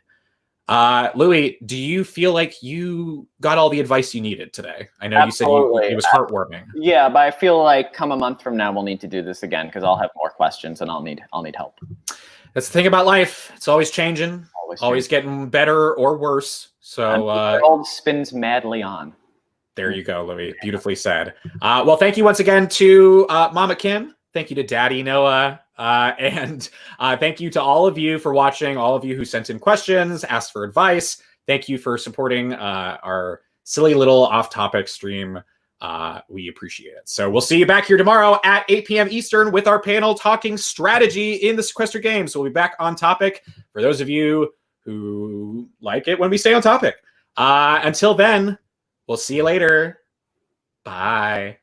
Louie, do you feel like you got all the advice you needed today? I know Absolutely. You said it was heartwarming. Yeah, but I feel like come a month from now, we'll need to do this again because I'll have more questions and I'll need help. That's the thing about life. It's always changing, always getting better or worse. So the world spins madly on. There you go, Louie. Beautifully said. Well, thank you once again to Mama Kim. Thank you to Daddy Noah. And thank you to all of you for watching, all of you who sent in questions, asked for advice. Thank you for supporting our silly little off-topic stream. we appreciate it. So we'll see you back here tomorrow at 8 p.m. Eastern with our panel talking strategy in the Sequester game. So we'll be back on topic for those of you who like it when we stay on topic. Until then, we'll see you later. Bye.